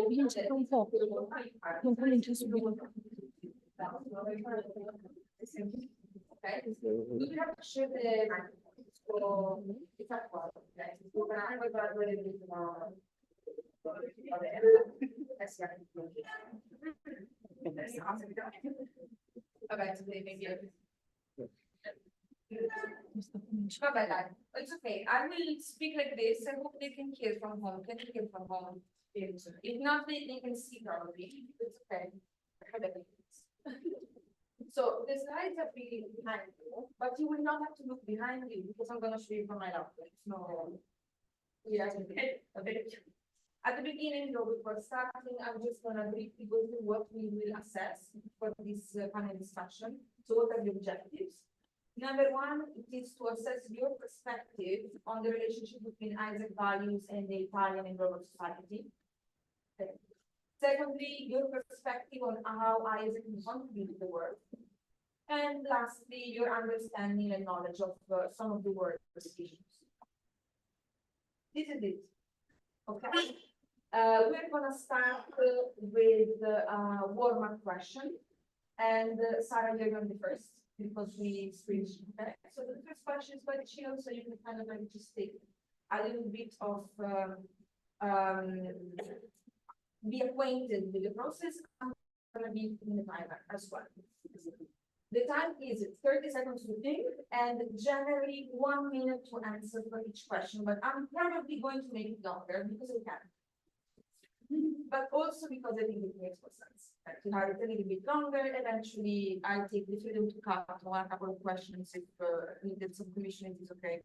Vincere un po', non comincia subito. Okay, we have to share the so it's not well, okay. So when I was graduating vabbè, maybe vabbè, dai, it's okay. I will speak like this. I hope they can hear from home. Can you hear from home? If not, they can see probably. It's okay. So the slides are really behind you, but you will not have to look behind you because I'm going to show you from my laptop. No, yeah, a bit. At the beginning, though, before starting, I'm just going to briefly go through what we will assess for this panel discussion. So what are the objectives? Number one, it is to assess your perspective on the relationship between Isaac values and the Italian and global society. Okay. Secondly, your perspective on how Isaac contributed to the work. And lastly, your understanding and knowledge of some of the word issues. This is it. Okay. We're going to start with a warm-up question. And Sarah, you're going to be first because we switched. Okay. So the first question is quite chill, so you can kind of like just take a little bit of be acquainted with the process. I'm going to be in the timer as well. The time is 30 seconds to think and generally 1 minute to answer for each question, but I'm probably going to make it longer because I can. But also because I think it makes more sense. Like, to have it a little bit longer, eventually I take the freedom to cut one couple of questions if needed some commission is okay.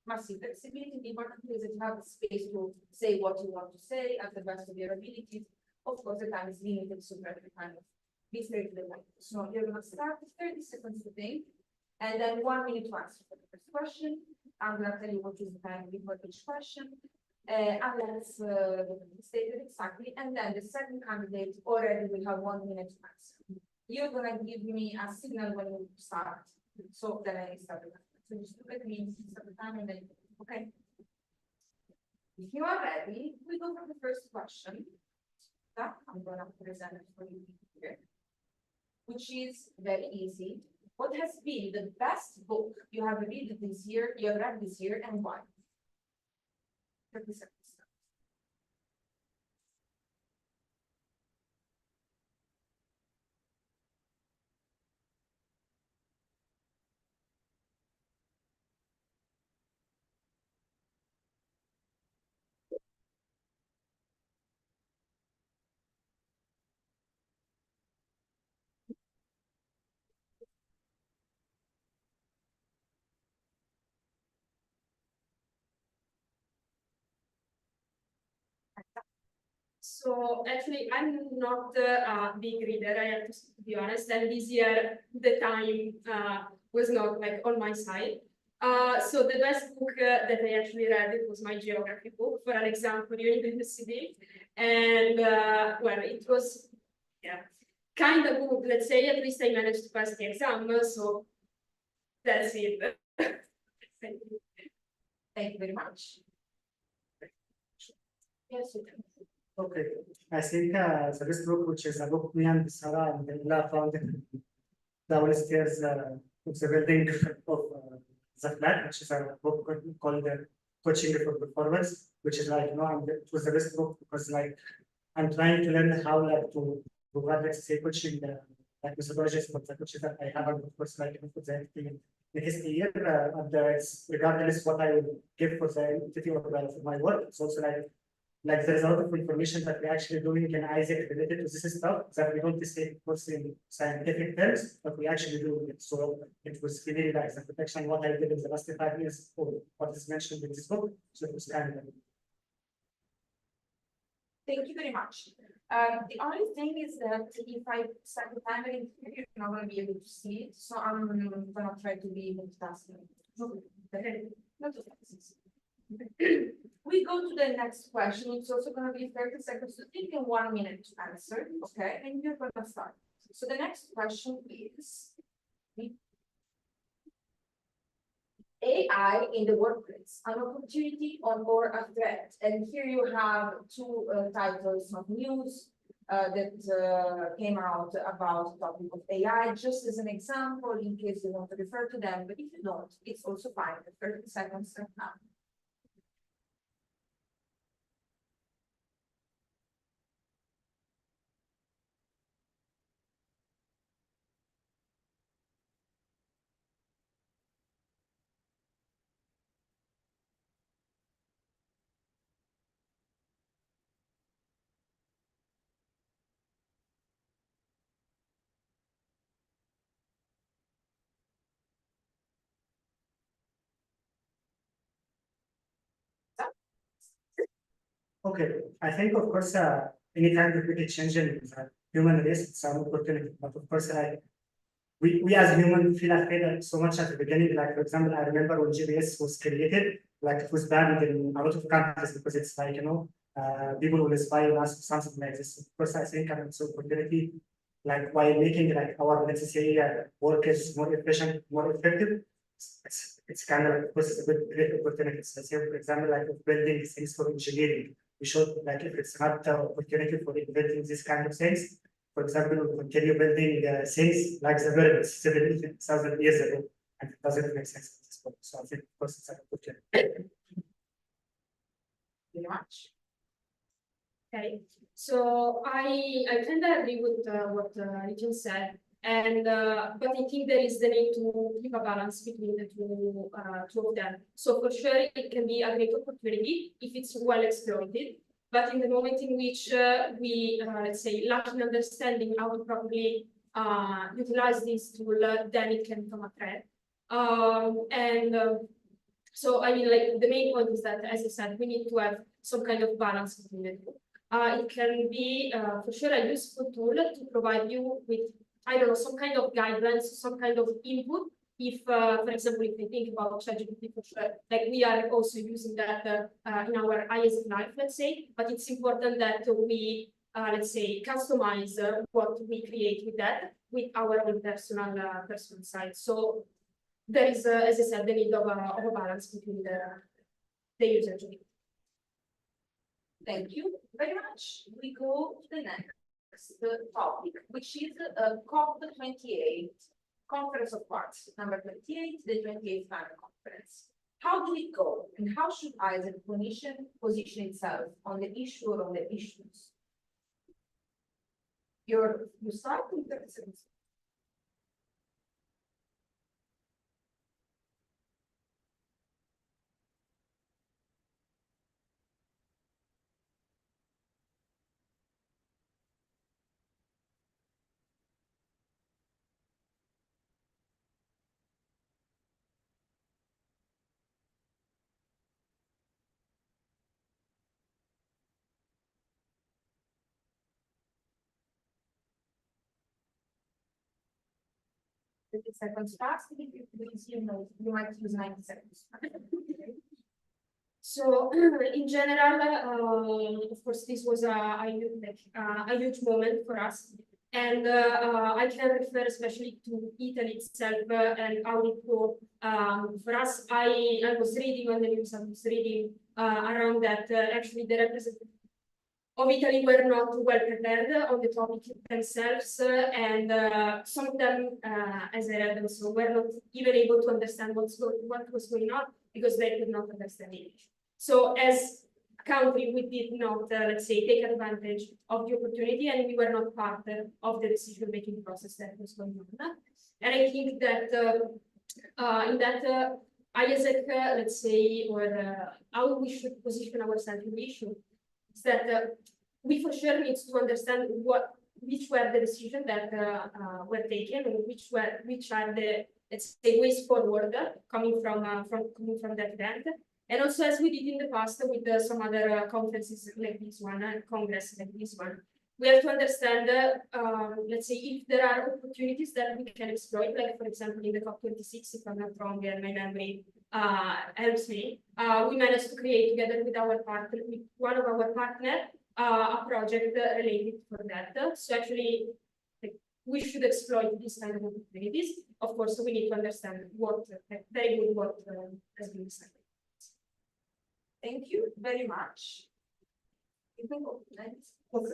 Massive flexibility. The important thing is that you have the space to say what you want to say at the best of your abilities. Of course, the time is limited, so that you kind of be straight to the point. So you're going to start with 30 seconds to think, and then 1 minute to answer for the first question. I'm going to tell you what is the time before each question. Unless stated exactly, and then the second candidate already will have 1 minute to answer. You're going to give me a signal when you start, so then I start. So just look at me, start the time, and then okay. If you are ready, we go for the first question. That I'm going to present it for you here, which is very easy. What has been the best book you have read this year? You have read this year, and why? 30 seconds. So actually, I'm not a big reader, I have to be honest, and this year the time was not like on my side. So the best book that I actually read, it was my geography book for an exam for university. And well, it was kind of good, let's say. At least I managed to pass the exam, so that's it. Thank you. Thank you very much. Yes, you can. Okay, I think the best book, which is a book me and Sarah and Bella found it downstairs of the building of the flat, which is a book called Coaching for Performance, which is like, it was the best book because like I'm trying to learn how like to provide, let's say, coaching like methodologies for the coaches that I have, and of course, like for the next year, and it's regardless what I will give for the entity or for my work, it's also like there's a lot of information that we're actually doing in Isaac related to this stuff that we don't say, of course, in scientific terms, but we actually do it. So it was really like the protection what I did in the last 5 years for what is mentioned in this book. So it was kind of. Thank you very much. The only thing is that if I set the timer in here, you're not going to be able to see it. So I'm going to try to be multitasking. Not too fast. We go to the next question. It's also going to be 30 seconds to think and 1 minute to answer. Okay, and you're going to start. So the next question is AI in the workplace, an opportunity or a threat. And here you have two titles of news that came out about the topic of AI, just as an example, in case you want to refer to them. But if you don't, it's also fine. 30 seconds now. Okay, I think of course, anytime we make a change in the human race, it's an opportunity. But of course, we as human feel afraid so much at the beginning. Like for example, I remember when GPS was created, like it was banned in a lot of countries because it's like people will spy on us or something like this. Of course, I think it's an opportunity, like by making like our let's say workers more efficient, more effective. It's kind of of course it's a great opportunity. Let's say for example, like building things for engineering. We should like if it's not an opportunity for inventing these kind of things. For example, we continue building things like the pyramids 7,000 years ago, and it doesn't make sense at this point. So I think, of course, it's an opportunity. Very much. Okay, so I kind of agree with what Regine said, and but I think there is the need to keep a balance between the two of them. So for sure, it can be a great opportunity if it's well exploited. But in the moment in which we, let's say, lack in understanding how to properly utilize this tool, then it can become a threat. So I mean, like the main point is that, as I said, we need to have some kind of balance between the two. It can be for sure a useful tool to provide you with, I don't know, some kind of guidelines, some kind of input. If, for example, if you think about ChatGPT, for sure, like we are also using that in our IS life, let's say, but it's important that we, let's say, customize what we create with that, with our own personal side. So there is, as I said, the need of a balance between the user. Thank you very much. We go to the next topic, which is COP28, Conference of Parties, number 28, the 28th Climate Conference. How did it go, and how should I, as a clinician, position itself on the issue or on the issues? You start in 30 seconds. Seconds fast, because you might use 90 seconds. So in general, of course, this was a huge moment for us. And I can refer especially to Italy itself and how it go. For us, I was reading on the news, I was reading around that actually the representatives of Italy were not well prepared on the topic themselves, and some of them, as I read also, were not even able to understand what was going on because they could not understand English. So as a country, we did not, let's say, take advantage of the opportunity, and we were not part of the decision-making process that was going on. And I think that in that ISEC, let's say, or how we should position ourselves in the issue, is that we for sure need to understand which were the decisions that were taken, and which are the, let's say, ways forward coming from that event. And also, as we did in the past with some other conferences like this one, congress like this one, we have to understand, let's say, if there are opportunities that we can exploit, like for example in the COP26, if I'm not wrong, and my memory helps me, we managed to create together with one of our partners, a project related for that. So actually, like, we should exploit these kind of opportunities. Of course, we need to understand what very good what has been said. Thank you very much. You can go next. Okay.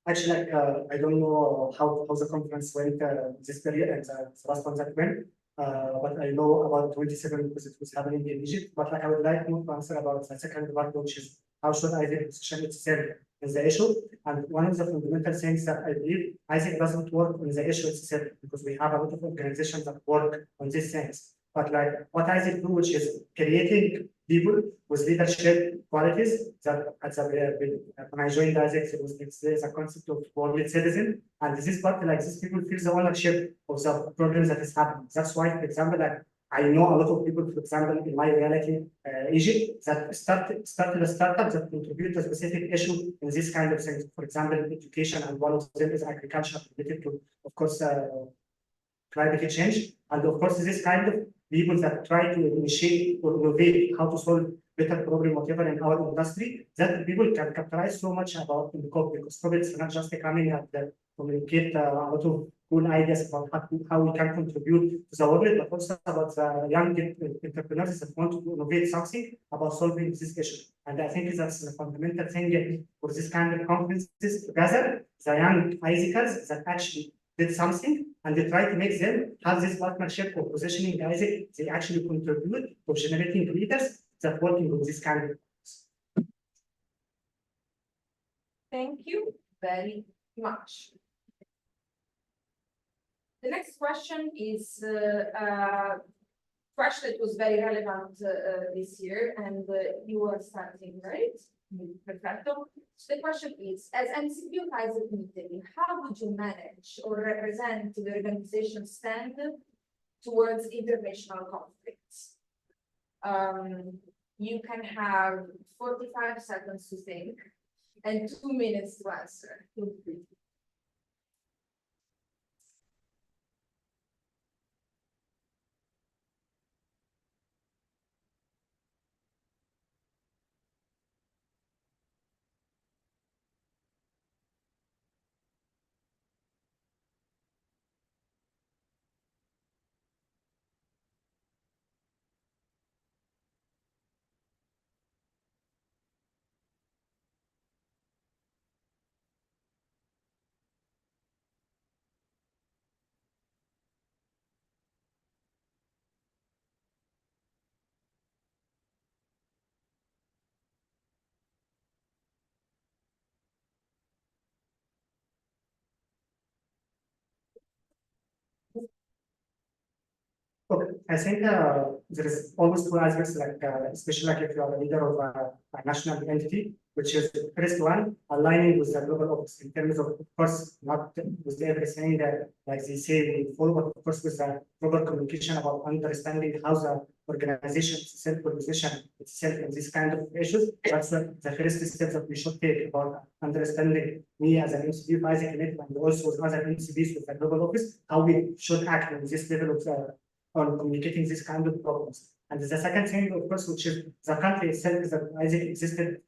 Actually, I don't know how the conference went this period and the last one that went, but I know about 27 because it was happening in Egypt. But I would like to answer about the second part, which is how should Isaac position itself in the issue. And one of the fundamental things that I believe Isaac doesn't work on the issue itself because we have a lot of organizations that work on these things. But like what Isaac do, which is creating people with leadership qualities that at the when I joined Isaac, there's a concept of world citizen, and this is part like these people feel the ownership of the problems that is happening. That's why, for example, like I know a lot of people, for example, in my reality, Egypt, that started a startup that contribute to a specific issue in this kind of things. For example, education, and one of them is agriculture related to, of course, climate change, and of course, this kind of people that try to initiate or innovate how to solve better problem, whatever in our industry, that people can capitalize so much about in the code because COVID is not just coming at the communicate a lot of cool ideas about how we can contribute to the world, but also about the young entrepreneurs that want to innovate something about solving this issue. And I think that's the fundamental thing for this kind of conferences together, the young Isaacers that actually did something and they try to make them have this partnership or positioning Isaac, they actually contribute to generating leaders that working with this kind of. Thank you very much. The next question is a question that was very relevant this year, and you are starting, right? Perfecto. So the question is, as MCP of Isaac in Italy, how would you manage or represent the organization stand towards international conflicts? You can have 45 seconds to think and 2 minutes to answer. Okay, I think there is always two aspects, like especially like if you are a leader of a national entity, which is the first one, aligning with the global office in terms of course, not with everything that like they say we follow, but of course with the proper communication about understanding how the organization itself position itself in this kind of issues. That's the first step that we should take about understanding me as an MCP of Isaac and also with other MCPs with the global office, how we should act in this level of on communicating this kind of problems. And the second thing, of course, which is the country itself is that Isaac existed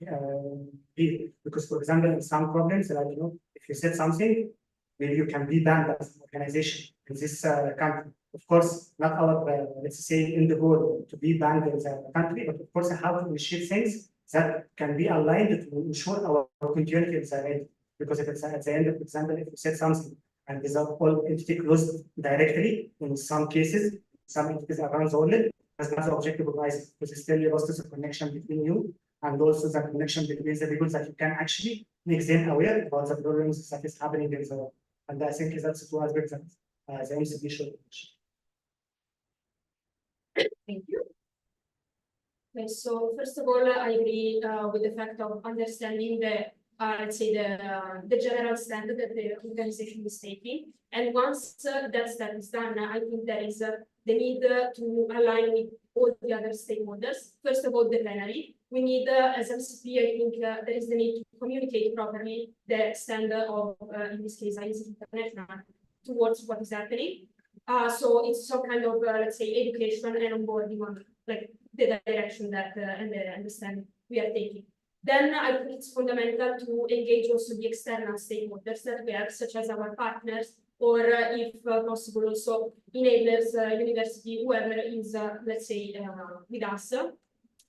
here. Because, for example, in some problems, like, if you said something, maybe you can be banned as an organization in this country. Of course, not our, let's say, in the goal to be banned in the country, but of course, how to initiate things that can be aligned to ensure our continuity in the end. Because if it's at the end, for example, if you said something and the whole entity closed directly, in some cases, some entities around the world, that's not the objective of Isaac, because it's still lost the connection between you and also the connection between the people that you can actually make them aware about the problems that is happening in the world. And I think that's two aspects that the MCP should teach. Thank you. Okay, so first of all, I agree with the fact of understanding the let's say the general standard that the organization is taking. And once that step is done, I think there is the need to align with all the other stakeholders. First of all, the plenary. We need, as MCP, I think there is the need to communicate properly the standard of, in this case, Isaac International towards what is happening. So it's some kind of, let's say, education and onboarding on like the direction that and the understanding we are taking. then I think it's fundamental to engage also the external stakeholders that we have, such as our partners, or if possible, also enablers, university, whoever is, let's say, with us,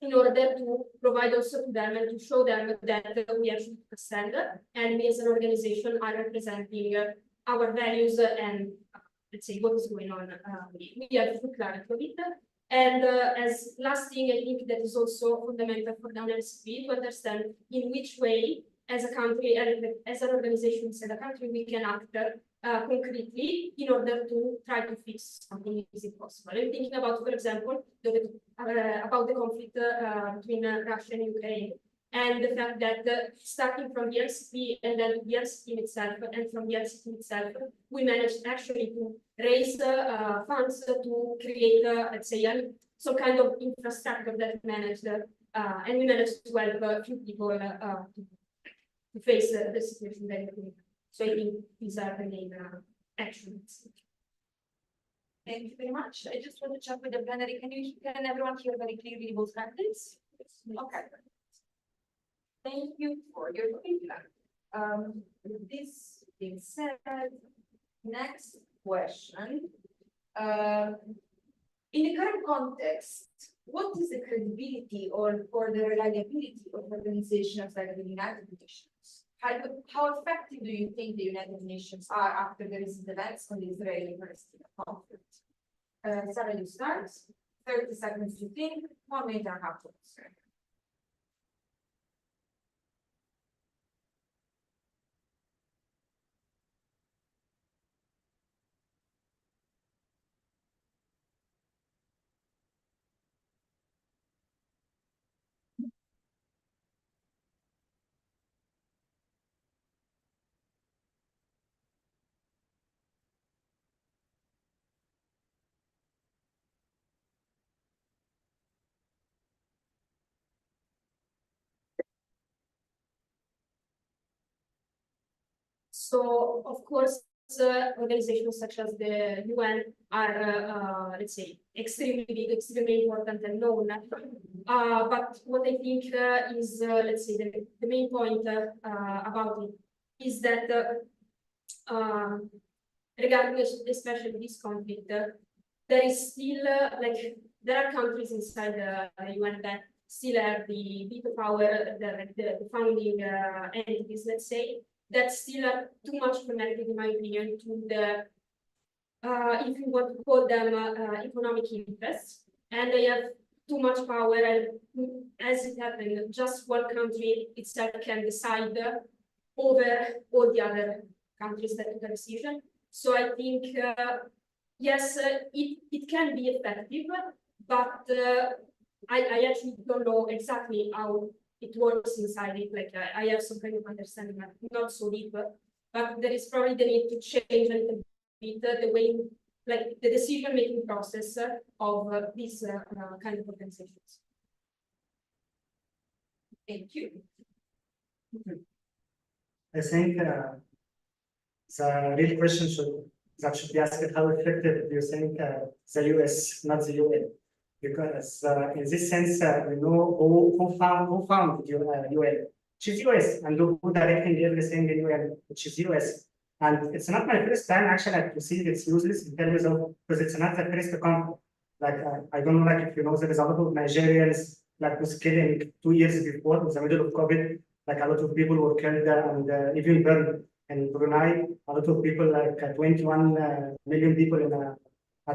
in order to provide also to them and to show them that we actually stand and we as an organization are representing our values and let's say what is going on. We have full clarity of it. And as last thing, I think that is also fundamental for the MCP to understand in which way, as a country and as an organization inside the country, we can act concretely in order to try to fix something is impossible. I'm thinking about, for example, about the conflict between Russia and Ukraine, and the fact that starting from the MCP and then the MCP itself, and from the MCP itself, we managed actually to raise funds to create, let's say, some kind of infrastructure that managed, and we managed to help a few people to face the situation very quickly. So I think these are the main actions. Thank you very much. I just want to check with the plenary. Can everyone hear very clearly both candidates? Okay. Thank you for your feedback. With this being said, next question. In the current context, what is the credibility or the reliability of organizations like the United Nations? How effective do you think the United Nations are after the recent events on the Israeli-Palestine conflict? Sarah, you start. 30 seconds to think, 1 minute and a half to answer. So, of course, organizations such as the UN are, let's say, extremely big, extremely important and known. But what I think is, let's say, the main point about it is that regarding especially this conflict, there is still, like, there are countries inside the UN that still have the veto power, the founding entities, let's say, that still are too much connected, in my opinion, to the, if you want to call them economic interests, and they have too much power, and as it happened, just one country itself can decide over all the other countries that took a decision. So I think, yes, it can be effective, but I actually don't know exactly how it works inside it. Like I have some kind of understanding, but not so deep. But there is probably the need to change a little bit the way, like the decision-making process of these kind of organizations. Thank you. I think the real question should be asked: how effective do you think the US, not the UN? Because in this sense, we know who found the UN, which is US, and who directing everything in UN, which is US. And it's not my first time actually to see it's useless in terms of, because it's not the first conflict. Like I don't know, like if you know, there is a lot of Nigerians like was killing 2 years before in the middle of COVID. Like a lot of people were killed and even burned in Brunei. A lot of people, like 21 million people in a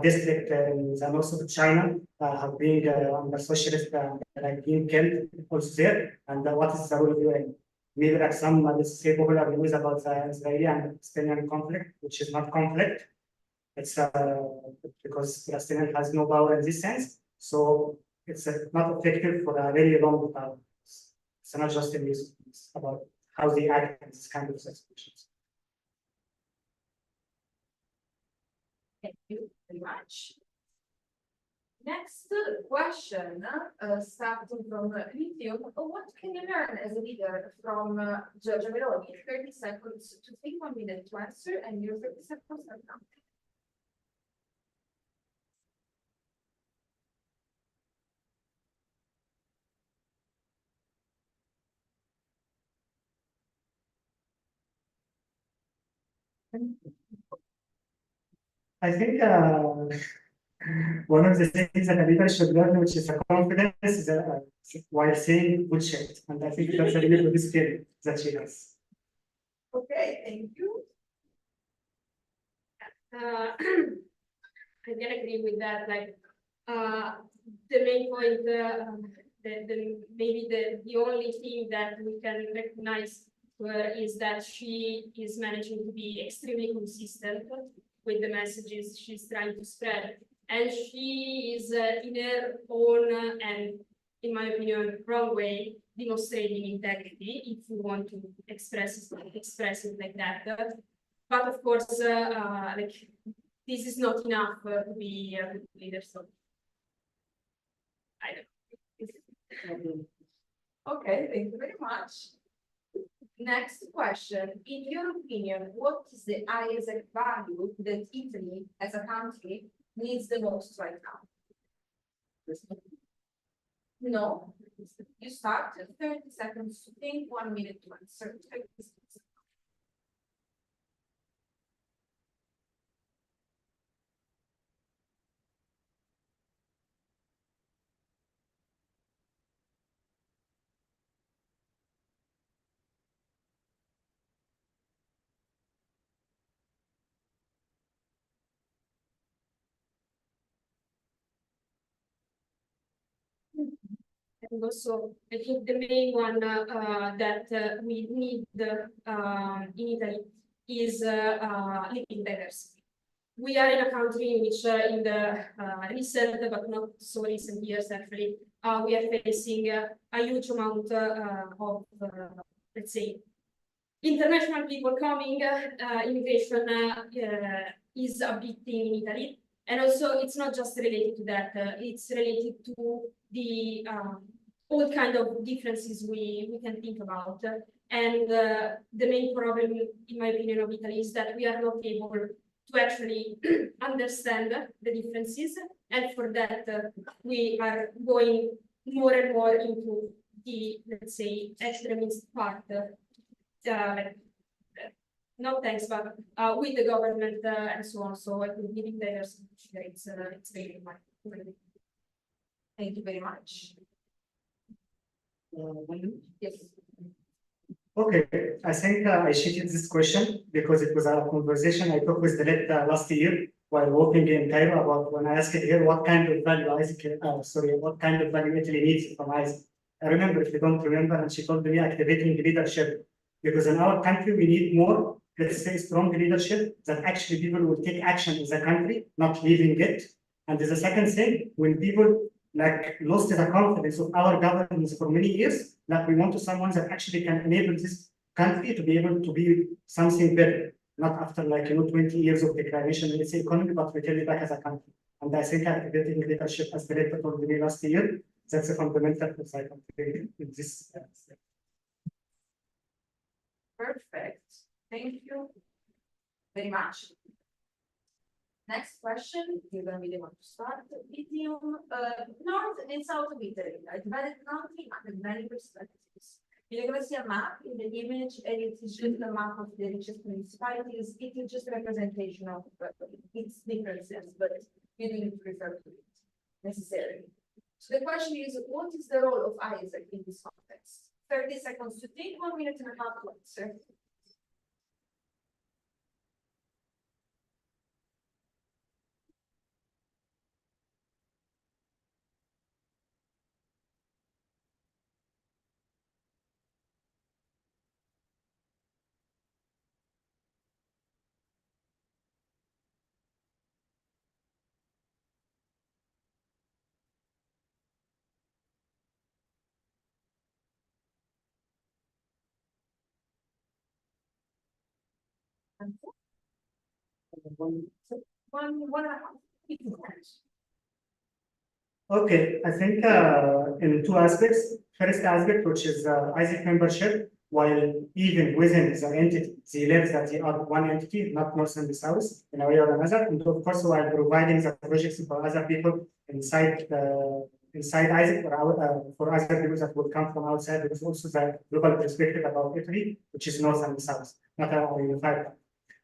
district in the north of China have been under socialist, like being killed also there. And what is the role of UN? Maybe like some, let's say, popular news about the Israeli and Palestinian conflict, which is not conflict. It's because Palestinian has no power in this sense. So it's not effective for a very long time. It's not just a news about how they act in this kind of situations. Thank you very much. Next question, starting from Lithium. What can you learn as a leader from Giorgia Meloni? 30 seconds to think, 1 minute to answer, and your 30 seconds are counting. I think one of the things that a leader should learn, which is a confidence, is while saying bullshit. And I think that's a really good skill that she has. Okay, thank you. I can agree with that. Like, the main point, maybe the only thing that we can recognize her is that she is managing to be extremely consistent with the messages she's trying to spread, and she is in her own and, in my opinion, wrong way, demonstrating integrity, if you want to express it like that. But of course, like, this is not enough to be a good leader. So I don't know. Okay, thank you very much. Next question. In your opinion, what is the highest value that Italy as a country needs the most right now? No. You start 30 seconds to think, 1 minute to answer. 30 seconds. And also, I think the main one that we need in Italy is living diversity. We are in a country in which, in the recent but not so recent years, actually, we are facing a huge amount of, let's say, international people coming. Immigration is a big thing in Italy. And also, it's not just related to that, it's related to the all kind of differences we can think about. And the main problem, in my opinion, of Italy is that we are not able to actually understand the differences. And for that, we are going more and more into the, let's say, extremist part. Like, no thanks, but with the government and so on. So I think giving diversity, it's really important. Thank you very much. Yes. Okay, I think I shifted this question because it was a conversation I took with Diletta last year while working in Cairo about when I asked her what kind of value what kind of value Italy needs from Isaac. I remember, if you don't remember, and she told me activating leadership, because in our country we need more, let's say, strong leadership that actually people will take action as a country, not leaving it. And there's a second thing, when people like lost the confidence of our governments for many years, that we want to someone that actually can enable this country to be able to be something better, not after 20 years of declaration in its economy, but return it back as a country. And I think activating leadership, as the director told me last year, that's a fundamental insight in this. Perfect. Thank you very much. Next question, you're going to be the one to start. Lithium, north and south of Italy, a divided country under many perspectives. You're going to see a map in the image, and it is just a map of the richest municipalities. It is just a representation of its differences, but you don't need to refer to it necessarily. So the question is, what is the role of Isaac in this context? 30 seconds to think, 1 minute and a half to answer. One and a half. Okay, I think in two aspects. First aspect, which is Isaac membership, while even within the entity, they live that they are one entity, not north and the south, in a way or another. And of course, while providing the projects for other people inside Isaac for other people that would come from outside, there is also the global perspective about Italy, which is north and south, not a unified.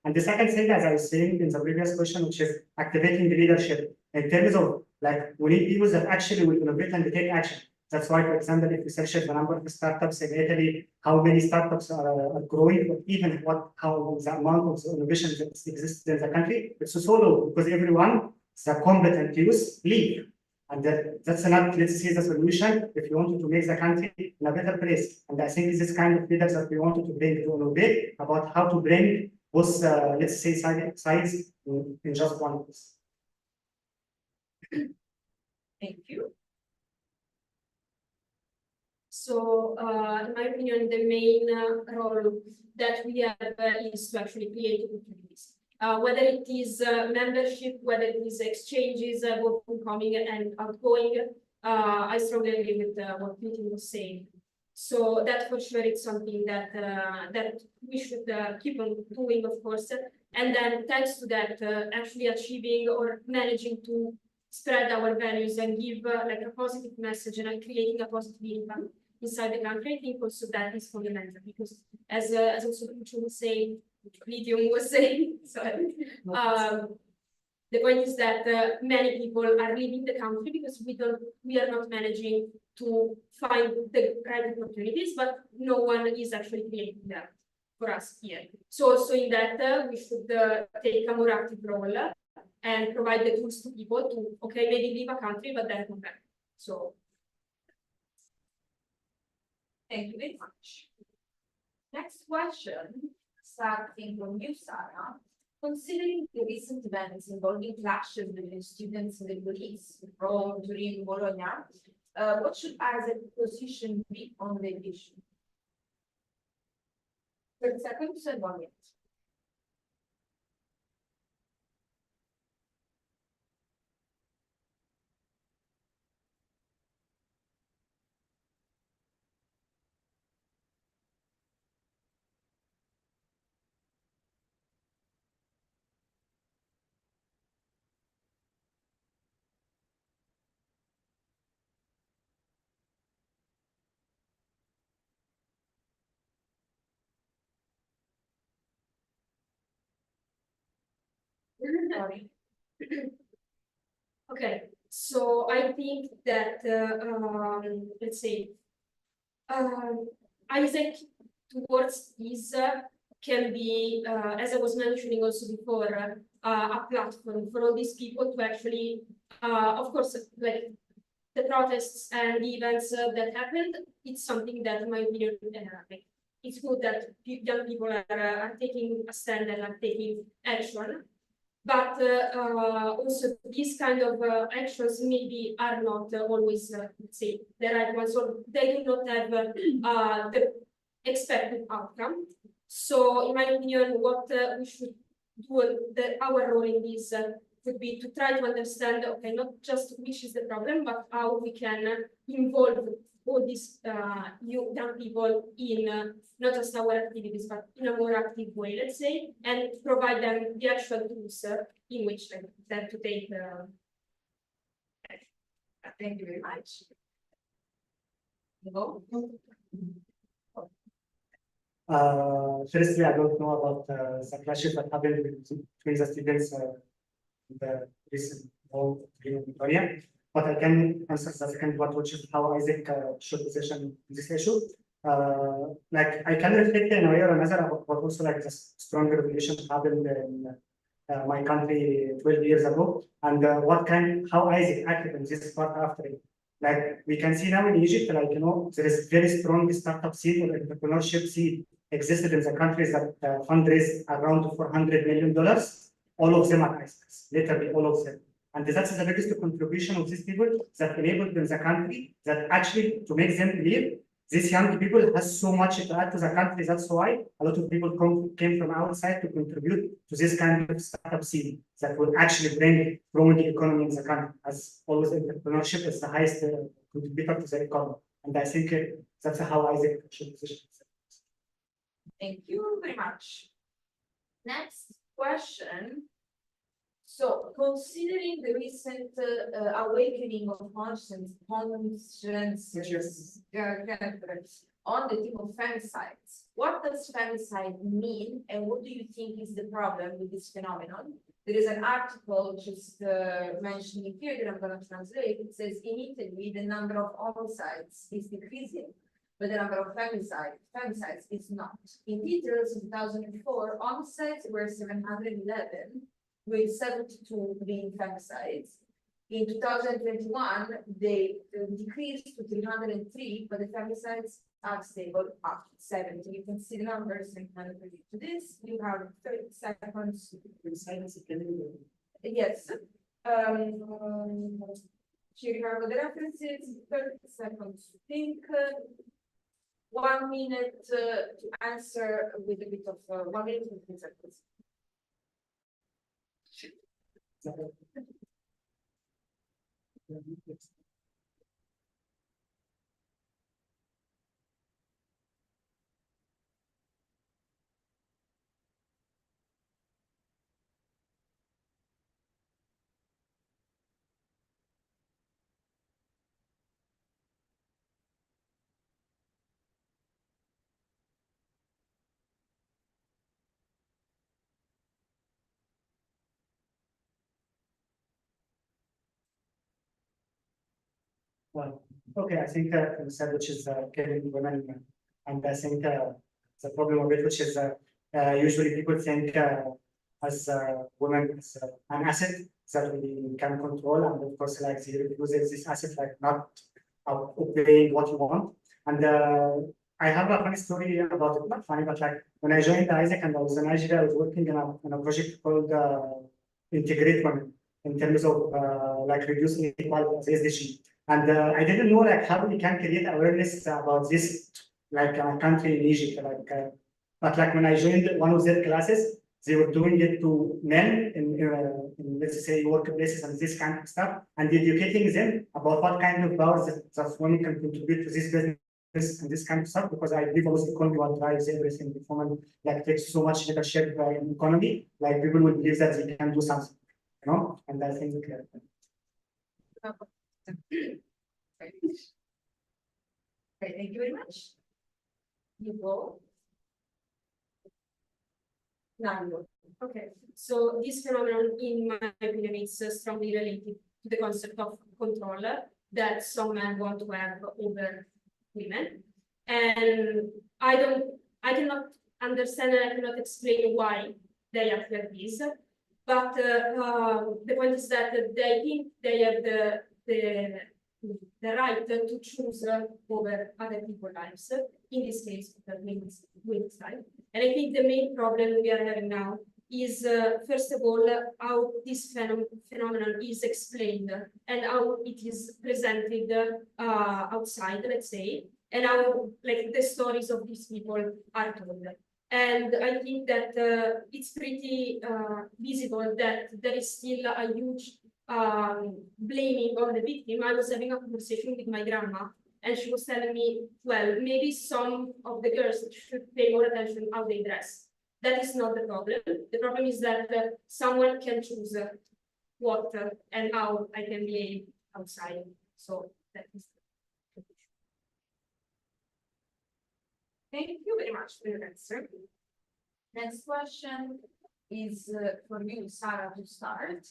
And the second thing, as I was saying in the previous question, which is activating the leadership in terms of like we need people that actually will innovate and take action. That's why, for example, if you search the number of startups in Italy, how many startups are growing, or even how the amount of innovation that exists in the country, it's so low because everyone, the competent youth, leave. And that's not, let's say, the solution if you wanted to make the country in a better place. And I think this is kind of leaders that we wanted to bring to innovate about how to bring both, let's say, sides in just one place. Thank you. So, in my opinion, the main role that we have is to actually create opportunities. Whether it is membership, whether it is exchanges, both incoming and outgoing, I strongly agree with what Putin was saying. So that for sure it's something that that we should keep on doing, of course. And then thanks to that, actually achieving or managing to spread our values and give like a positive message and creating a positive impact inside the country. I think also that is fundamental because as also Lucio was saying, Lydium was saying, sorry, the point is that many people are leaving the country because we are not managing to find the right opportunities, but no one is actually creating that for us here. So also in that we should take a more active role and provide the tools to people to, okay, maybe leave a country, but then come back. So. Thank you very much. Next question, starting from you, Sarah. Considering the recent events involving clashes between students and the police, Rome, Turin, Bologna, what should AIESEC position be on the issue? 30 seconds and 1 minute. Sorry. Okay, so I think that let's say AIESEC towards this can be, as I was mentioning also before, a platform for all these people to actually, of course, like the protests and the events that happened. It's something that, in my opinion, like, it's good that young people are taking a stand and are taking action. But also these kind of actions maybe are not always, let's say, the right ones, or they do not have the expected outcome. So, in my opinion, what we should do, our role in this would be to try to understand, okay, not just which is the problem, but how we can involve all these young people in not just our activities, but in a more active way, let's say, and provide them the actual tools in which them to take. Thank you very much. Go. Firstly, I don't know about the clashes that happened between the students in the recent war in Victoria, but I can answer the second part, which is how AIESEC should position this issue. Like I can reflect in a way or another about what also like the strong revolution happened in my country 12 years ago, and how AIESEC acted in this part after it. Like we can see now in Egypt, like there is very strong startup scene or entrepreneurship scene existed in the countries that fundraise around $400 million. All of them are AIESECs, literally all of them. And that's the biggest contribution of these people that enabled in the country that actually to make them believe these young people has so much to add to the country. That's why a lot of people came from outside to contribute to this kind of startup scene that will actually bring growing the economy in the country. As always, entrepreneurship is the highest contributor to the economy. And I think that's how AIESEC should position itself. Thank you very much. Next question. So, considering the recent awakening of conscience on the theme of femicides. What does femicide mean, and what do you think is the problem with this phenomenon? There is an article just mentioning here that I'm going to translate. It says in Italy, the number of homicides is decreasing, but the number of femicides is not. In details, in 2004, homicides were 711, with 72 being femicides. In 2021, they decreased to 303, but the femicides are stable at 70. You can see the numbers and kind of relate to this. You have 30 seconds. Yes. Here you have the references, 30 seconds to think. 1 minute to answer with a bit of 1 minute and 10 seconds. Well, okay, I think you said which is killing women, and I think the problem of it, which is usually people think as women as an asset that we can control, and of course, like they use this asset like not obeying what you want. And I have a funny story about it, not funny, but like when I joined Isaac and I was in Nigeria, I was working in a project called Integrate Women in terms of like reducing inequality, SDG. And I didn't know like how we can create awareness about this, like country in Egypt. But like when I joined one of their classes, they were doing it to men in let's say workplaces and this kind of stuff, and educating them about what kind of powers that women can contribute to this business and this kind of stuff. Because I believe also economy what drives everything. If women like takes so much leadership in economy, like people will believe that they can do something, you know. And I think. Okay, thank you very much. You go. Now you go. Okay, so this phenomenon, in my opinion, is strongly related to the concept of control that some men want to have over women, and I cannot understand and I cannot explain why they act like this. But the point is that they think they have the right to choose over other people's lives, in this case, women's life. And I think the main problem we are having now is, first of all, how this phenomenon is explained and how it is presented outside, let's say, and how like the stories of these people are told. And I think that it's pretty visible that there is still a huge blaming on the victim. I was having a conversation with my grandma, and she was telling me, well, maybe some of the girls should pay more attention how they dress. That is not the problem. The problem is that someone can choose what and how I can behave outside. So that is. Thank you very much for your answer. Next question is for you, Sarah, to start.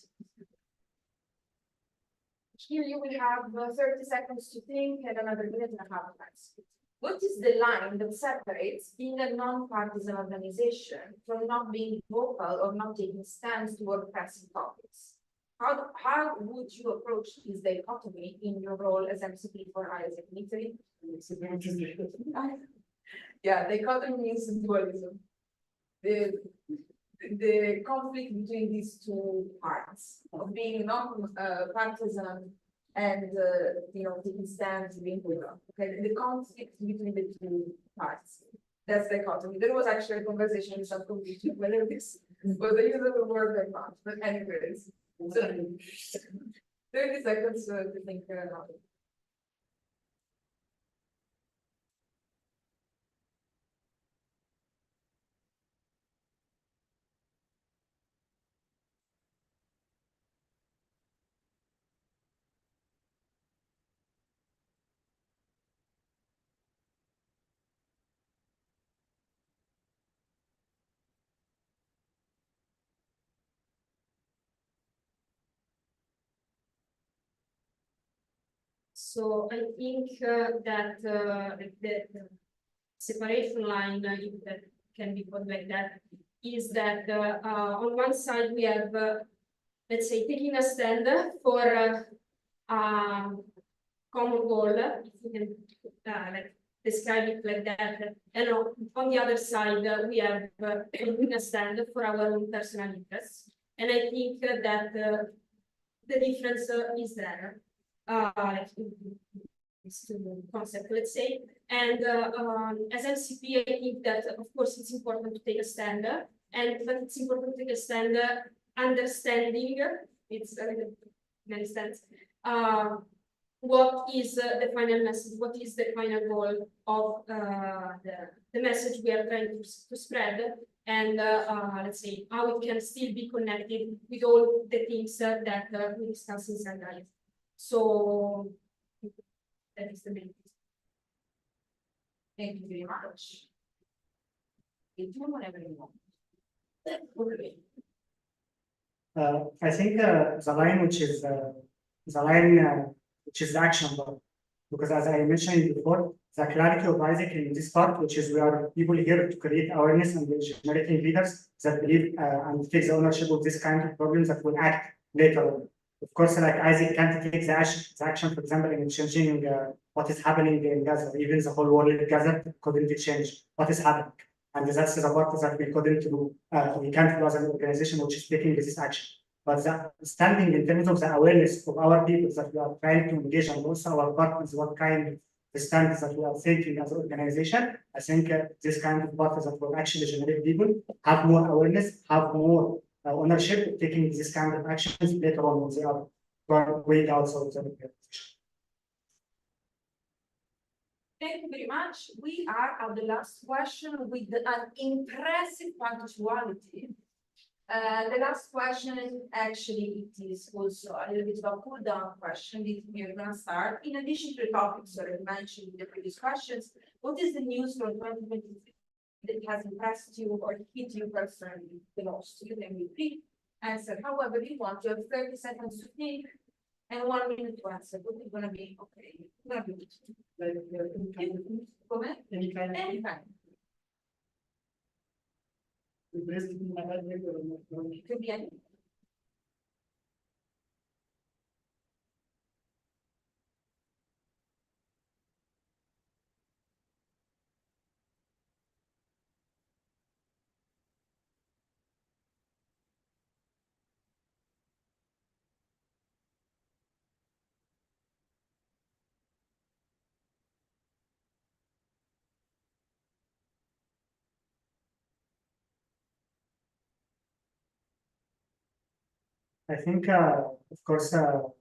Here you will have 30 seconds to think and another minute and a half to answer. What is the line that separates being a non-partisan organization from not being vocal or not taking stands toward pressing topics? How would you approach this dichotomy in your role as MCP for Isaac in Italy? Yeah, dichotomy means dualism. The conflict between these two parts of being non-partisan and taking stands, being vocal. Okay, the conflict between the two parts. That's dichotomy. There was actually a conversation with some confusion whether this was the use of the word or not. But anyways, so 30 seconds to think about it. So I think that the separation line, if that can be put like that, is that on one side we have, let's say, taking a stand for common goal, if we can like describe it like that. And on the other side, we have taking a stand for our own personal interests. And I think that the difference is there. These two concepts, let's say. And as MCP, I think that, of course, it's important to take a stand, but it's important to take a stand understanding, it's many stands, what is the final message, what is the final goal of the message we are trying to spread, and let's say how it can still be connected with all the things that we discuss inside life. So that is the main thing. Thank you very much. You do whatever you want. I think the line which is the line which is the action part, because as I mentioned before, the clarity of Isaac in this part, which is we are people here to create awareness and generating leaders that believe and take the ownership of this kind of problems that will act later on. Of course, like Isaac can't take the action, for example, in changing what is happening in Gaza. Even the whole world in Gaza couldn't change what is happening. And that's the part that we couldn't do, we can't do as an organization which is taking this action. But standing in terms of the awareness of our people that we are trying to engage and also our partners, what kind of stands that we are taking as an organization, I think this kind of partners that will actually generate people, have more awareness, have more ownership of taking this kind of actions later on when they are way outside of the organization. Thank you very much. We are at the last question with an impressive punctuality. The last question actually it is also a little bit of a cool down question. We are going to start. In addition to the topics already mentioned in the previous questions, what is the news from 2023 that has impressed you or hit you personally the most? You can repeat answer. However, you want to have 30 seconds to think and 1 minute to answer. What is going to be okay? Going to be Any kind. It could be any. I think, of course, the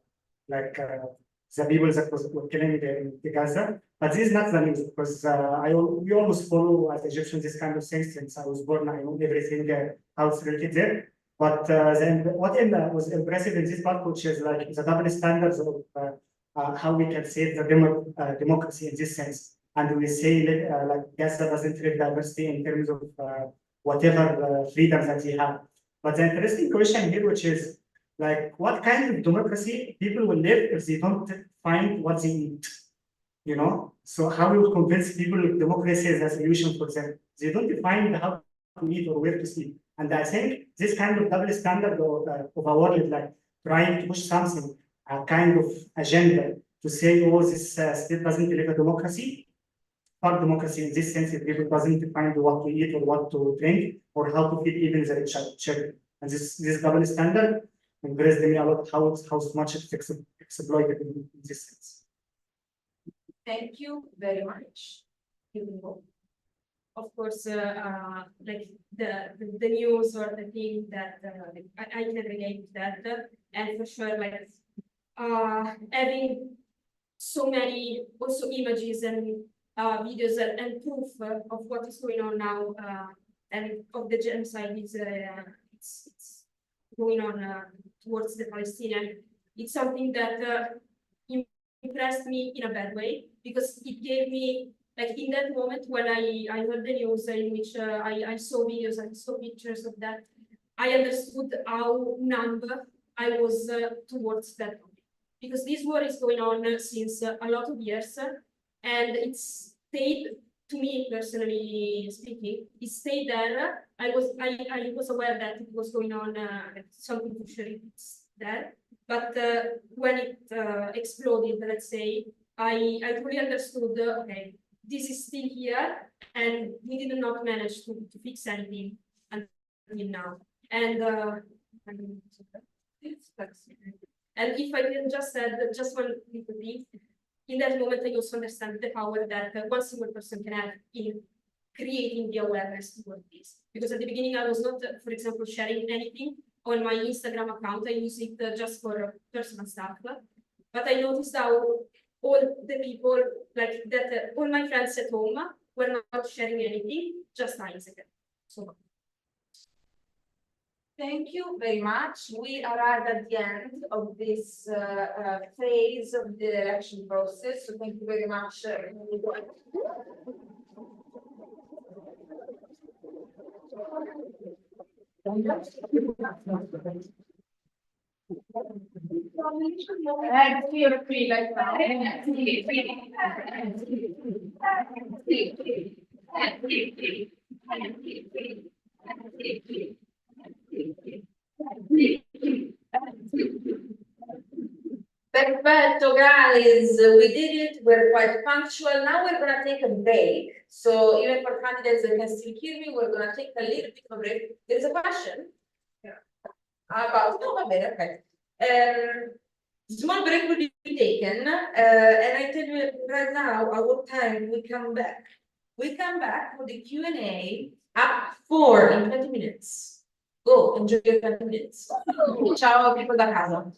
people that were killing the Gaza, but this is not the news because we always follow as Egyptians this kind of things since I was born. I know everything how it's related there. But then what was impressive in this part, which is like the double standards of how we can save the democracy in this sense. And we say like Gaza doesn't have diversity in terms of whatever freedoms that they have. But the interesting question here, which is like, what kind of democracy people will live if they don't find what they eat? You know, so how we will convince people democracy is a solution for them? They don't find how to eat or where to sleep. And I think this kind of double standard of a world, like trying to push something, a kind of agenda to say, oh, this state doesn't live a democracy, or democracy in this sense, if people doesn't find what to eat or what to drink or how to feed even their children. And this double standard impressed me a lot how much it's exploited in this sense. Thank you very much. You can go. Of course, like the news or the thing that I can relate to that, and for sure, like having so many also images and videos and proof of what is going on now, and of the genocide is it's going on towards the Palestinian. It's something that impressed me in a bad way because it gave me, like in that moment when I heard the news in which I saw videos, I saw pictures of that, I understood how numb I was towards that topic. because this war is going on since a lot of years, and it's stayed, to me personally speaking, it stayed there. I was aware that it was going on, that something for sure it's there, but when it exploded, let's say, I truly understood, okay, this is still here, and we did not manage to fix anything until now. And and if I can just add just one little thing, in that moment, I also understand the power that one single person can have in creating the awareness toward this. Because at the beginning, I was not, for example, sharing anything on my Instagram account. I use it just for personal stuff. But I noticed how all the people, like that, all my friends at home were not sharing anything, just Isaac. So. Thank you very much. We arrived at the end of this phase of the election process. So thank you very much. Feel free like Perfetto, guys, we did it. We're quite punctual. Now we're gonna take a break. So even for candidates that can still hear me, we're gonna take a little bit of a break. There's a question. Yeah. About okay. Small break will be taken, and I tell you right now at what time we come back. We come back for the Q&A at 4 in 20 minutes. Go, enjoy your 20 minutes. Ciao people da casa.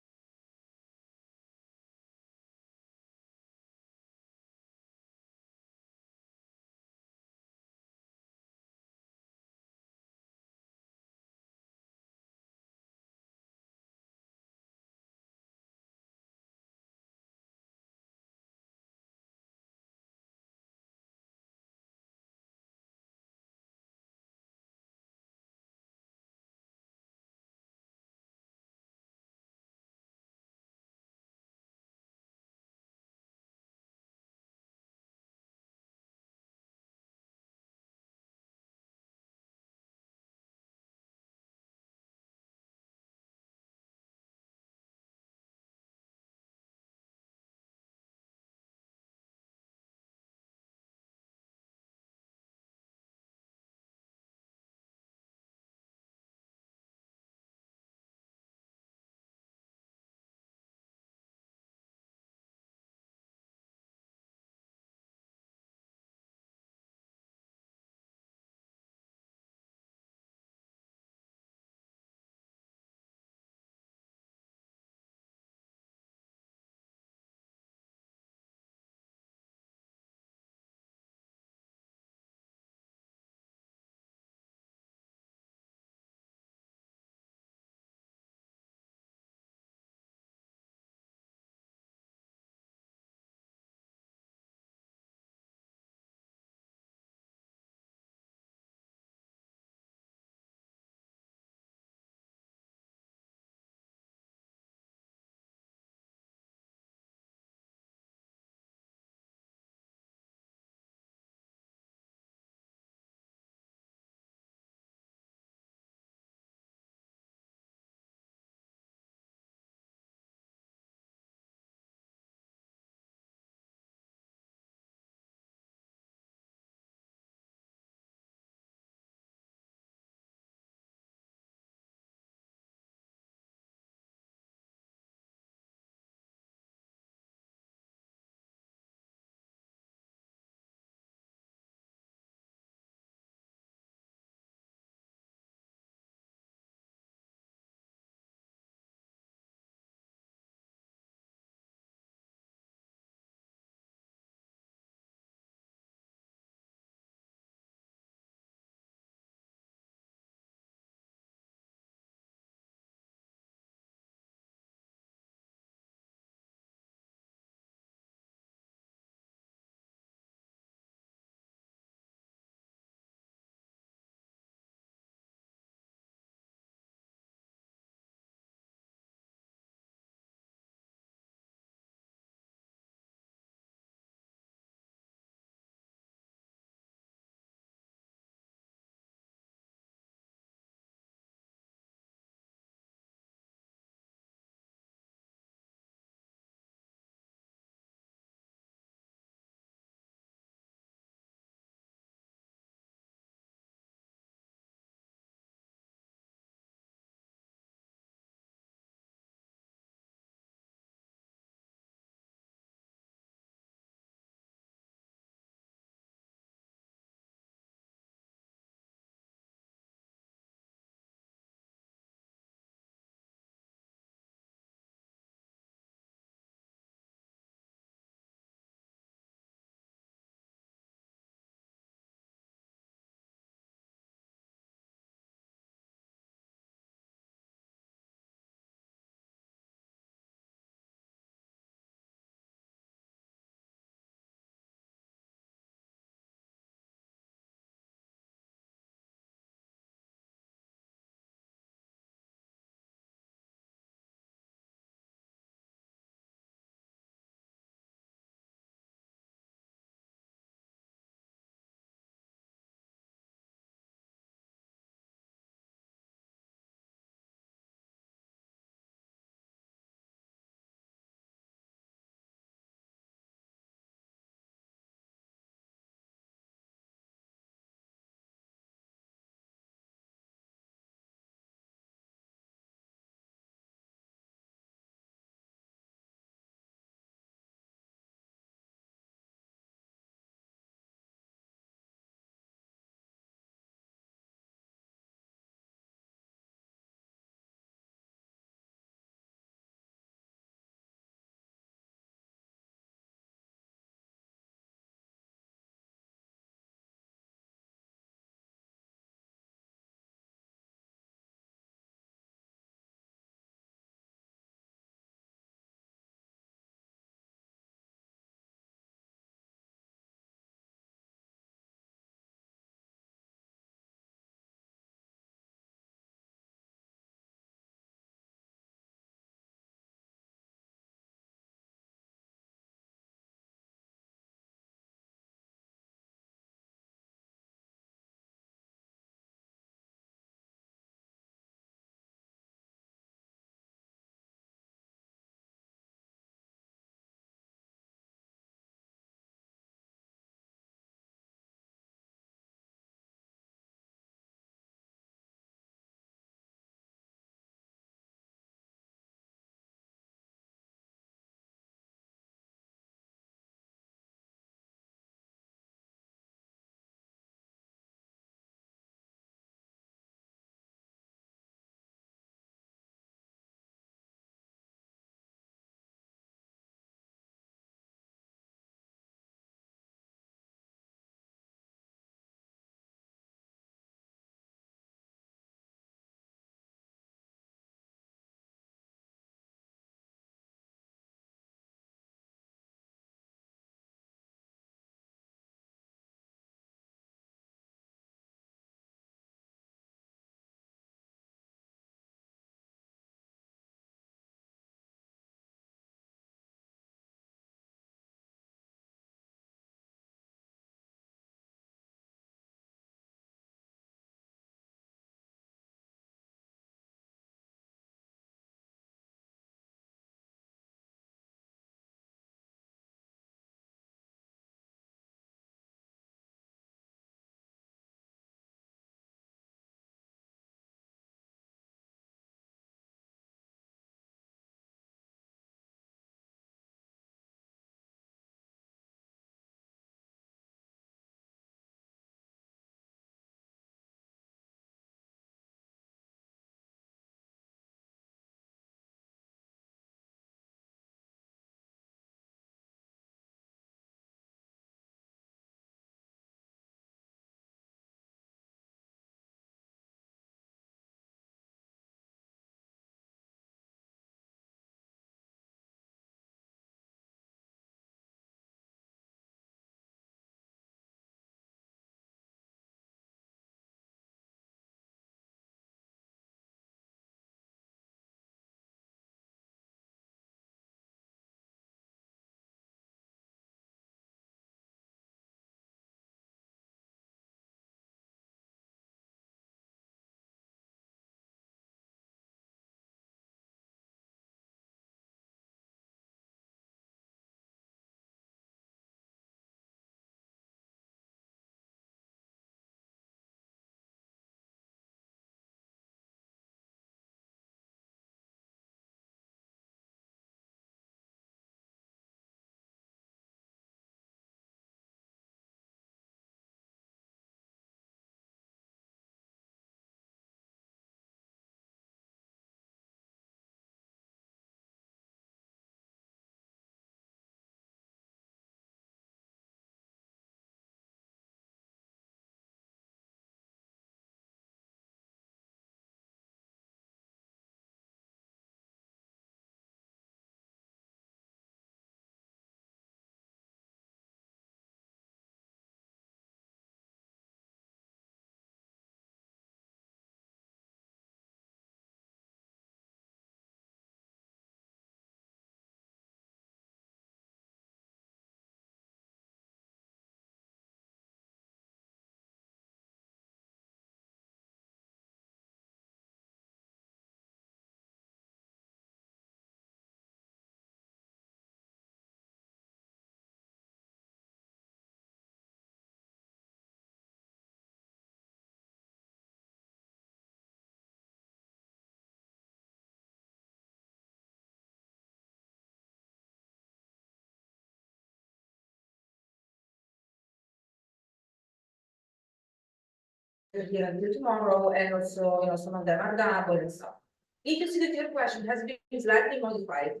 here until tomorrow, and also, some of them are double and stuff. If you see that your question has been slightly modified,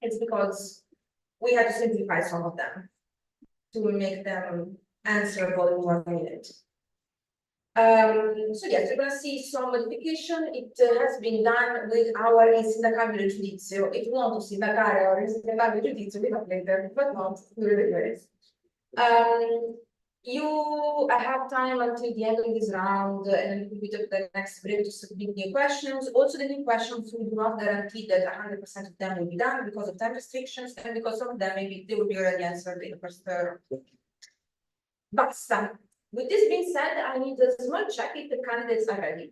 it's because we had to simplify some of them to make them answerable in 1 minute. So yes, you're gonna see some modification. It has been done with our insindacabile giudizio. If you want to sindacare or insindacabile giudizio, we talk later, but not during the race. You have time until the end of this round and a little bit of the next break to submit new questions. Also, the new questions we do not guarantee that 100% of them will be done because of time restrictions and because some of them maybe they will be already answered in the first term. Basta. With this being said, I need a small check if the candidates are ready.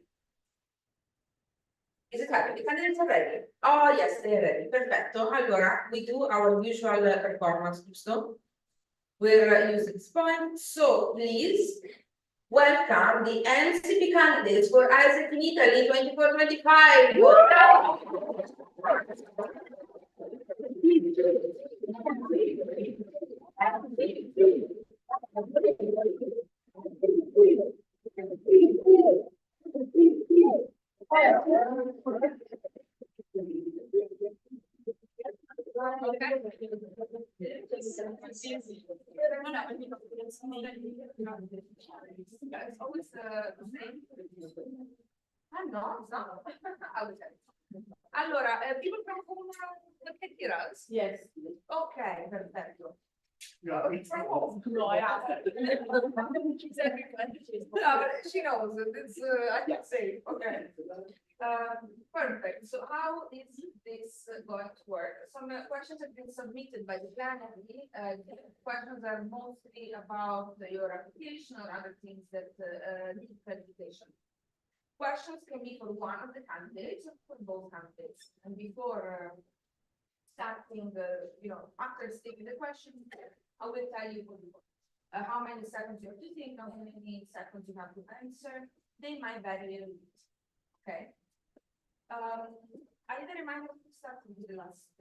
Is it happening? The candidates are ready. Oh yes, they are ready. Perfetto. Allora, we do our usual performance, giusto? We're using this point. So please welcome the MCP candidates for Isaac in Italy 24-25. It's always the same. Ah no, it's not. I would say. Allora, people from home look at us. Yes. Okay, perfetto. Yeah. From home. No, I asked. She's everywhere. No, but she knows it. It's I can say. Okay. Perfect. So how is this going to work? Some questions have been submitted by the plenary. Questions are mostly about your application or other things that need clarification. Questions can be for one of the candidates or for both candidates. And before starting after stating the question, I will tell you how many seconds you have to think, how many seconds you have to answer. They might vary a little bit. Okay. I need a reminder to start with the last.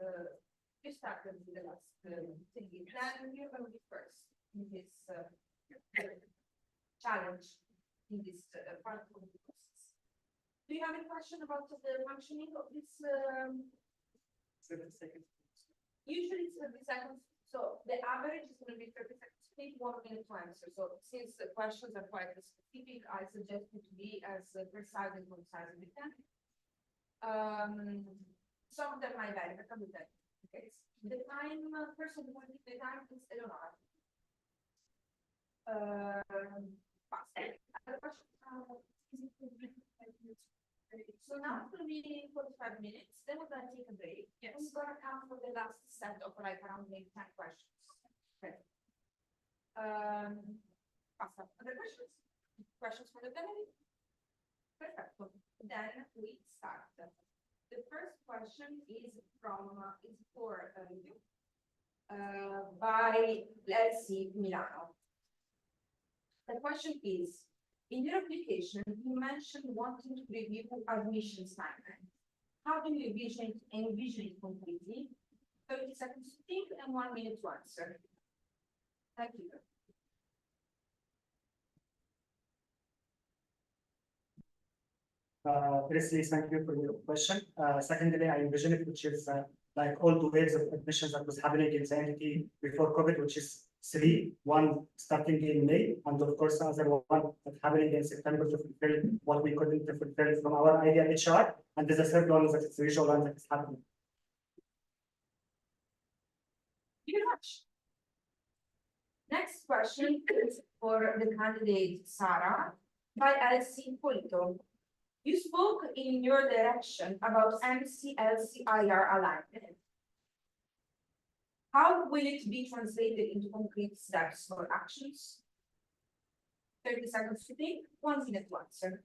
You started with the last thingy. Then you're going to be first in this challenge in this part of the process. Do you have any question about the functioning of this? 7 seconds. Usually it's 30 seconds. So the average is going to be 30 seconds. Take 1 minute to answer. So since the questions are quite specific, I suggest you to be as precise and concise as you can. Some of them might vary, but I'll do that. Okay. The time, person who will give the time is Eleonora. So now it's going to be 45 minutes. Then we're going to take a break. Yes. We're going to come for the last set of like around maybe 10 questions. Okay. Other questions? Questions for the plenary? Perfect. Then we start. The first question is for you by let's see Milano. The question is, in your application, you mentioned wanting to review admissions timeline. How do you envision it completely? 30 seconds to think and 1 minute to answer. Thank you. Firstly, thank you for your question. Secondly, I envision it, which is like all the waves of admissions that was happening in the entity before COVID, which is 3, 1 starting in May, and of course, the other one that's happening in September to fulfill what we couldn't fulfill from our idea HR, and there's a third one that is the usual one that is happening. Thank you very much. Next question is for the candidate Sara by LC Polito. You spoke in your direction about MCLCIR alignment. How will it be translated into concrete steps or actions? 30 seconds to think, 1 minute to answer.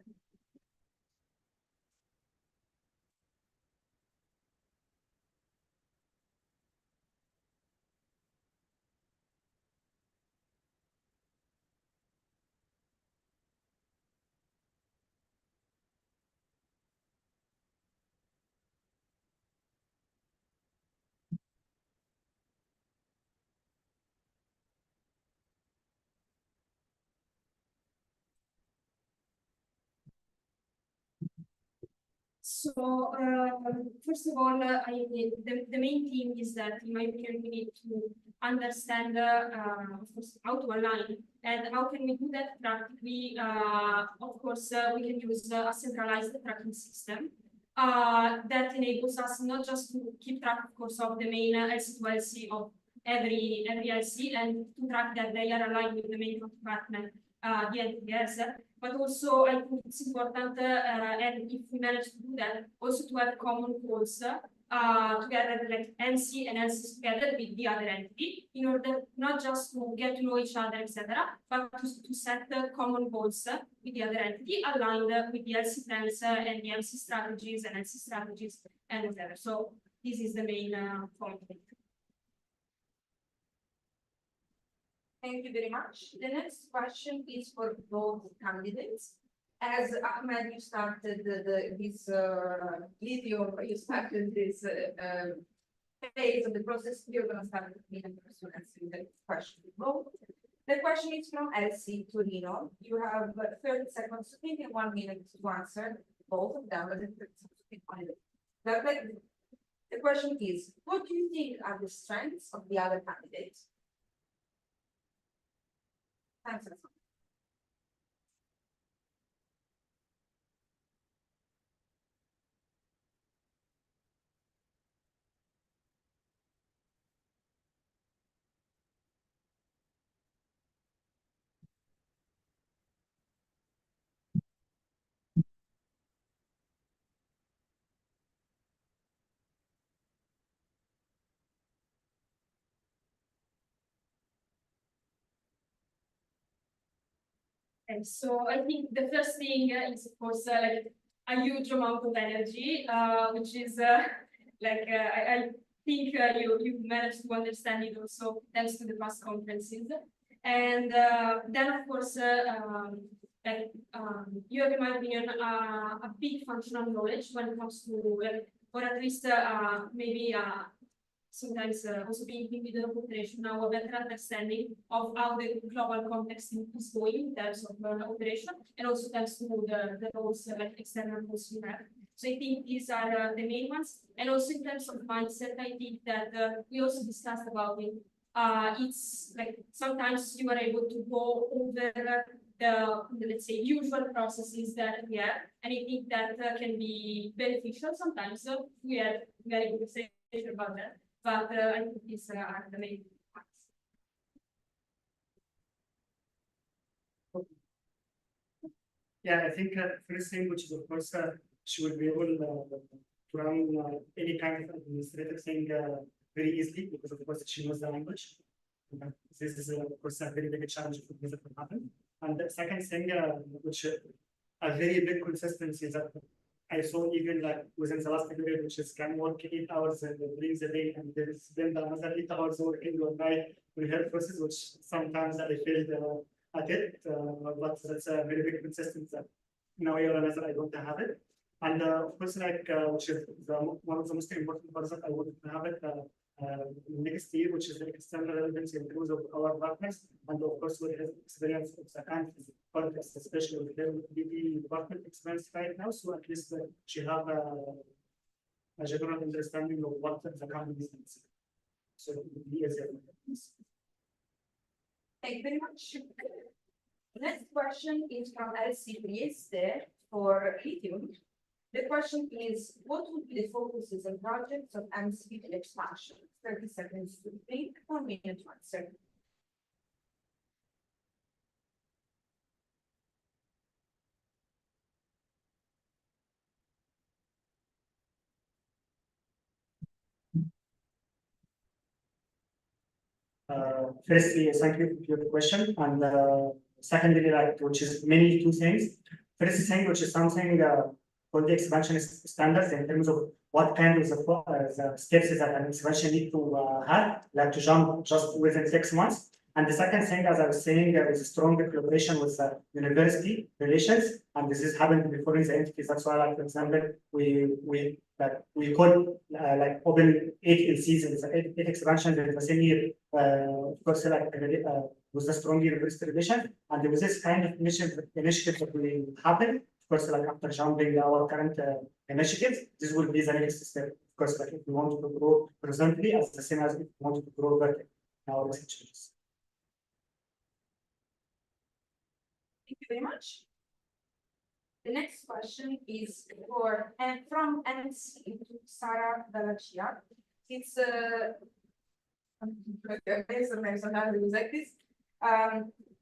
So, first of all, the main thing is that, in my opinion, we need to understand, of course, how to align and how can we do that practically. Of course, we can use a centralized tracking system that enables us not just to keep track, of course, of the main LC to LC of every LC and to track that they are aligned with the main compartment, the NTS, but also I think it's important, and if we manage to do that, also to have common goals together, like NC and LC together with the other entity, in order not just to get to know each other, etc., but to set common goals with the other entity aligned with the LC plans and the MC strategies and LC strategies and whatever. So this is the main point. Thank you very much. The next question is for both candidates. As Ahmed, you started this lithium, you started this phase of the process, you're going to start with me and person answering the question. Both. The question is from LC to Rino. You have 30 seconds to think and 1 minute to answer both of them. The question is, what do you think are the strengths of the other candidates? Answer. And so I think the first thing is, of course, like a huge amount of energy, which is I think you managed to understand it also thanks to the past conferences. And then, of course, you have, in my opinion, a big functional knowledge when it comes to, or at least maybe sometimes also being with the operation now, a better understanding of how the global context is going in terms of operation, and also thanks to the roles, like external roles we have. So I think these are the main ones. And also in terms of mindset, I think that we also discussed about it. It's like sometimes you are able to go over the let's say usual processes that we have, and I think that can be beneficial sometimes. So we had very good conversation about that. But I think these are the main points. Yeah, I think first thing, which is of course, she will be able to run any kind of administrative thing very easily because of course she knows the language. This is of course a very big challenge for this to happen. And the second thing, which a very big consistency is that I saw even like within the last period, which is can work 8 hours during the day, and there's been another 8 hours working on my rehearsal process, which sometimes I failed at it, but that's a very big consistency that in a way or another I don't have it. And of course, like which is one of the most important parts that I wanted to have it next year, which is the external relevancy in terms of our partners, and of course with his experience of the country context, especially with the DP department experience right now. So at least she have a general understanding of what the company is. So it would be easier. Thank you very much. Next question is from LC Prieste for lithium. The question is, what would be the focuses and projects of MCP expansion? 30 seconds to think, 1 minute to answer. Firstly, thank you for your question. And secondly, like, which is mainly two things. First thing, which is something for the expansion standards in terms of what kind of the steps that an expansion need to have, like to jump just within 6 months. And the second thing, as I was saying, there is a strong collaboration with university relations, and this has happened before in the entities. That's why, like for example, we could like open 8 seasons, 8 expansions in the same year. Of course, like with a strong university relation, and there was this kind of initiative that we happened. Of course, like after jumping our current initiatives, this will be the next step. Of course, like if we want to grow horizontally as the same as if we want to grow vertically in our research changes. Thank you very much. The next question is for and from MC to Sara Dallaccia. It's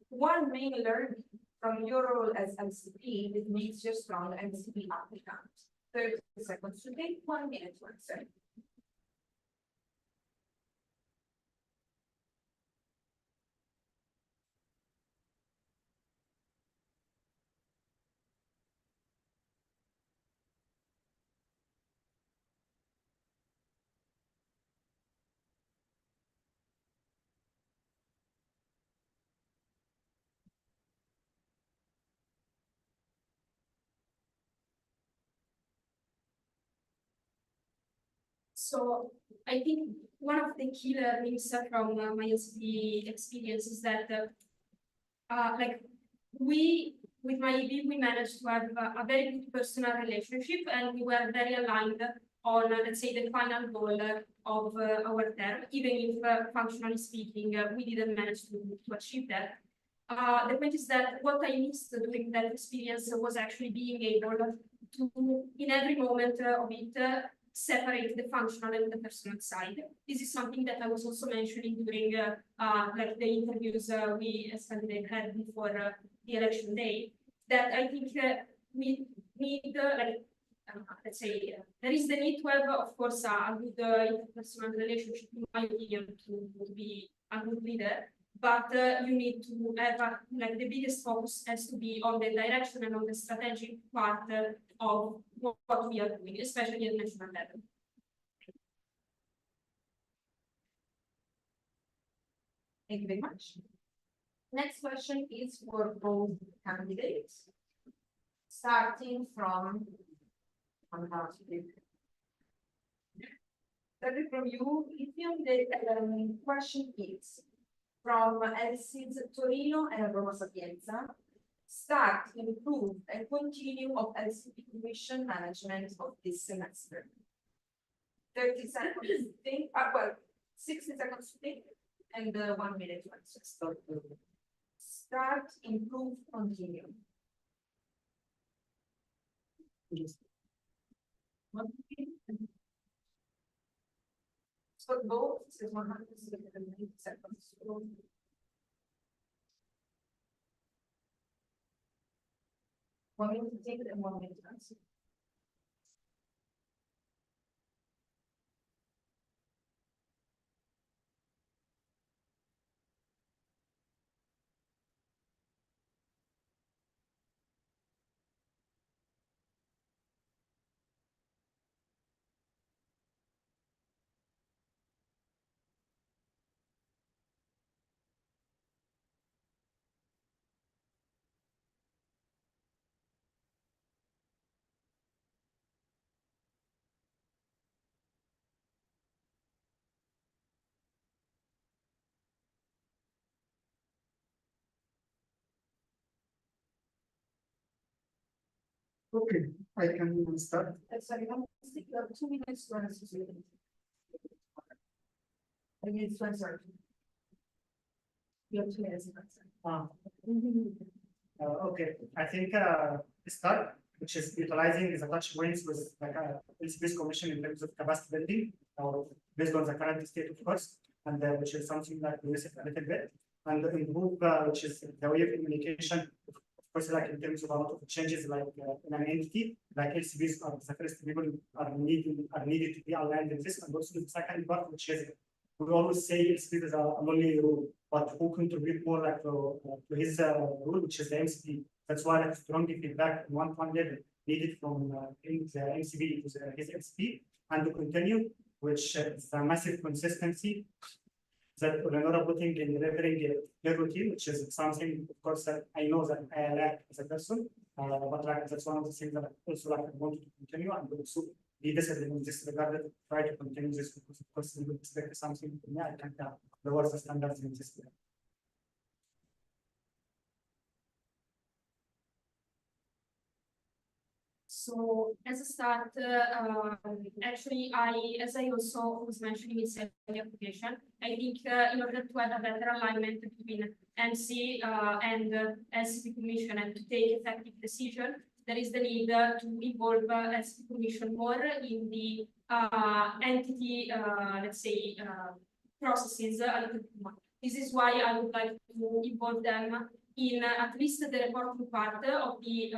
one main learning from your role as MCP that makes you strong MCP applicant. 30 seconds to take, 1 minute to answer. So I think one of the key learnings from my MCP experience is that like with my EB, we managed to have a very good personal relationship, and we were very aligned on, let's say, the final goal of our term, even if functionally speaking, we didn't manage to achieve that. The point is that what I missed during that experience was actually being able to, in every moment of it, separate the functional and the personal side. This is something that I was also mentioning during like the interviews we as candidate had before the election day, that I think we need like let's say there is the need to have, of course, a good interpersonal relationship, in my opinion, to be a good leader. But you need to have like the biggest focus has to be on the direction and on the strategic part of what we are doing, especially at national level. Thank you very much. Next question is for both candidates, starting from you, Lithium. The question is from LC's Torino and Roma Sapienza. Start, improve, and continue of LCP tuition management of this semester. 30 seconds to think, well, 60 seconds to think, and 1 minute to answer. Start, improve, continue. So both is 160 seconds. 1 minute to think and 1 minute to answer. Okay, I can start. Sorry, I'm stick 2 minutes to answer. 2 minutes to answer. You have 2 minutes to answer. Okay, I think start, which is utilizing the touch points with like LCP's commission in terms of capacity building, based on the current state of course, and which is something that we visit a little bit, and improve, which is the way of communication. Of course, like in terms of a lot of changes, like in an entity, like LCPs are the first people are needed to be aligned in this, and also the second part, which is we always say LCP is a lonely rule, but who contribute more like to his rule, which is the MCP. That's why like strong feedback in one level needed from the MCP to his MCP, and to continue, which is a massive consistency that Leonora putting in delivering their routine, which is something, of course, that I know that I lack as a person, but like that's one of the things that I also like I wanted to continue and also be disciplined in this regard, try to continue this because of course we would expect something from me. I can't lower the standards in this way. So as a start, actually, as I also was mentioning in the application, I think in order to have a better alignment between MC and LCP Commission and to take effective decision, there is the need to involve LCP Commission more in the entity, let's say, processes a little bit more. This is why I would like to involve them in at least the reporting part of the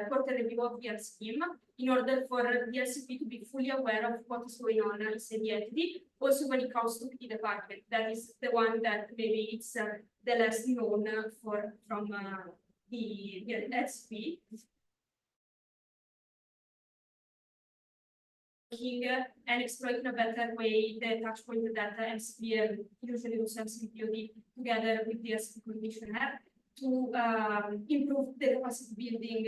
quarter review of the scheme in order for the LCP to be fully aware of what is going on inside the entity. Also, when it comes to the department, that is the one that maybe it's the less known from the LCP. And exploit in a better way the touch point that MCP and usually also MCP together with the LCP Commission have to improve the capacity building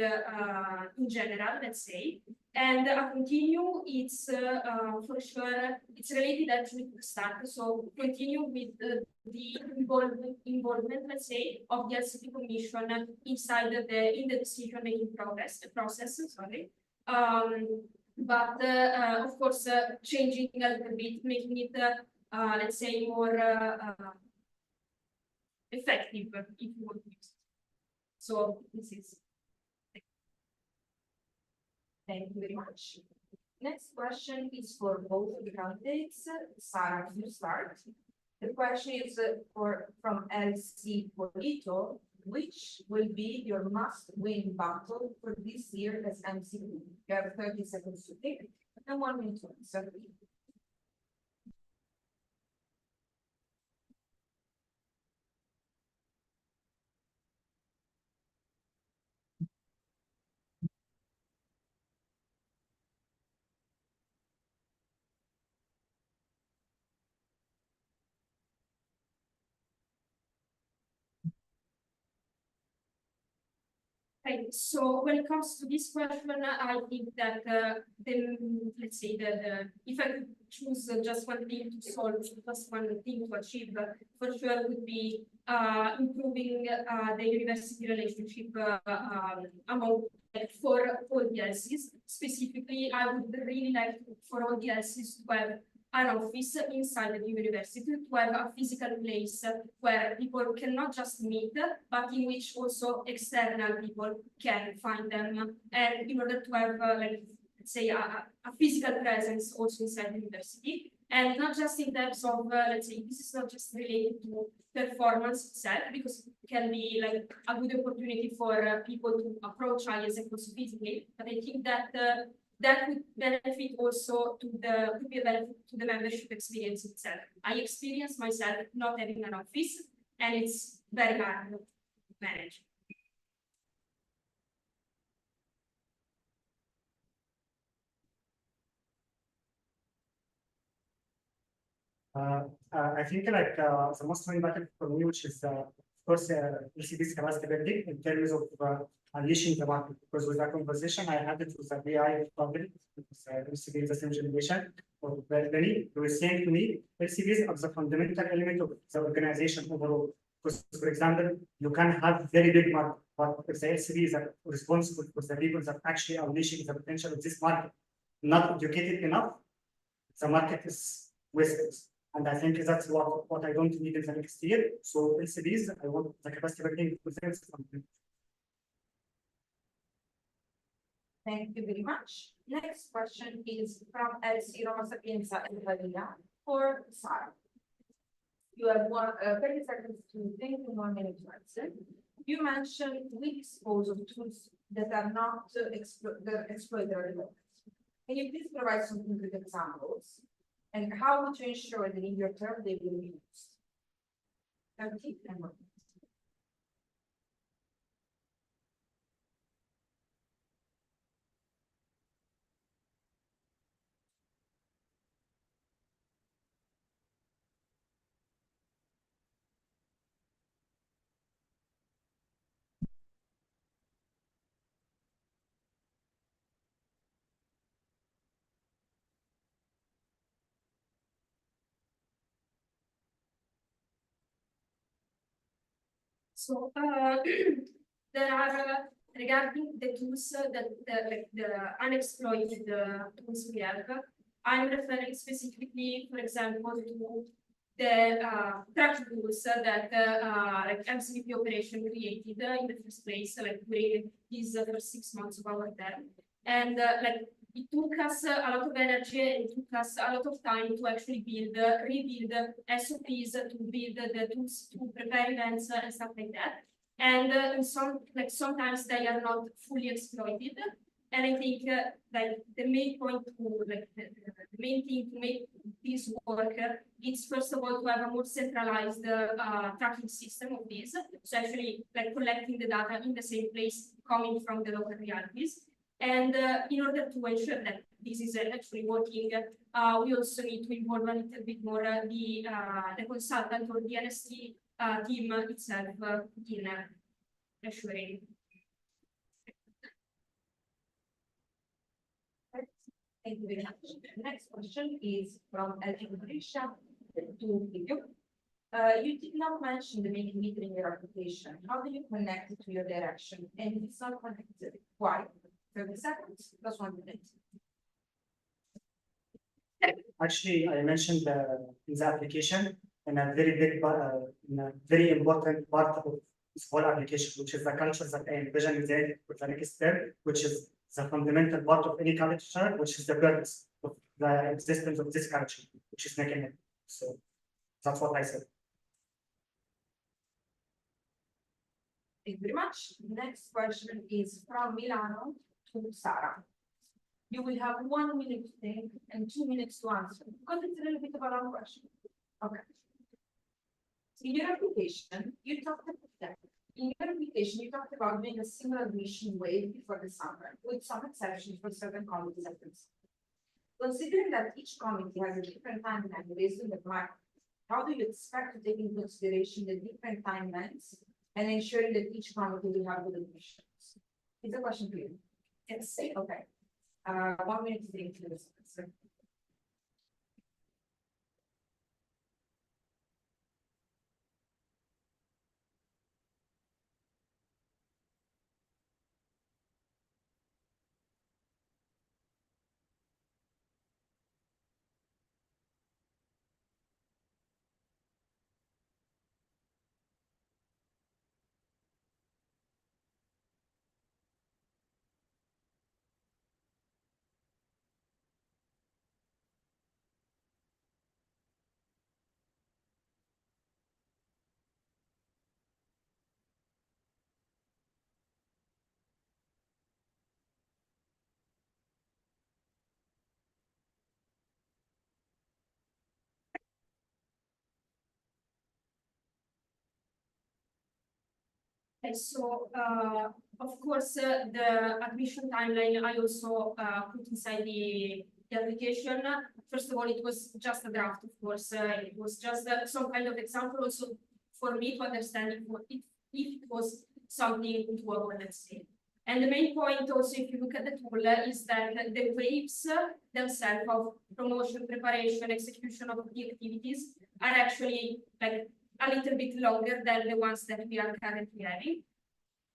in general, let's say. And continue, it's for sure, it's related actually to the start. So continue with the involvement, let's say, of the LCP Commission inside in the decision-making process, sorry. But of course, changing a little bit, making it, let's say, more effective, if you want to use it. So this is. Thank you very much. Next question is for both of the candidates. Sarah, you start. The question is from LC Polito. Which will be your must-win battle for this year as MCP? You have 30 seconds to think and 1 minute to answer. Okay, so when it comes to this question, I think that let's say that if I could choose just one thing to solve, just one thing to achieve, for sure would be improving the university relationship among for all the LCs. Specifically, I would really like for all the LCs to have an office inside the university, to have a physical place where people can not just meet, but in which also external people can find them, and in order to have, like, let's say, a physical presence also inside the university, and not just in terms of, let's say, this is not just related to performance itself, because it can be like a good opportunity for people to approach IES also physically, but I think that that would benefit also to could be a benefit to the membership experience itself. I experience myself not having an office, and it's very hard to manage. I think like the most important for me, which is of course LCP's capacity building in terms of unleashing the market. Because with that conversation I had it with the AI public, because LCP is the same generation of many. They were saying to me, LCPs are the fundamental element of the organization overall. Because, for example, you can have very big market, but if the LCPs are responsible for the people that actually unleashing the potential of this market, not educated enough, the market is wasted. And I think that's what I don't need in the next year. So LCDs, I want the capacity building to something. Thank you very much. Next question is from LC Roma Sapienza and Italia for Sarah. You have 30 seconds to think and 1 minute to answer. You mentioned we dispose of tools that are not exploited. Can you please provide some concrete examples? And how would you ensure that in your term they will be used? 30 and 1 minute. So there are regarding the tools that like the unexploited tools we have, I'm referring specifically, for example, to the tracking tools that like MCP operation created in the first place, like during these first 6 months of our term, and like it took us a lot of energy and it took us a lot of time to actually rebuild SOPs, to build the tools to prepare events and stuff like that. And in sometimes they are not fully exploited. And I think like the main point to the main thing to make this work is first of all to have a more centralized tracking system of this. So actually like collecting the data in the same place coming from the local realities. And in order to ensure that this is actually working, we also need to involve a little bit more the consultant or the NST team itself in assuring. Thank you very much. The next question is from Marisha to you. You did not mention the main meter in your application. How do you connect it to your direction? And if it's not connected, why? 30 seconds, plus 1 minute. Actually, I mentioned in the application in a very big, in a very important part of this whole application, which is the culture that I envision in the next step, which is the fundamental part of any culture, which is the purpose of the existence of this culture, which is making it. So that's what I said. Thank you very much. Next question is from Milano to Sarah. You will have 1 minute to think and 2 minutes to answer, because it's a little bit of a long question. Okay. In your application, you talked about doing a similar admission wave before the summer, with some exceptions for certain committees. Considering that each committee has a different timeline based on the market, how do you expect to take into consideration the different timelines and ensuring that each committee will have good admissions? Is the question clear? Yes. Okay. 1 minute to think to this answer. Okay, so of course the admission timeline I also put inside the application. First of all, it was just a draft, of course. It was just some kind of example also for me to understand if it was something doable, let's say. And the main point also, if you look at the tool, is that the waves themselves of promotion, preparation, execution of the activities are actually like a little bit longer than the ones that we are currently having,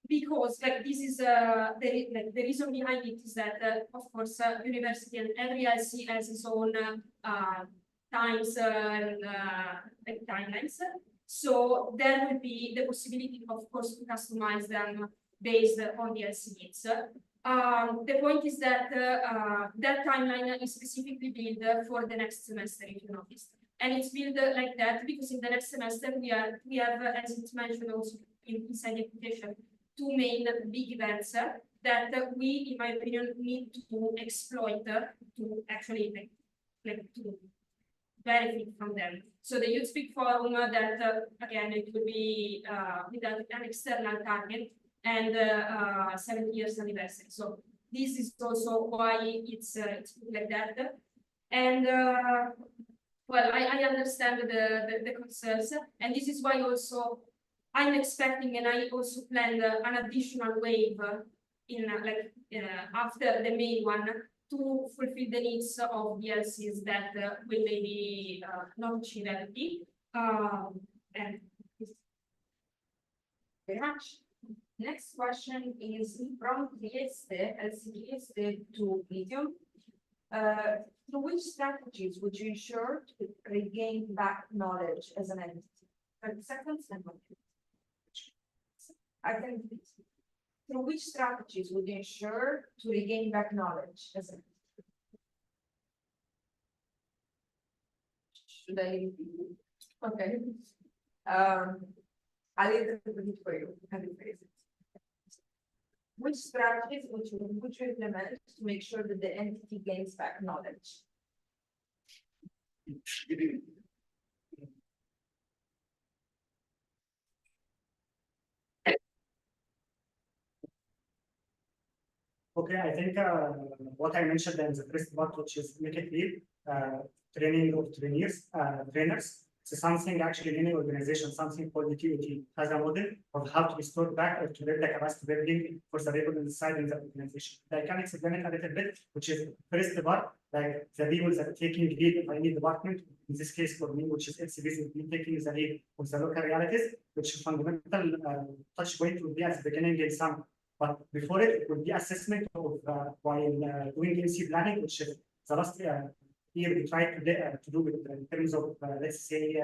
because like this is the reason behind it is that of course university and every IC has its own times and like timelines. So there will be the possibility, of course, to customize them based on the IC needs. The point is that that timeline is specifically built for the next semester, if you noticed. And it's built like that because in the next semester we have, as it's mentioned also inside the application, 2 main big events that we, in my opinion, need to exploit to actually like to benefit from them. So the Youth Speak Forum that again it will be with an external target and 70 years anniversary. So this is also why it's like that. And well, I understand the concerns, and this is why also I'm expecting, and I also planned an additional wave in after the main one to fulfill the needs of the LCs that will maybe not achieve everything. And very much. Next question is from Trieste, Trieste to Medium. Through which strategies would you ensure to regain back knowledge as an entity? 30 seconds and 1 minute. I can repeat. Through which strategies would you ensure to regain back knowledge as an entity? Should I repeat? Okay. I'll interpret for you and rephrase it. Which strategies would you implement to make sure that the entity gains back knowledge? Okay, I think what I mentioned in the first part, which is make it clear, training of trainers. So something actually any organization, something called the TOT has a model of how to restore back or to build the capacity building for the people inside in the organization. I can explain it a little bit, which is first part, like the people that are taking lead of any department, in this case for me, which is MCPs, will be taking the lead of the local realities, which fundamental touch point will be at the beginning in some. But before it would be assessment of while doing MC planning, which is the last year we tried to do it in terms of let's say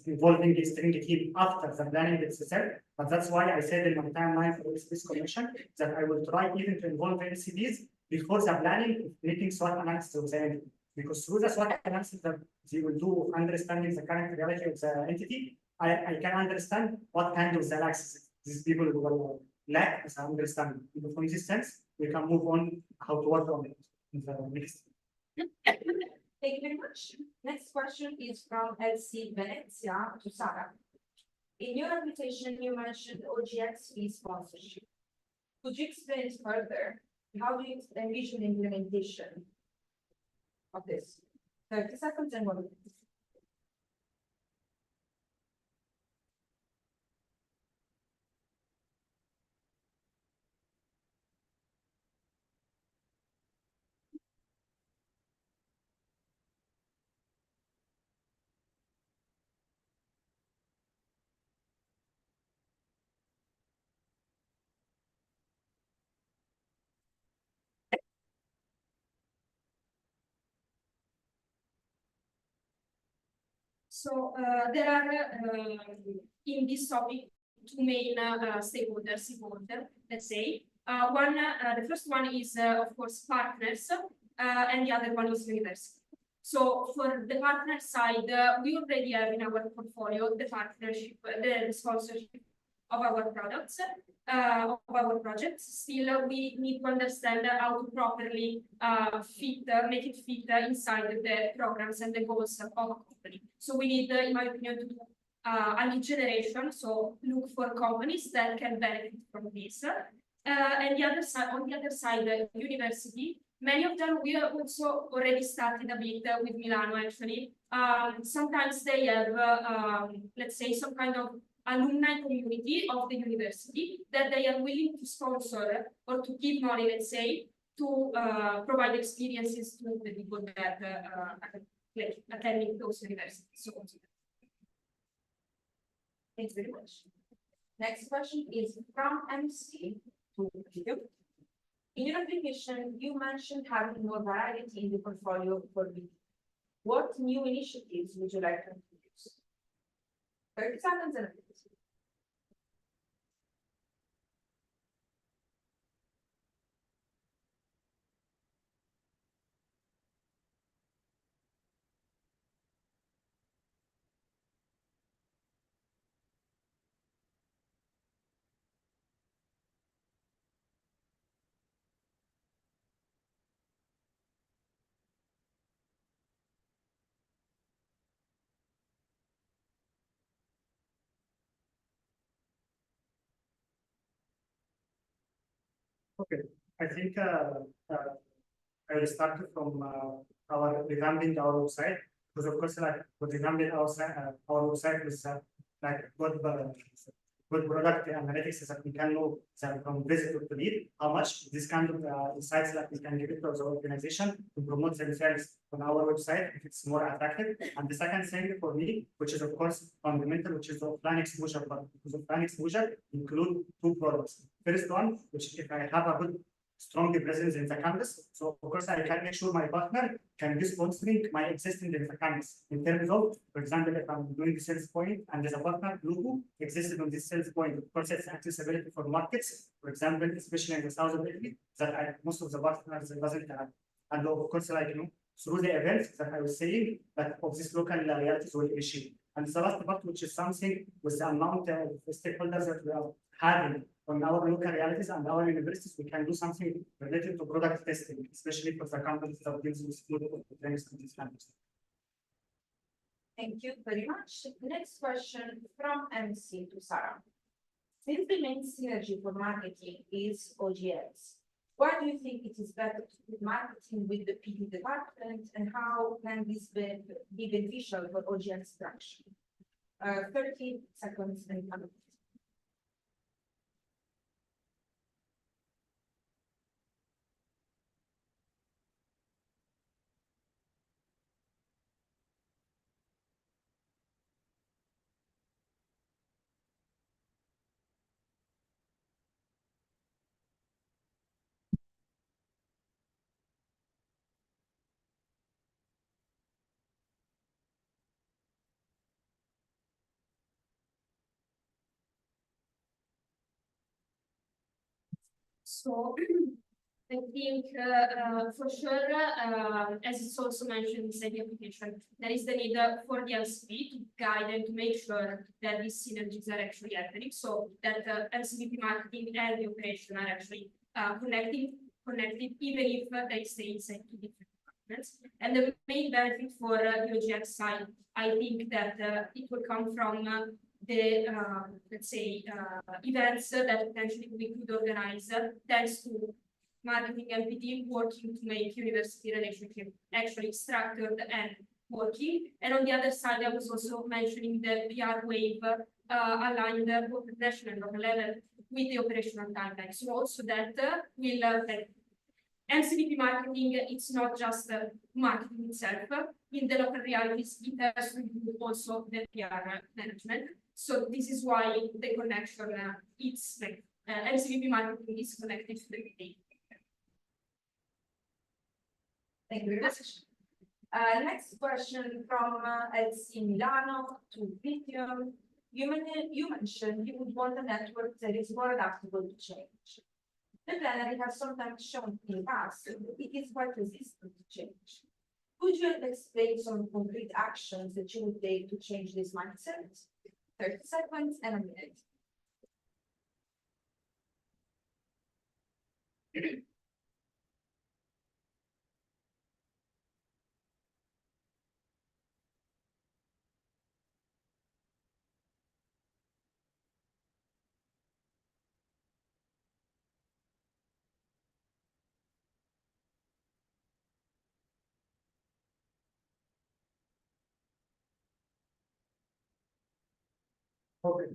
involving the string team after the planning itself. But that's why I said in my timeline for this commission that I will try even to involve NCPs before the planning, making SWOT analysis of the entity. Because through the SWOT analysis that they will do understanding the current reality of the entity, I can understand what kind of the lacks these people will lack as I understand. From this sense, we can move on how to work on it in the next. Thank you very much. Next question is from LC Venezia to Sara. In your application, you mentioned OGX fee sponsorship. Could you explain it further? How do you envision the implementation of this? 30 seconds and 1 minute. So there are in this topic two main stakeholders involved, let's say. The first one is of course partners, and the other one is university. So for the partner side, we already have in our portfolio the partnership, the sponsorship of our products, of our projects. Still, we need to understand how to properly make it fit inside the programs and the goals of a company. So we need, in my opinion, to do a lead generation. So look for companies that can benefit from this. And the other side, on the other side, the university. Many of them we have also already started a bit with Milano. Actually, sometimes they have, let's say, some kind of alumni community of the university that they are willing to sponsor or to give money, let's say, to provide experiences to the people that are attending those universities. So, thanks very much. Next question is from MC to you. In your application, you mentioned having more variety in the portfolio for BD. What new initiatives would you like to introduce? 30 seconds and a minute. Okay, I think I will start from our revamping our website, because of course, like with revamping our website is like good balance. good product analytics that we can know that from visitor to lead, how much this kind of insights that we can give it to the organization to promote themselves on our website if it's more attractive. And the second thing for me, which is of course fundamental, which is the offline exposure. But because offline exposure include two products. First one, which if I have a good strong presence in the campus, so of course I can make sure my partner can be sponsoring my existing in the campus in terms of, for example, if I'm doing the sales point and there's a partner logo existed on this sales point, of course it's accessibility for markets, for example, especially in the south of Italy, that most of the partners doesn't have. And of course, like through the events that I was saying, that of this local realities will issue. And the last part, which is something with the amount of stakeholders that we are having on our local realities and our universities, we can do something related to product testing, especially for the companies that deals with food things to this campus. Thank you very much. Next question from MC to Sarah. Since the main synergy for marketing is OGS, why do you think it is better to put marketing with the PD department, and how can this be beneficial for OGS structure? 30 seconds and come. So I think for sure, as it's also mentioned inside the application, there is the need for the LCP to guide and to make sure that these synergies are actually happening, so that LCP marketing and the operation are actually connected, even if they stay inside two different departments. And the main benefit for the OGX side, I think that it will come from the let's say events that potentially we could organize thanks to marketing and PD working to make university relationship actually structured and working. And on the other side, I was also mentioning the PR wave aligned both at national and local level with the operational timeline. So also that will like MCP marketing, it's not just marketing itself. In the local realities, it has to do also the PR management. So this is why the connection, it's like MCP marketing is connected to the PD. Thank you very much. Next question from LC Milano to Vitium. You mentioned you would want a network that is more adaptable to change. The plenary has sometimes shown in the past that it is quite resistant to change. Could you explain some concrete actions that you would take to change this mindset? 30 seconds and a minute. Okay.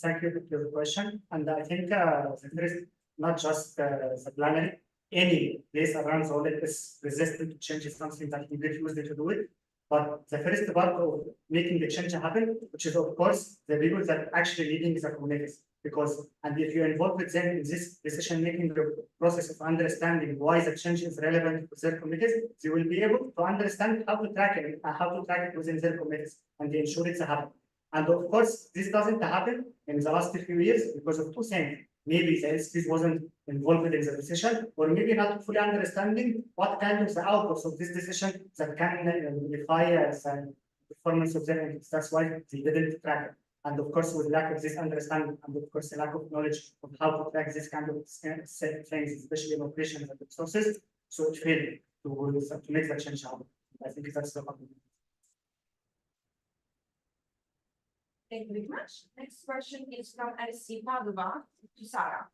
Thank you for the question. And I think there is not just the planet, any place around the world is resistant to change is something that you get used to do it. But the first part of making the change happen, which is of course the people that actually leading the communities. Because and if you involve with them in this decision-making process of understanding why the change is relevant to their communities, they will be able to understand how to track it and how to track it within their communities and ensure it's happen. And of course, this doesn't happen in the last few years because of two things. Maybe the LCPs wasn't involved in the decision, or maybe not fully understanding what kind of the outputs of this decision that can modify the performance of their entities. That's why they didn't track it. And of course, with lack of this understanding, and of course, the lack of knowledge of how to track this kind of things, especially in operations and resources, so it failed to make that change happen. I think that's the problem. Thank you very much. Next question is from LC Padova to Sarah.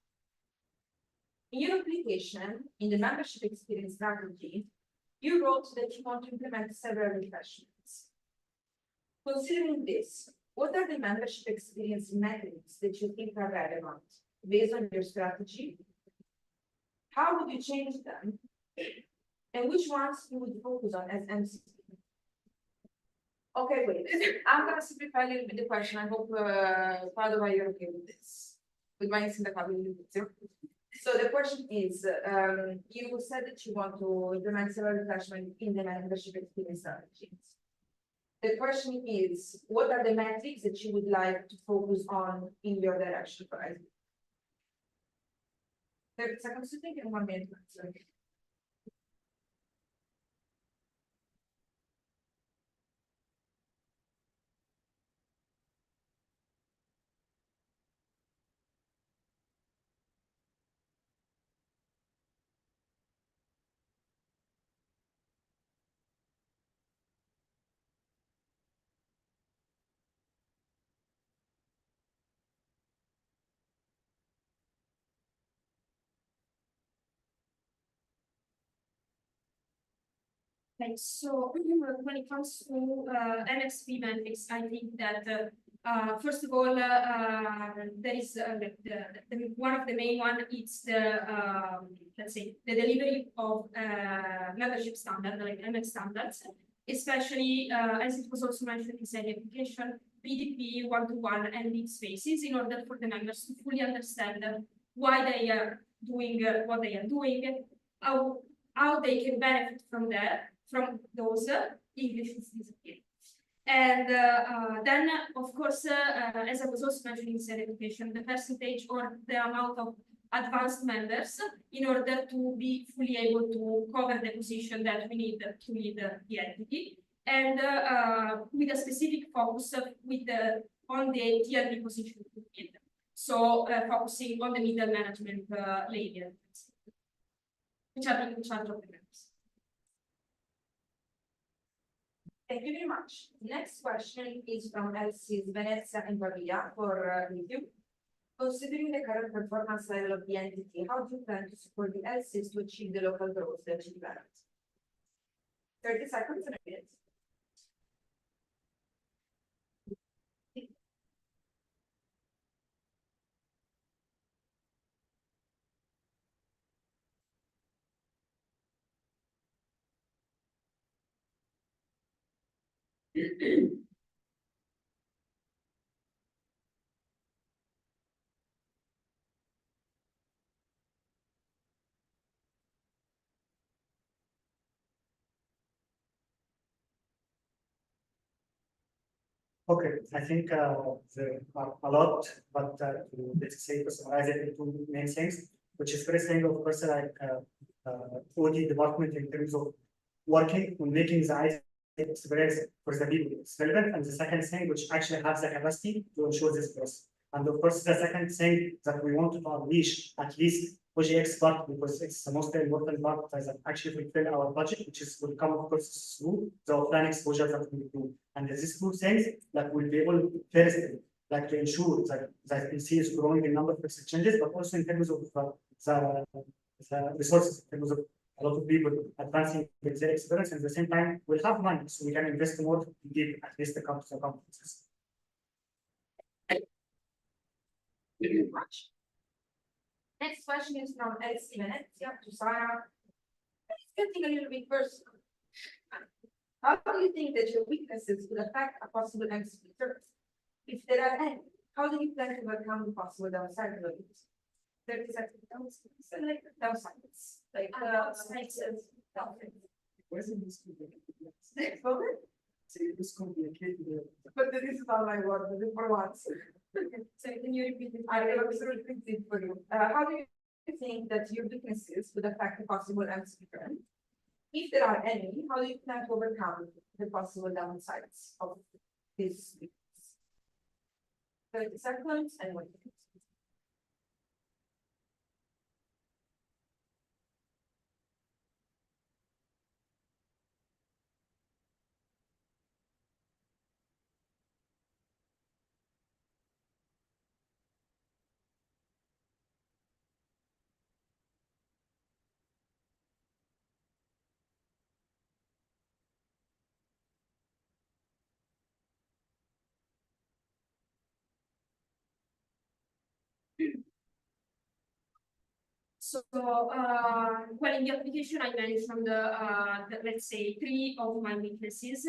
In your application, in the membership experience strategy, you wrote that you want to implement several refreshments. Considering this, What are the membership experience metrics that you think are relevant based on your strategy? How would you change them? And which ones you would focus on as MCP? Okay, wait, I'm gonna simplify a little bit the question. I hope, Padova, you're okay with this. With my instant. So the question is, you said that you want to implement several refreshment in the membership experience strategies. The question is, what are the metrics that you would like to focus on in your direction, guys? 30 seconds to think and 1 minute to answer. Okay, so when it comes to MXP metrics, I think that first of all, there is one of the main one. It's the let's say the delivery of membership standard, like MX standards, especially as it was also mentioned inside the application, PDP one-to-one and big spaces, in order for the members to fully understand why they are doing what they are doing, how they can benefit from that. From those, English is disappearing. And then, of course, as I was also mentioning in education, the percentage or the amount of advanced members in order to be fully able to cover the position that we need to lead the entity, and with a specific focus on the TRD position. So focusing on the middle management layer, which are in charge of the members. Thank you very much. Next question is from LC's Venezia and Pavia for review. Considering the current performance level of the entity, how do you plan to support the LCs to achieve the local growth that you developed? 30 seconds and a minute. Okay, I think there are a lot, but let's say to summarize it into main things, which is first thing, of course, like OD department in terms of working on making the experience for the people it's relevant, and the second thing, which actually has the capacity to ensure this process. And of course, the second thing that we want to unleash at least OGX part, because it's the most important part that actually fulfill our budget, which is will come of course through the offline exposure that we do. And these two things that will be able to first like to ensure that PC is growing in number of exchanges, but also in terms of the resources, in terms of a lot of people advancing with their experience, and at the same time we'll have money, so we can invest more to give at least the conferences. Thank you very much. Next question is from LC Venezia to Sarah. It's getting a little bit personal. How do you think that your weaknesses will affect a possible MCP service? If there are any, how do you plan to overcome the possible downside of it? 30 seconds downsides. Like It's complicated. But this is not my word, this is for once. So can you repeat it? I will absolutely repeat it for you. How do you think that your weaknesses would affect the possible MCP trend? If there are any, how do you plan to overcome the possible downsides of this weakness? 30 seconds and 1 minute. So, well, in the application, I mentioned, let's say, 3 of my weaknesses.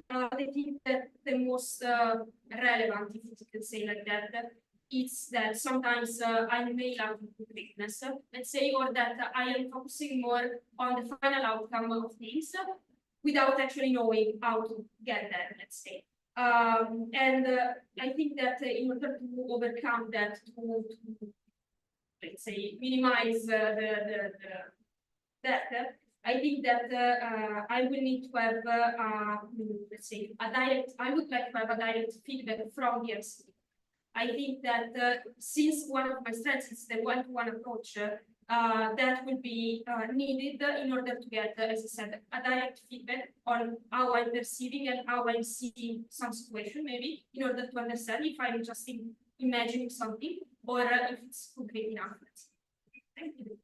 I think that the most relevant, if you can say like that, is that sometimes I may lack quickness, let's say, or that I am focusing more on the final outcome of things without actually knowing how to get there, let's say. And I think that in order to overcome that, to let's say, minimize that, I think that I will need to have, let's say, I would like to have a direct feedback from the MCP. I think that since one of my strengths is the one-to-one approach, that will be needed in order to get, as I said, a direct feedback on how I'm perceiving and how I'm seeing some situation, maybe, in order to understand if I'm just imagining something or if it's concrete enough. Thank you.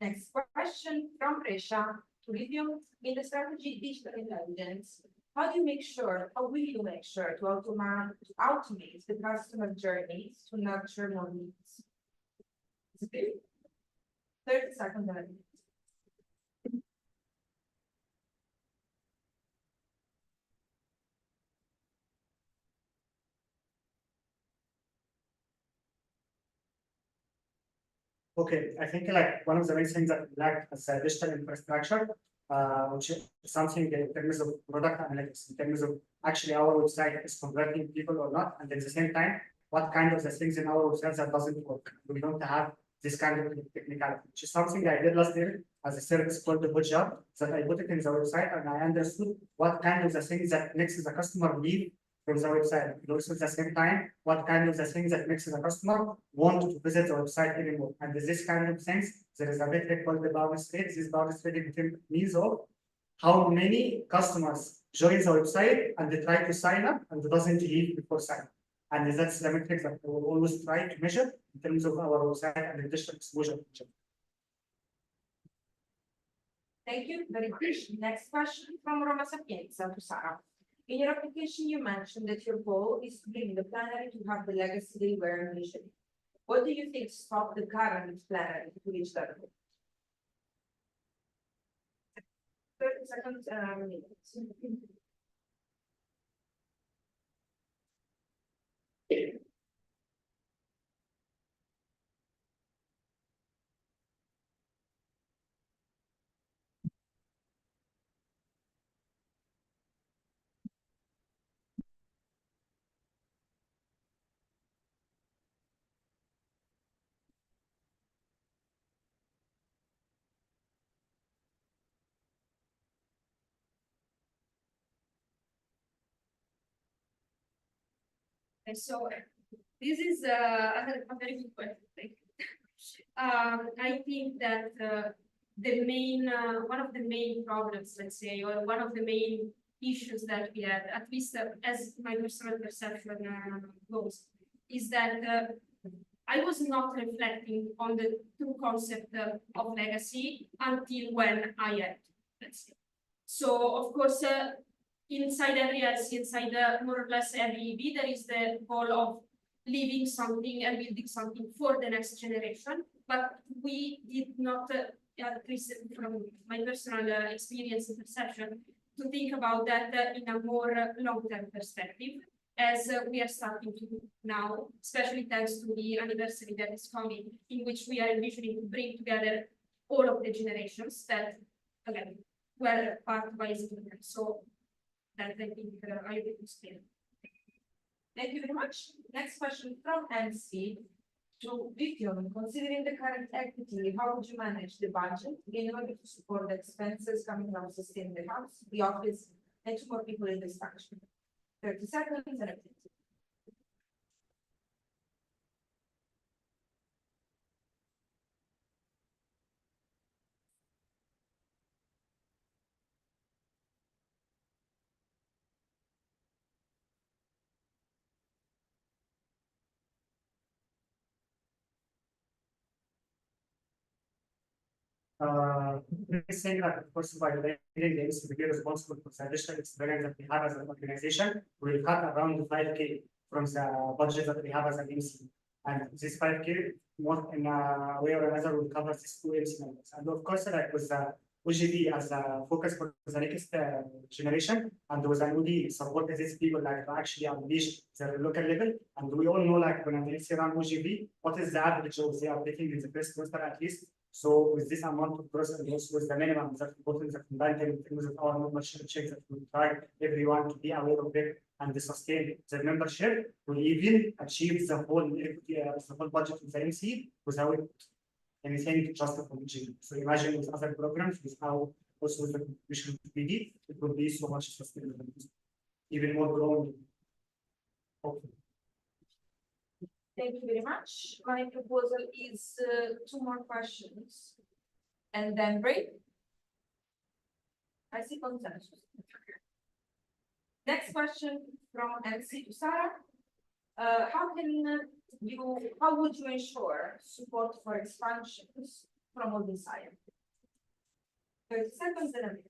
Next question from Resha to review in the strategy digital intelligence. How will you make sure to automate the customer journeys to nurture more needs? 30 seconds. Okay, I think like one of the main things that we lack is digital infrastructure, which is something in terms of product analytics, in terms of actually our website is converting people or not, and at the same time, what kind of the things in our website that doesn't work. We don't have this kind of technicality, which is something I did last year as a service called the Good Job, that I put it in the website and I understood what kind of the things that makes the customer leave from the website. And also at the same time, what kind of the things that makes the customer want to visit the website anymore. And this kind of things, there is a metric called the bounce rate. This bounce rate means of how many customers join the website and they try to sign up and doesn't leave before sign up. And that's the metric that we will always try to measure in terms of our website and the digital exposure. Thank you very much. Next question from Roma Sapienza to Sarah. In your application, you mentioned that your goal is to bring the plenary to have the legacy they were initially. What do you think stopped the current plenary to reach that goal? 30 seconds, minutes. And so this is a very good question. Thank you. I think that the main one of the main problems, let's say, or one of the main issues that we had, at least as my personal perception goes, is that I was not reflecting on the true concept of legacy until when I had, let's say. So of course, inside every LC, inside more or less every EV, there is the goal of leaving something and building something for the next generation. But we did not, at least from my personal experience and perception, to think about that in a more long-term perspective, as we are starting to do now, especially thanks to the anniversary that is coming, in which we are envisioning to bring together all of the generations that, again, were part by Zimmer. So that I think I will explain. Thank you very much. Next question from MC to Vivian. Considering the current equity, how would you manage the budget in order to support the expenses coming from sustaining the house, the office, and 2 more people in this function? 30 seconds and a Saying that, of course, by letting the MCP be responsible for the additional experience that we have as an organization, we will cut around 5K from the budget that we have as an MCP. And this 5K more in a way or another will cover these two MC numbers. And of course, like with the OGB as a focus for the next generation, and with an OD support these people like to actually unleash their local level. And we all know like when they run OGB, what is the average of they are taking in the first semester at least. So with this amount of growth and also with the minimum that we put in the combined things of our membership checks that we try everyone to be aware of it and sustain the membership, we even achieve the whole equity, the whole budget of the MC without anything just from OGB. So imagine with other programs, with how also with the contribution to PD, it will be so much sustainable, even more growing. Hopefully. Thank you very much. My proposal is two more questions and then break. I see consensus. Next question from MC to Sarah. How would you ensure support for expansions from all these sides? 30 seconds and a minute.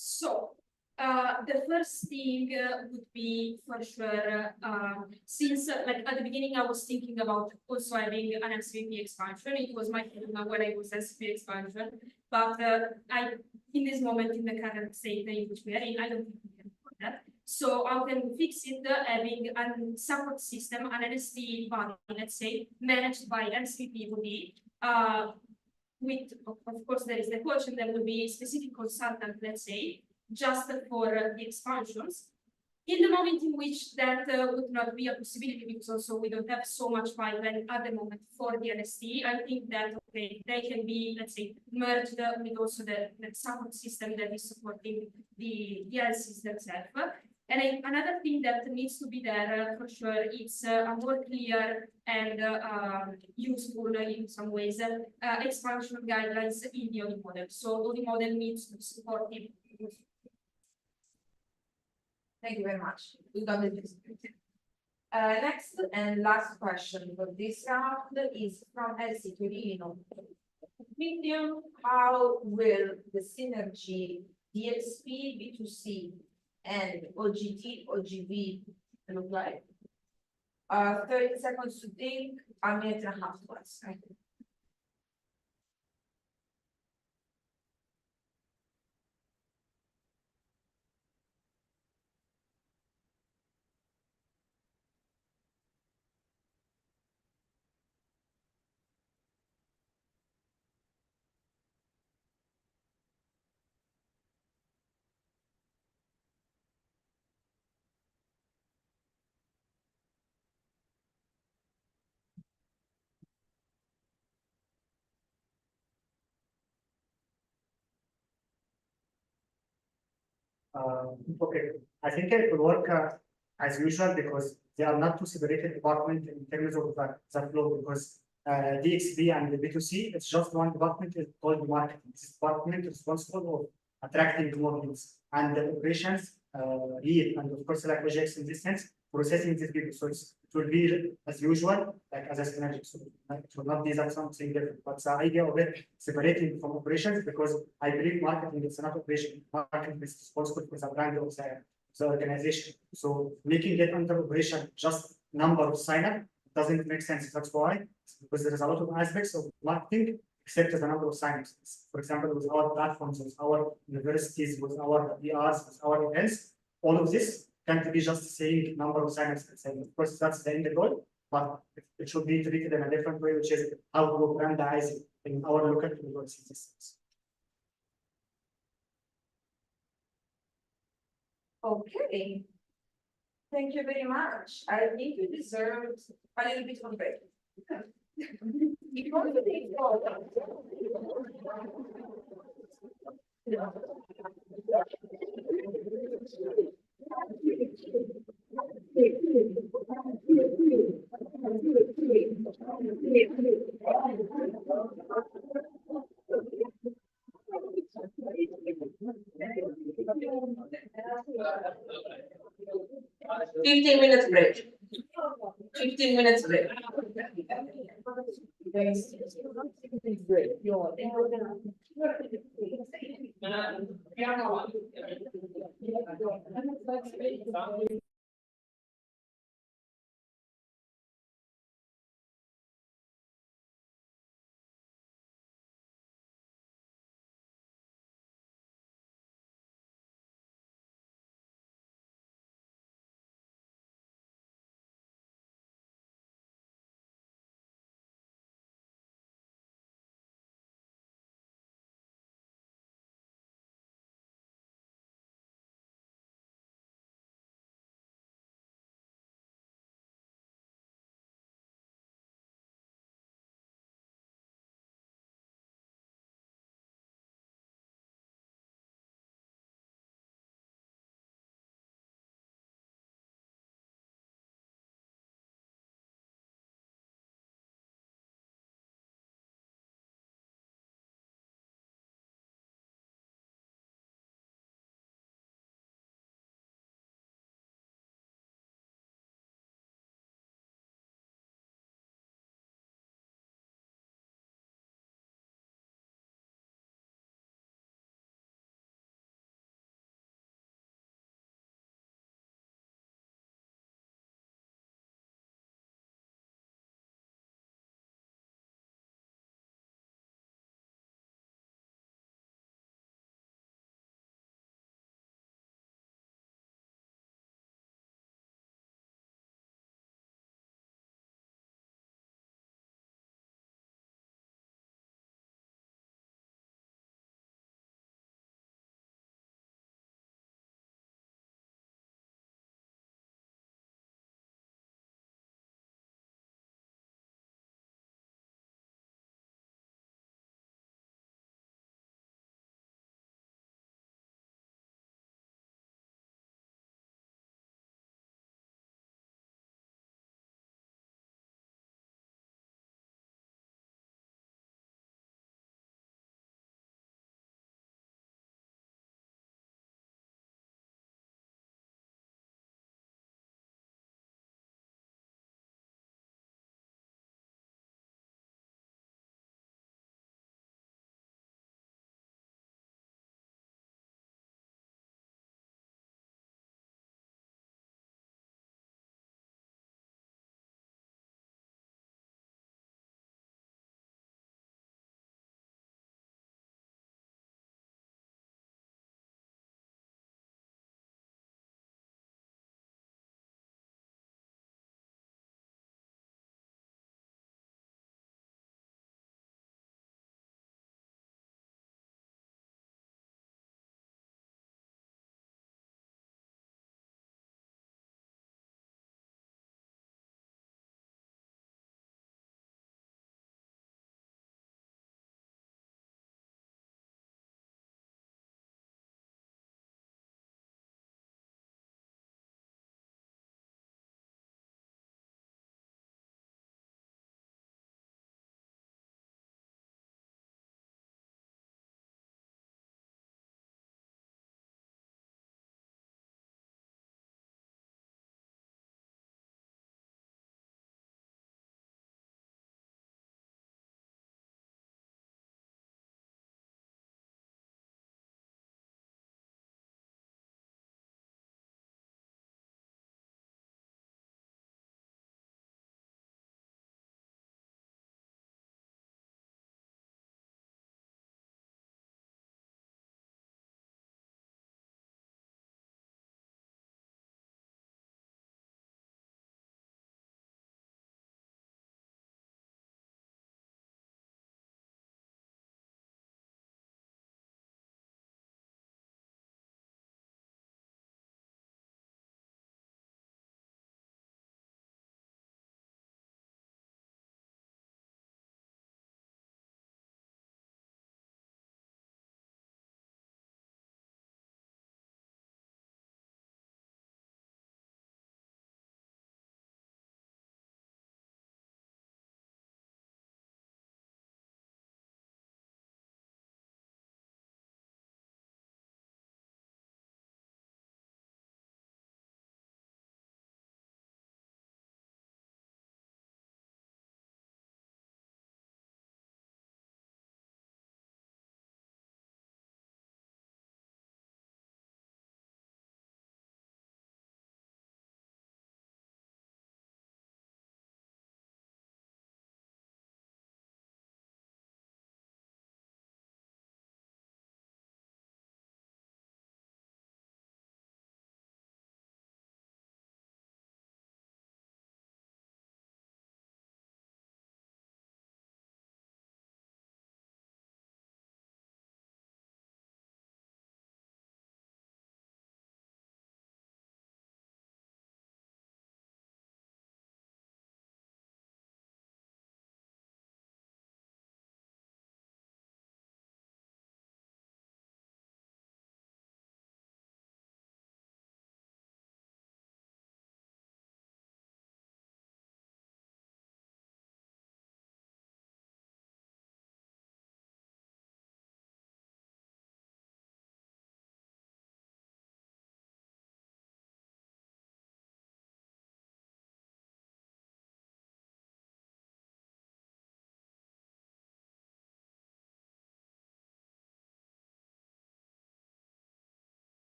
So, the first thing would be for sure, since like at the beginning I was thinking about also having an MCP expansion. It was my thing when I was MCP expansion, but in this moment in the current state in which we are in, I don't think we can afford that. So how can we fix it? Having a support system, an NST body, let's say, managed by MCP would be with, of course, there is the coach, and there will be a specific consultant, let's say, just for the expansions. In the moment in which that would not be a possibility, because also we don't have so much pipeline at the moment for the NST, I think that okay, they can be, let's say, merged with also the support system that is supporting the LCs themselves. And another thing that needs to be there for sure is a more clear and useful in some ways expansion guidelines in the OD model. So OD model needs to support it. Thank you very much. We got the gist. Next and last question for this round is from Elsie Torino. Medium, how will the synergy DSP, B2C, and OGT, OGV look like? 30 seconds to think, a minute and a half to answer. Okay, I think it will work as usual because they are not two separated departments in terms of the flow because DXB and the B2C, it's just one department is called marketing. This department is responsible of attracting more leads and the operations lead and of course like projects in this sense processing these people. So it will be as usual, like as a synergy. So it will not be that something different. But the idea of it separating from operations because I believe marketing is not operation. Marketing is responsible for the brand of the organization. So making it under operation just number of sign-up doesn't make sense. That's why, because there is a lot of aspects of marketing except the number of sign-ups. For example, with our platforms, with our universities, with our PRs, with our events, all of this can't be just saying number of sign-ups. Of course, that's the end goal, but it should be treated in a different way, which is how to brandize it in our local university systems. Okay. Thank you very much. I think you deserve a little bit of a break. Before we take forward. 15 minutes break. 15 minutes break.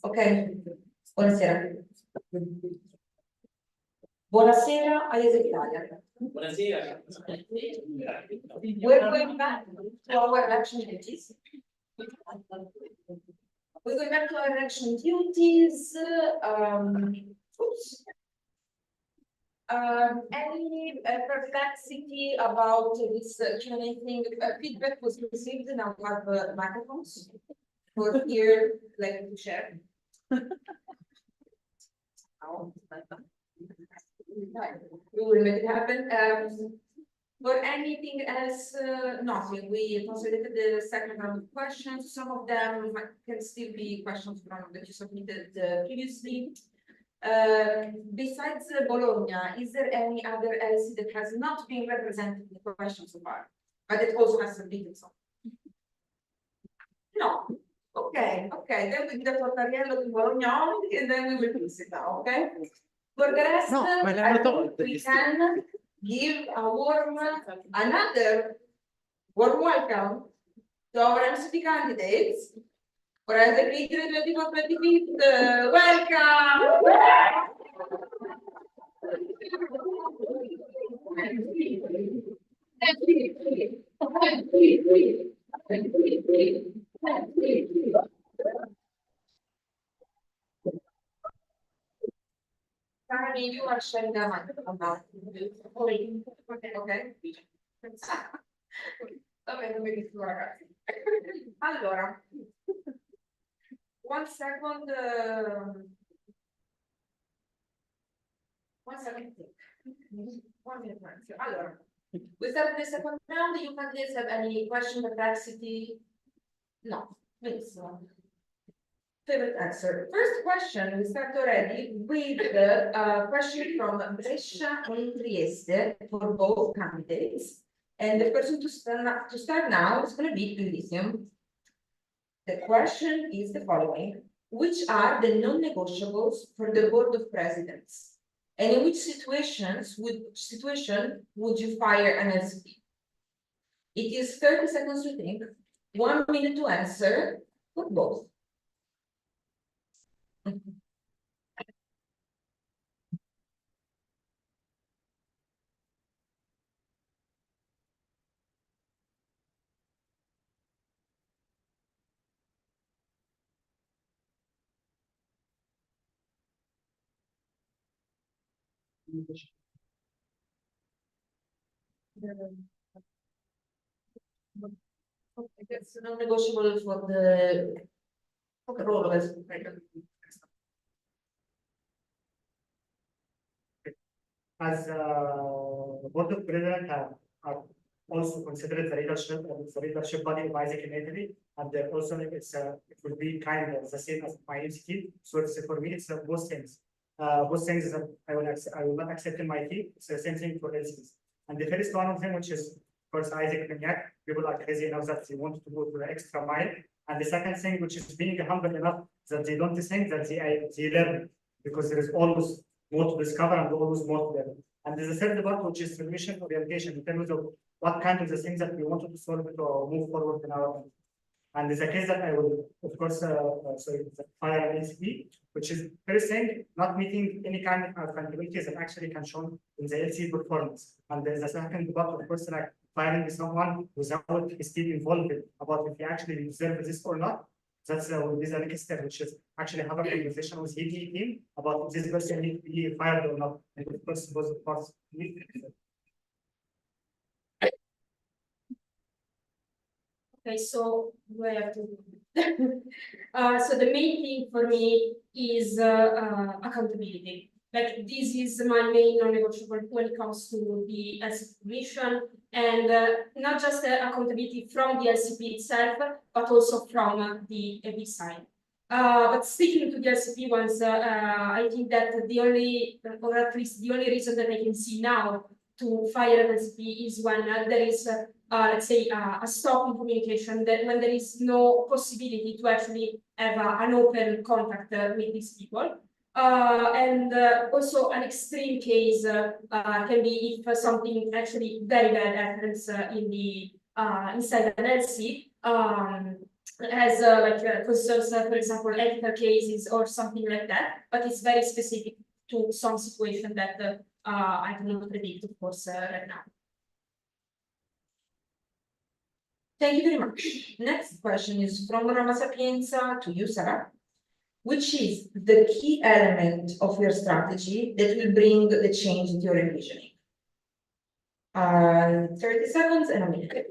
Ok, buonasera. Buonasera agli esemplari. Buonasera. We're going back to our election duties. We're going back to our election duties. Oops. Any perplexity about this Q&A thing? Feedback was received. Now we have microphones for here, like to share. We will make it happen. For anything else, nothing. We consolidated the second round of questions. Some of them can still be questions from that you submitted previously. Besides Bologna, is there any other LC that has not been represented in the question so far, but it also has submitted some? No. Okay, then we do the Tortoriello to Bologna only, and then we will fix it now, okay? For the rest, No, ma le I hanno think we can give another warm welcome to our MCP candidates for the Greater 24-25th. Welcome! Karen, you are sharing the microphone now. Okay. Vabbè, non mi ricordo, ragazzi. Allora, one second. One second. 1 minute. Allora, we start the second round. You candidates have any question, perplexity? No, please. Favorite answer. First question, we start already with the question from Brescia and Trieste for both candidates. And the person to start now is going to be Elysium. The question is the following. Which are the non-negotiables for the Board of Presidents? And in which situation would you fire an LCP? It is 30 seconds to think, 1 minute to answer for both. It's non-negotiable for the role as Board of President have also considered the leadership body of Isaac in Italy, and also it will be kind of the same as my MCT. So for me, it's both things. Both things that I will not accept in my team. It's the same thing for LCs. And the first one of them, which is of course Isaac Cognac, people are crazy enough that they want to go to the extra mile. And the second thing, which is being humble enough that they don't think that they learn, because there is always more to discover and always more to learn. And there's a third part, which is mission orientation in terms of what kind of the things that we wanted to solve to move forward in our country. And there's a case that I will, of course, fire an LCP, which is first thing, not meeting any kind of accountability that actually can show in the LC performance. And there's a second part, of course, like firing someone without his team involved about if he actually deserves this or not. That's will be the next step, which is actually have a conversation with his team about if this person needs to be fired or not. And of course, both parts need. Okay, so we have to. So the main thing for me is accountability. Like this is my main non-negotiable when it comes to the LCP mission, and not just accountability from the LCP itself, but also from the AV side. But sticking to the LCP ones, I think that the only, or at least the only reason that I can see now to fire an LCP is when there is let's say, a stop in communication, that when there is no possibility to actually have an open contact with these people. And also an extreme case can be if something actually very bad happens in the inside an LC, as concerns, for example, ethical cases or something like that, but it's very specific to some situation that I cannot predict, of course, right now. Thank you very much. Next question is from Rama Sapienza to you, Sarah. Which is the key element of your strategy that will bring the change that you're envisioning? 30 seconds and a minute. Okay.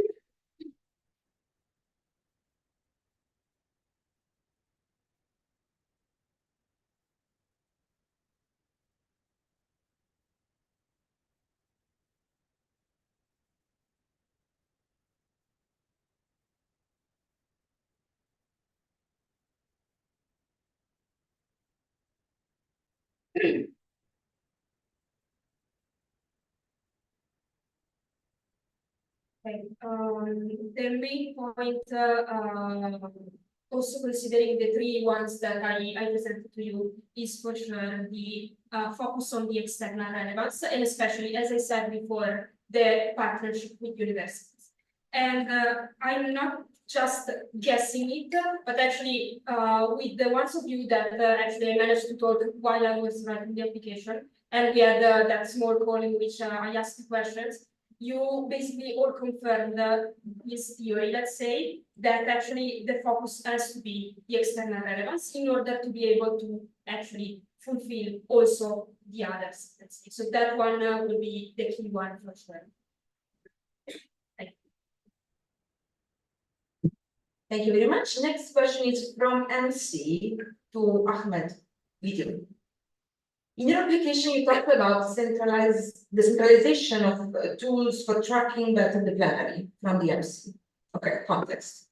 The main point, also considering the three ones that I presented to you, is for sure the focus on the external relevance, and especially, as I said before, the partnership with universities. And I'm not just guessing it, but actually with the ones of you that actually I managed to talk while I was writing the application, and we had that small call in which I asked the questions. You basically all confirmed this theory, let's say, that actually the focus has to be the external relevance in order to be able to actually fulfill also the others, let's say. So that one will be the key one for sure. Thank you very much. Next question is from MC to Ahmed. Video. In your application, you talked about the centralization of tools for tracking better the plenary from the MC. Okay, context.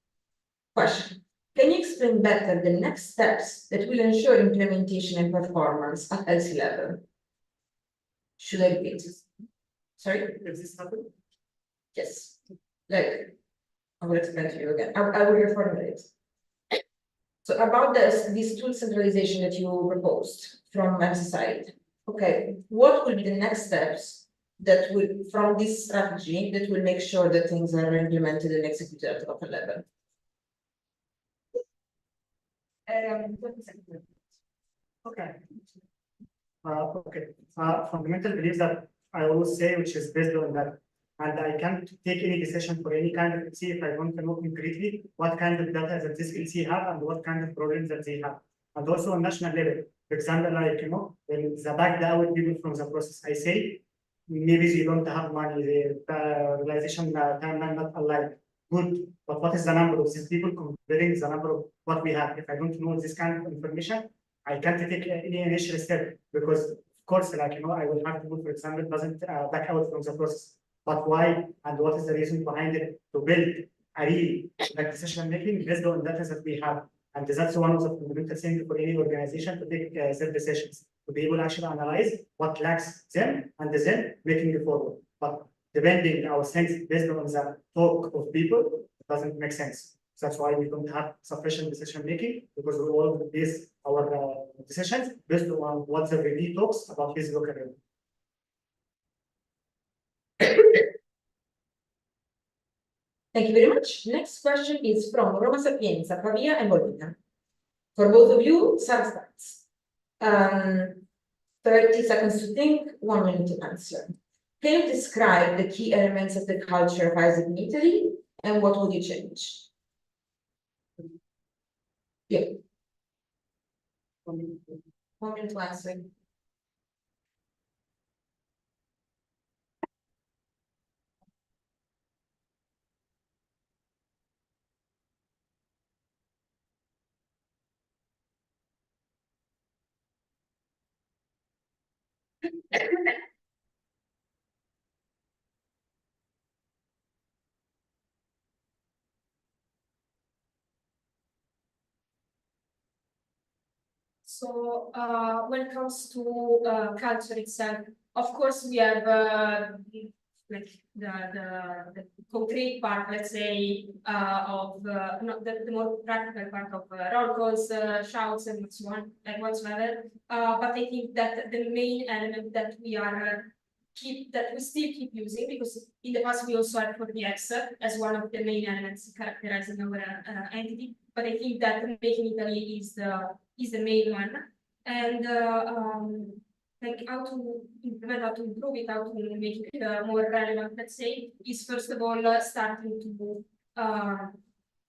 Question. Can you explain better the next steps that will ensure implementation and performance at LC level? Should I repeat? Sorry? If this happen? Yes. Like, I will explain to you again. I will reformulate. So about this tool centralization that you proposed from MC side, okay, what will be the next steps that will, from this strategy, that will make sure that things are implemented and executed at the local level? Okay. Okay. Fundamental beliefs that I always say, which is based on that, and I can't take any decision for any kind of LC if I don't know concretely what kind of data that this LC have and what kind of problems that they have. And also on national level, for example, like, when the backed out people from the process, I say, maybe they don't have money, the realization timeline not aligned. Good, but what is the number of these people comparing the number of what we have? If I don't know this kind of information, I can't take any initial step because, of course, like, I will have people, for example, doesn't back out from the process. But why and what is the reason behind it to build a real decision making based on data that we have? And that's one of the fundamental things for any organization to take their decisions, to be able to actually analyze what lacks them and then making it forward. But depending our sense based on the talk of people, it doesn't make sense. So that's why we don't have sufficient decision making, because we all base our decisions based on what the review talks about his local area. Thank you very much. Next question is from Roma Sapienza, Pavia and Bologna. For both of you, some starts. 30 seconds to think, 1 minute to answer. Can you describe the key elements of the culture of Isaac in Italy and what would you change? Yeah. 1 minute to answer. So when it comes to culture itself, of course we have like the concrete part, let's say, of not the more practical part of roll calls, shouts, and so on, and whatsoever. But I think that the main element that we still keep using, because in the past we also had 4DX as one of the main elements characterizing our entity. But I think that making Italy is the main one, and like how to implement, how to improve it, how to make it more relevant, let's say, is first of all starting to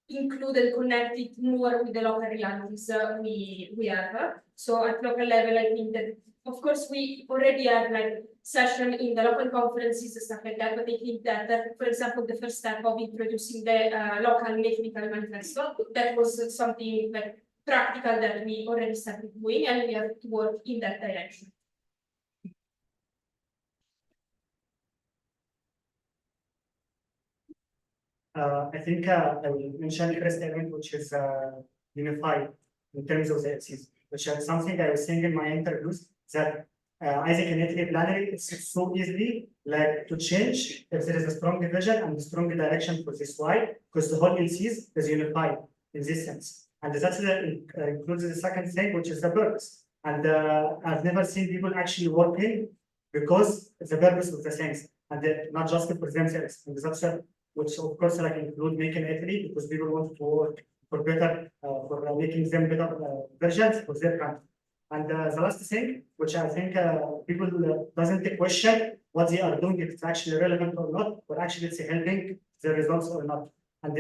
include and connect it more with the local realities we have. So at local level, I think that of course we already have like session in the local conferences and stuff like that, but I think that, for example, the first step of introducing the local mechanical manifesto, that was something like practical that we already started doing, and we have to work in that direction. I think I will mention the first element, which is unified in terms of the FCs, which is something I was saying in my interviews, that Isaac and Italy planning, it's so easily like to change if there is a strong division and a strong direction for this. Why? Because the whole LCs is unified in this sense. And that includes the second thing, which is the purpose. And I've never seen people actually working because the purpose of the things, and not just for themselves. And that's which of course like include making Italy, because people want to work for better, for making them better versions for their country. And the last thing, which I think people doesn't question what they are doing, if it's actually relevant or not, or actually it's helping the results or not. And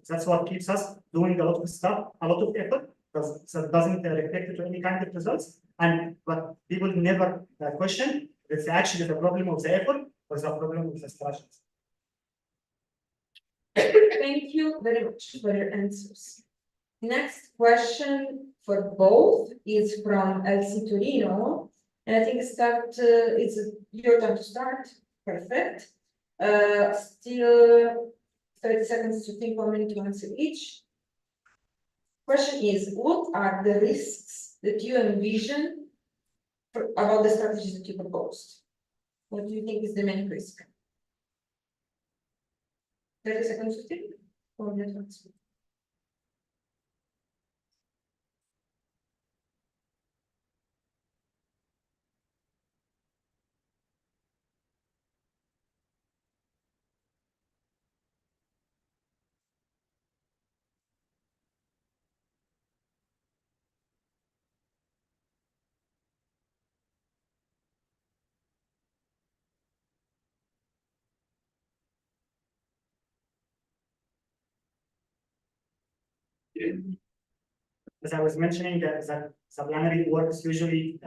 that's what keeps us doing a lot of stuff, a lot of effort, because that doesn't reflect to any kind of results. And but people never question if it's actually the problem of the effort or the problem of the strategies. Thank you very much for your answers. Next question for both is from LC Torino, and I think it's your turn to start. Perfect. Still 30 seconds to think, 1 minute to answer each. Question is, what are the risks that you envision about the strategies that you proposed? What do you think is the main risk? 30 seconds to think, 1 minute to answer. As I was mentioning, that subplanary works usually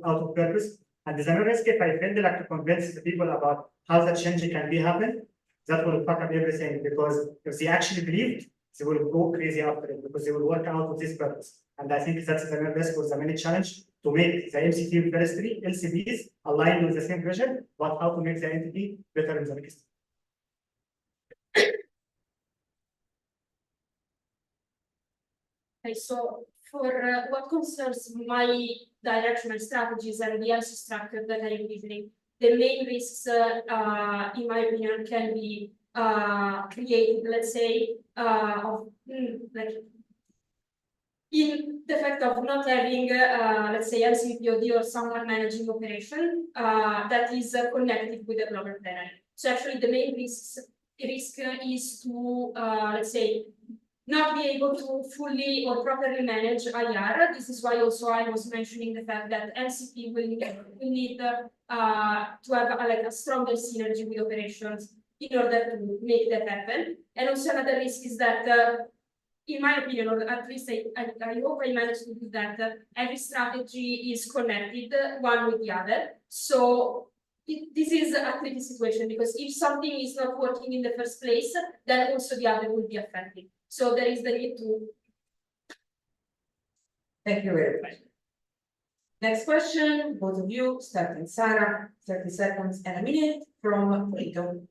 out of purpose. And there's another risk if I fail like to convince the people about how that change can be happen, that will fuck up everything, because if they actually believe, they will go crazy after it, because they will work out of this purpose. And I think that's the main risk or the main challenge, to make the MCP first three LCBs aligned with the same vision, but how to make the entity better in the next. Okay, so for what concerns my directional strategies and the LC structure that I'm envisioning, the main risks, in my opinion, can be created, let's say, of like in the fact of not having, let's say, LCPOD or someone managing operation that is connected with the global planner. So actually, the main risks risk is to, let's say, not be able to fully or properly manage IR. This is why also I was mentioning the fact that MCP will need to have like a stronger synergy with operations in order to make that happen. And also another risk is that, in my opinion, or at least I hope I managed to do that, every strategy is connected one with the other. So this is a tricky situation because if something is not working in the first place, then also the other will be affected. So there is the need to. Thank you very much. Next question, both of you, starting Sarah, 30 seconds and a minute from Rito.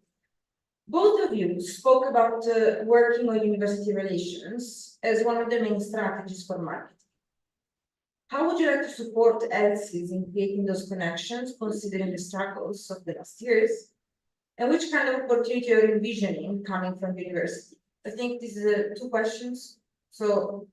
Both of you spoke about working on university relations as one of the main strategies for marketing. How would you like to support ELSIs in creating those connections, considering the struggles of the last years? And which kind of opportunity you're envisioning coming from the university? I think this is two questions. So,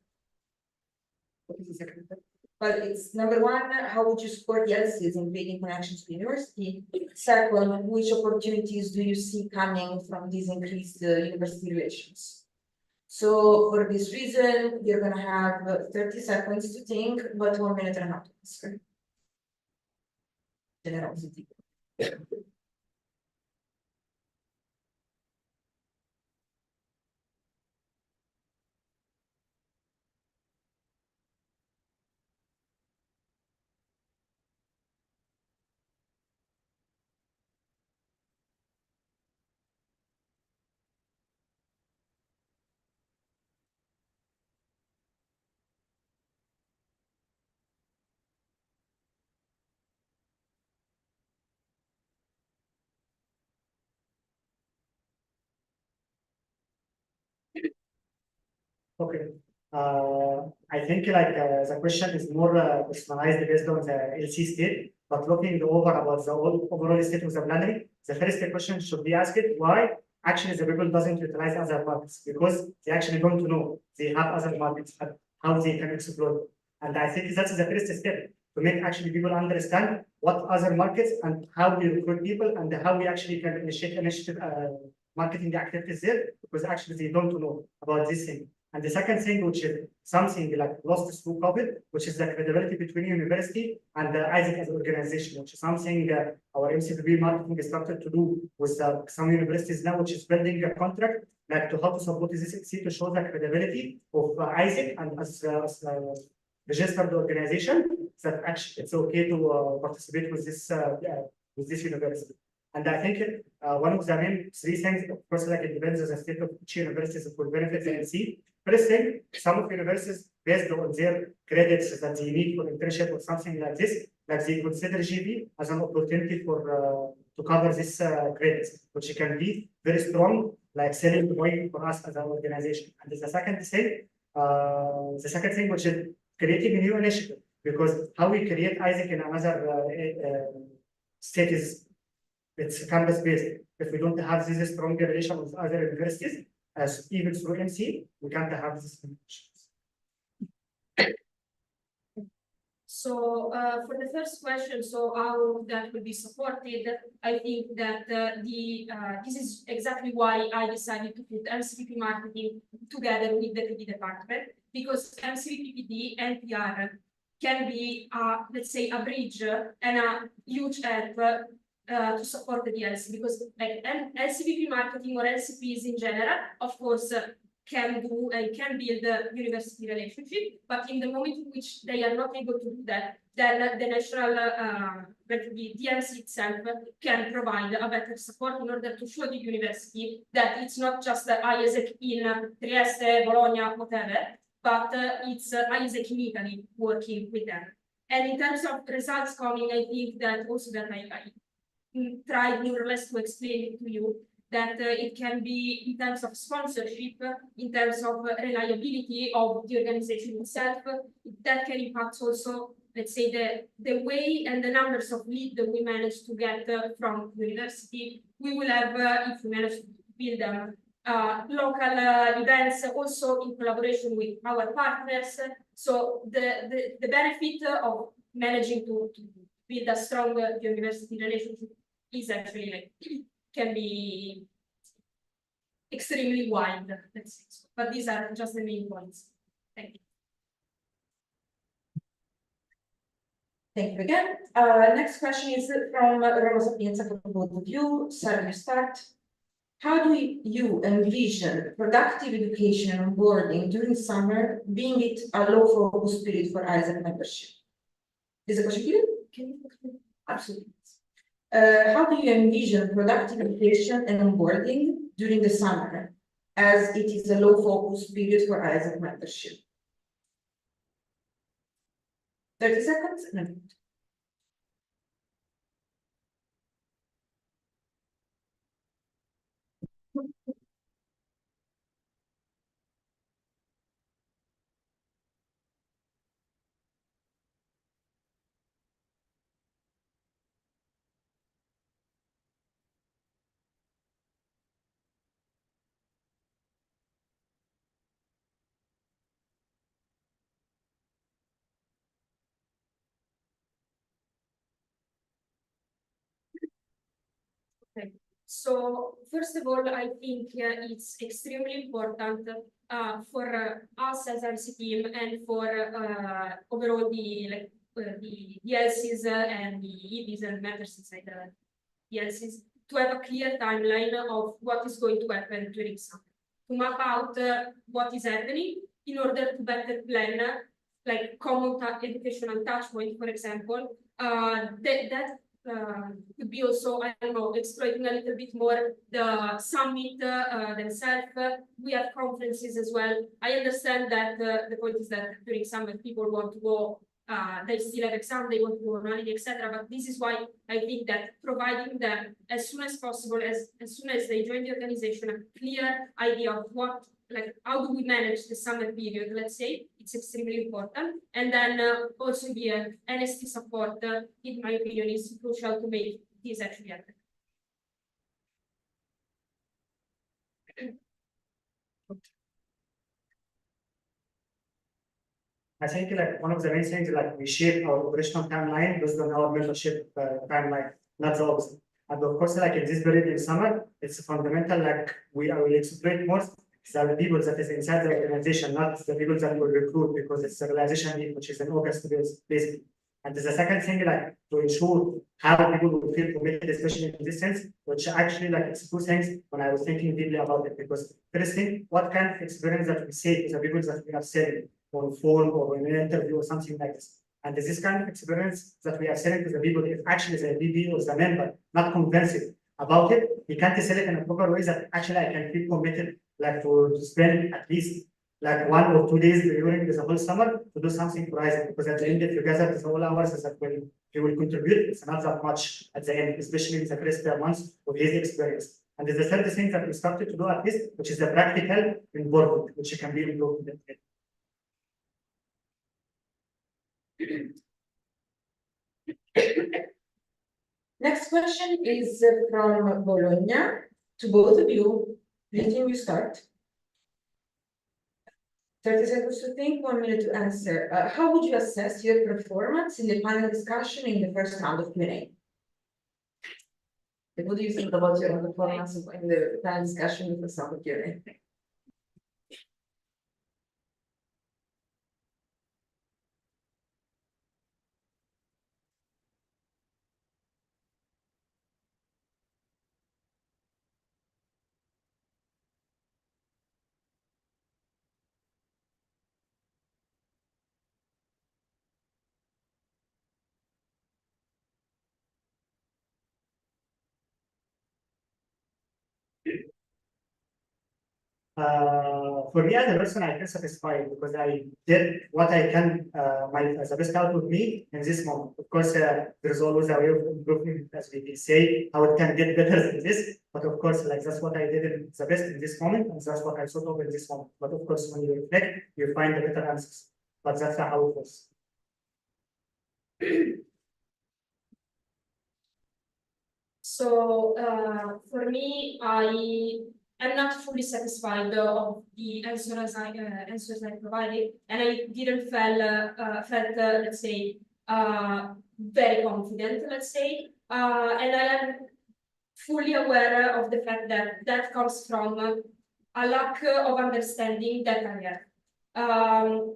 but it's number one, how would you support the ELSIs in creating connections with the university? Second, which opportunities do you see coming from these increased university relations? So for this reason, you're gonna have 30 seconds to think, but 1 minute and a half to answer. Generosity. Okay. I think the question is more personalized based on the LC state, but looking over about the overall state of the planning, the first question should be asked why actually the people doesn't utilize other markets, because they actually don't know they have other markets and how they can explore. And I think that's the first step to make actually people understand what other markets and how we recruit people and how we actually can initiate marketing activities there, because actually they don't know about this thing. And the second thing, which is something like lost through COVID, which is the credibility between university and ISAC as an organization, which is something our MCP marketing is started to do with some universities now, which is building a contract like to help support this XC to show the credibility of ISAC and as registered organization that actually it's okay to participate with this university. And I think one of the main three things, of course, like it depends on the state of each university for benefits and see. First thing, some of universities, based on their credits that they need for internship or something like this, like they consider GP as an opportunity for to cover this credits, which can be very strong, like selling point for us as an organization. And the second thing, which is creating a new initiative, because how we create ISAC in another state is it's campus based. If we don't have this strong relation with other universities, as even through MC, we can't have this connections. So for the first question, so how that will be supported, I think that this is exactly why I decided to put MCP marketing together with the PD department, because MCP PD and PR can be, let's say, a bridge and a huge help to support the DLs, because like LCPP marketing or LCPs in general, of course, can do and can build a university relationship, but in the moment in which they are not able to do that, then the national, the DMC itself can provide a better support in order to show the university that it's not just the ISAC in Trieste, Bologna, whatever, but it's ISAC in Italy working with them. And in terms of results coming, I think that also that I tried more or less to explain it to you, that it can be in terms of sponsorship, in terms of reliability of the organization itself, that can impact also, let's say, the way and the numbers of leads that we manage to get from university. We will have, if we manage to build them, local events, also in collaboration with our partners. So the benefit of managing to build a strong university relationship is actually like can be extremely wide, let's say. But these are just the main points. Thank you. Thank you again. Next question is from Roma Sapienza for both of you. Sarah, you start. How do you envision productive education and onboarding during summer, being it a low focus period for ISAC membership? Is the question clear? Can you explain? Absolutely. How do you envision productive education and onboarding during the summer, as it is a low focus period for ISAC membership? 30 seconds? No. Okay. So first of all, I think it's extremely important for us as MC team and for overall the LCs and the EVs and members inside the LCs to have a clear timeline of what is going to happen during summer, to map out what is happening in order to better plan like common educational touch point, for example, that could be also, I don't know, exploiting a little bit more the summit themselves. We have conferences as well. I understand that the point is that during summer people want to go, they still have exam, they want to go on holiday, etc. But this is why I think that providing them as soon as possible, as soon as they join the organization, a clear idea of what, like, how do we manage the summer period, let's say, it's extremely important. And then also the NST support, in my opinion, is crucial to make this actually happen. I think like one of the main things, like we shape our operational timeline based on our membership timeline, not the opposite. And of course, like in this period in summer, it's fundamental, like we will exploit more the people that is inside the organization, not the people that will recruit, because it's a realization week, which is in August basically. And the second thing, like to ensure how people will feel committed, especially in this sense, which actually like it's two things when I was thinking deeply about it. Because first thing, what kind of experience that we say to the people that we are selling on phone or in an interview or something like this. And this kind of experience that we are selling to the people, if actually the BB or the member not convinced about it, we can't sell it in a proper way that actually I can feel committed, like to spend at least like 1 or 2 days during the whole summer to do something for Isaac. Because at the end, if you gather the whole hours that he will contribute, it's not that much at the end, especially in the first months of his experience. And there's a third thing that we started to do at least, which is the practical involvement, which can be improved. Next question is from Bologna to both of you. Please, you start. 30 seconds to think, 1 minute to answer. How would you assess your performance in the panel discussion in the first round of Q&A? What do you think about your performance in the panel discussion in the first round of Q&A? For me as a person, I feel satisfied because I did what I can, the best out of me in this moment. Of course, there's always a way of improving, as we say, how it can get better than this. But of course, like that's what I did in the best in this moment, and that's what I thought of in this moment. But of course, when you reflect, you find the better answers. But that's how it was. So for me, I'm not fully satisfied of the answers I provided, and I didn't felt let's say very confident, let's say, and I am fully aware of the fact that that comes from a lack of understanding that I have.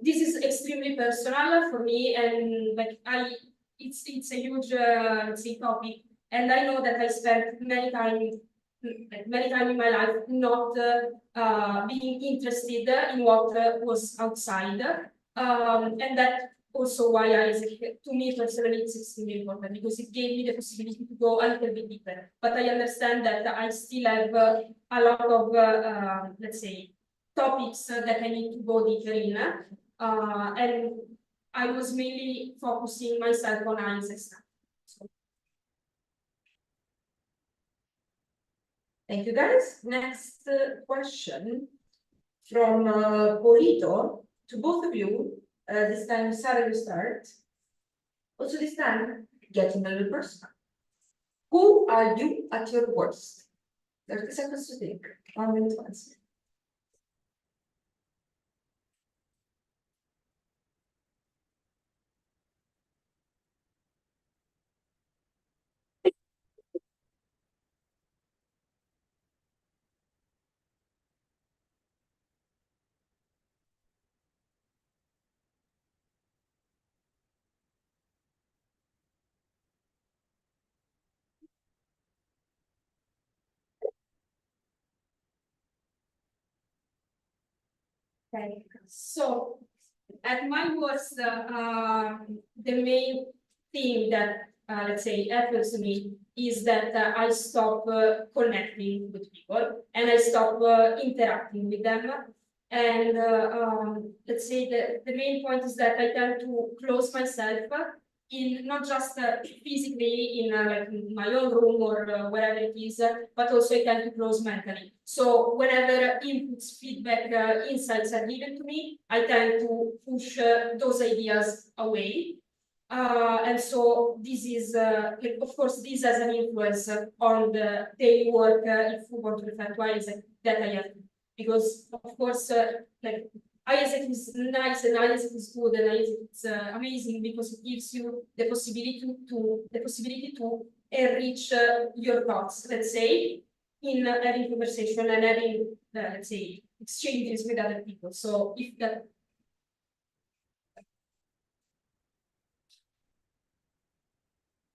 This is extremely personal for me, and like it's a huge let's say topic, and I know that I spent many time in my life not being interested in what was outside, and that also why to me personally it's extremely important because it gave me the possibility to go a little bit deeper. But I understand that I still have a lot of let's say topics that I need to go deeper in, and I was mainly focusing myself on ISS stuff. So. Thank you, guys. Next question from Polito to both of you. This time, Sarah, you start. Also, this time, getting a little personal. Who are you at your worst? 30 seconds to think. 1 minute to answer. Okay, so at my worst, the main thing that let's say happens to me is that I stop connecting with people and I stop interacting with them. And let's say the main point is that I tend to close myself in not just physically in like my own room or wherever it is, but also I tend to close mentally. So whenever inputs, feedback, insights are given to me, I tend to push those ideas away. And so this is, like, of course, this has an influence on the daily work, if we want to refer to Isaac, that I have. Because, of course, like, Isaac is nice and Isaac is good and Isaac is amazing because it gives you the possibility to enrich your thoughts, let's say, in having conversation and having, let's say, exchanges with other people. So if that.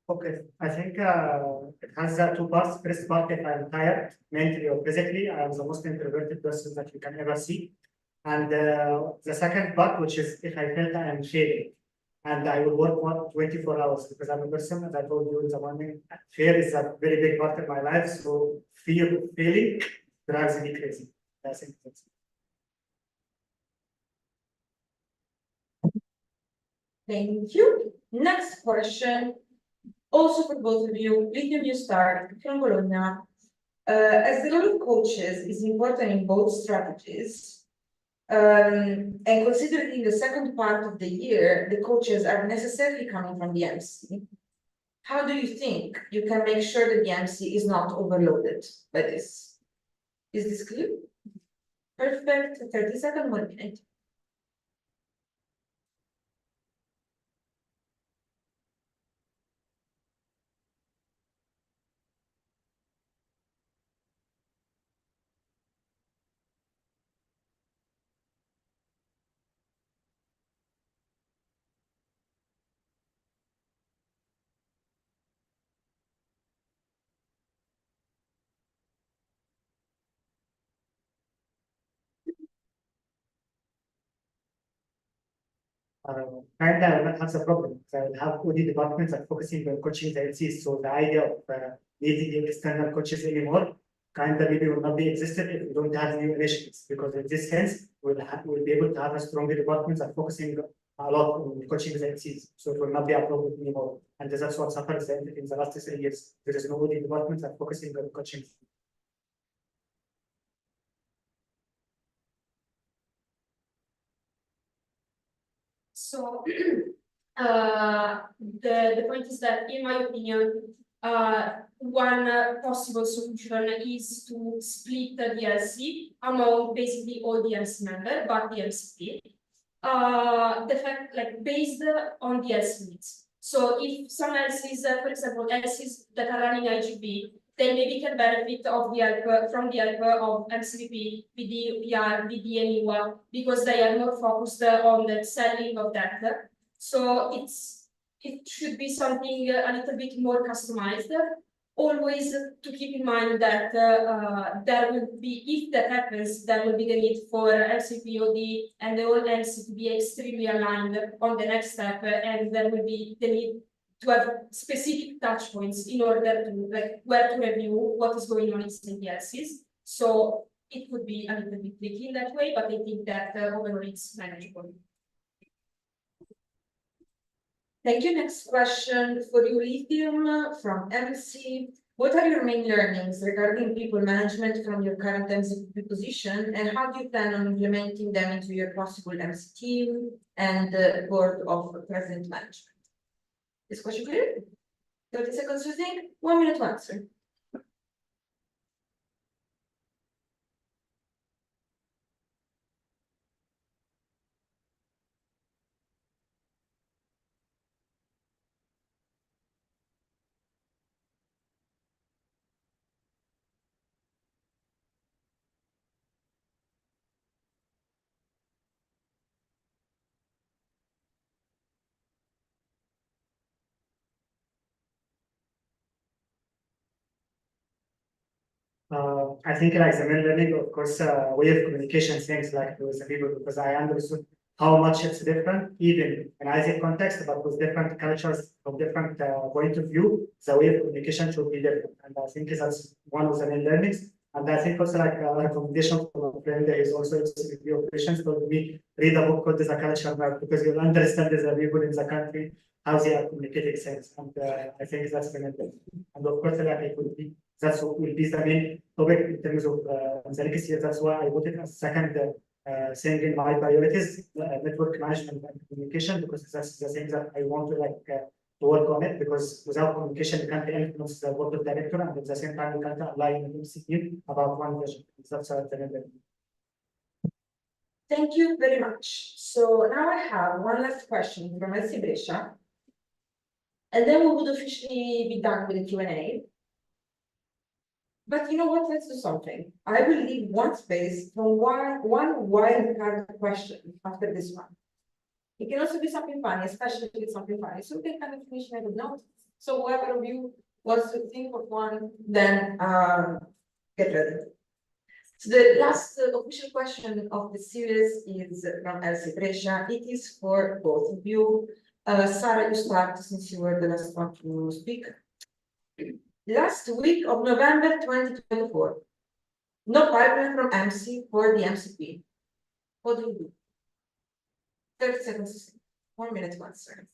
Okay, I think it has two parts. First part, if I'm tired mentally or physically, I'm the most introverted person that you can ever see. And the second part, which is if I felt I am failing, and I will work 24 hours because I'm a person, as I told you in the morning, fear is a very big part of my life. So fear of failing drives me crazy. I think that's it. Thank you. Next question, also for both of you. Lithium, you start from Bologna. As the role of coaches is important in both strategies, and considering the second part of the year, the coaches are necessarily coming from the MC. How do you think you can make sure that the MC is not overloaded by this? Is this clear? Perfect. 30-second, 1 minute. And I will not have the problem. So I will have all the departments are focusing on coaching the LCs. So the idea of needing external coaches anymore kind of maybe will not be existed if we don't have new initiatives. Because in this sense, we'll be able to have a stronger departments are focusing a lot on coaching the LCs. So it will not be a problem anymore. And that's what suffers in the last 3 years. There is no other departments are focusing on coaching. So the point is that, in my opinion, one possible solution is to split the LC among basically all the LC members, but the MCP. The fact, like, based on the LC needs. So if some LCs, for example, LCs that are running IGB they maybe can benefit of the help from the help of MCP, PD, PR, DD, and EWA, because they are more focused on the selling of that. So it should be something a little bit more customized. Always to keep in mind that there will be, if that happens, there will be the need for MCPOD and the whole MC to be extremely aligned on the next step, and there will be the need to have specific touch points in order to, like, where to review what is going on in CPLCs. So it could be a little bit tricky in that way, but I think that overall it's manageable. Thank you. Next question for you, Lithium, from MC. What are your main learnings regarding people management from your current MCP position, and how do you plan on implementing them into your possible MC team and board of present management? Is question clear? 30 seconds to think, 1 minute to answer. I think like the main learning, of course, way of communication things like with the people, because I understood how much it's different, even in Isaac context, but with different cultures from different point of view, the way of communication should be different. And I think that's one of the main learnings. And I think also like a recommendation from a friend is also MCP operations told me read a book called The Culture Map, because you'll understand the people in the country how they are communicating things. And I think that's the main thing. And of course, like it would be that's what will be the main topic in terms of the legacy. That's why I put it as second thing in my priorities, network management and communication, because that's the thing that I want to like to work on it, because without communication you can't influence the board of director, and at the same time you can't align the MCP about one vision. That's the main. Thank you very much. So now I have one last question from MC Brescia, and then we would officially be done with the Q&A. But you know what, let's do something. I will leave one space for one wild card question after this one. It can also be something funny, especially if it's something funny. So we can kind of finish it with notes. So whoever of you wants to think of one, then get ready. So the last official question of the series is from Elsie Brescia. It is for both of you. Sarah, you start since you were the last one to speak. Last week of November 2024, no pipeline from MC for the MCP. What do you do? 30 seconds, 1 minute to answer.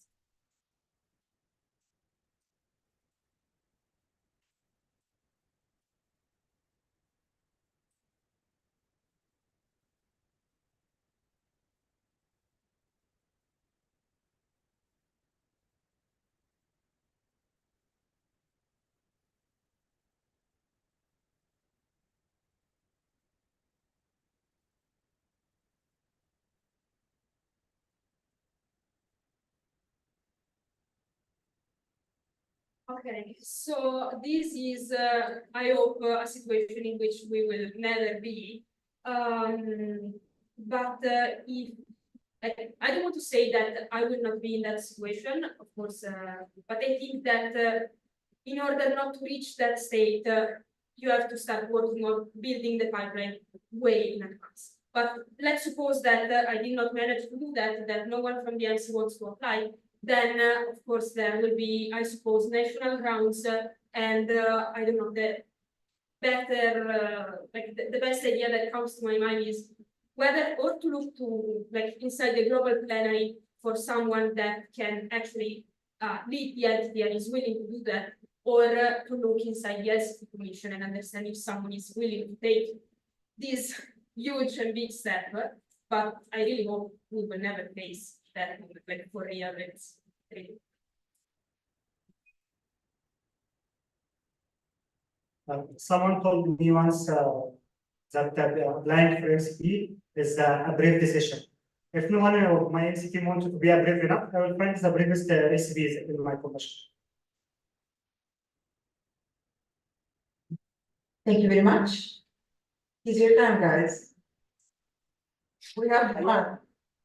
Okay, so this is, I hope, a situation in which we will never be. But if I don't want to say that I will not be in that situation, of course, but I think that in order not to reach that state, you have to start working on building the pipeline way in advance. But let's suppose that I did not manage to do that, that no one from the MC wants to apply. Then, of course, there will be, I suppose, national grounds, and I don't know, the better, like the best idea that comes to my mind is whether or to look to, like, inside the global plenary for someone that can actually lead the entity and is willing to do that, or to look inside the LCP Commission and understand if someone is willing to take this huge and big step. But I really hope we will never face that, like, for real. It's really. Someone told me once that applying for MCP is a brave decision. If no one of my MCP wanted to be a brave enough, I will find the bravest SCPs in my commission. Thank you very much. It's your time, guys. We have fun.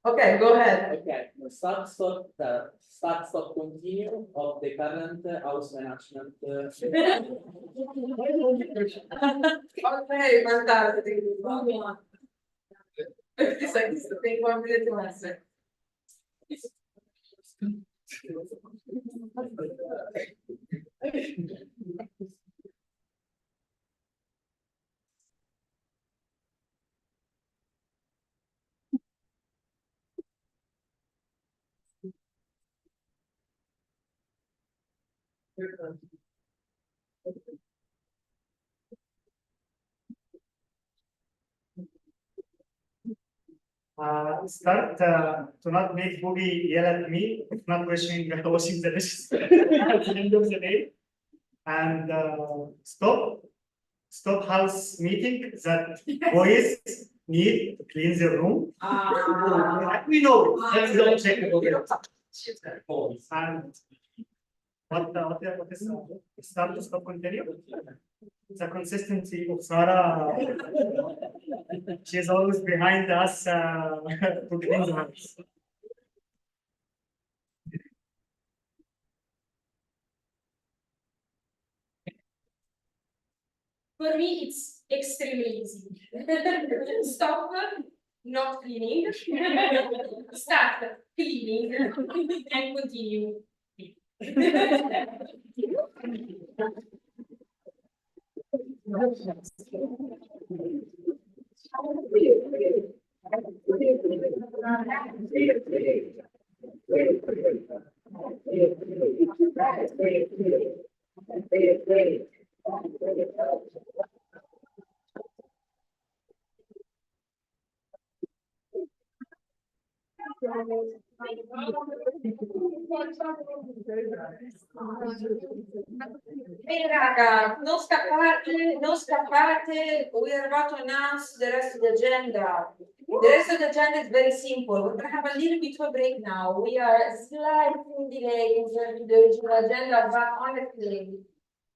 Okay, go ahead. Okay, the start stop continue of the current house management. Okay, fantastic. 50 seconds to think, 1 minute to answer. Start to not make Boogie yell at me, if not washing the dishes at the end of the day. And stop house meeting that boys need to clean their room. We know, that's the objective of it. And what is start to stop continue? The consistency of Sarah. She's always behind us to clean the house. For me, it's extremely easy. Stop not cleaning, start cleaning, and continue. Bene raga, non scappate, we are about to announce the rest of the agenda. The rest of the agenda is very simple. We're gonna have a little bit of a break now. We are slightly delayed compared to the original agenda, but honestly,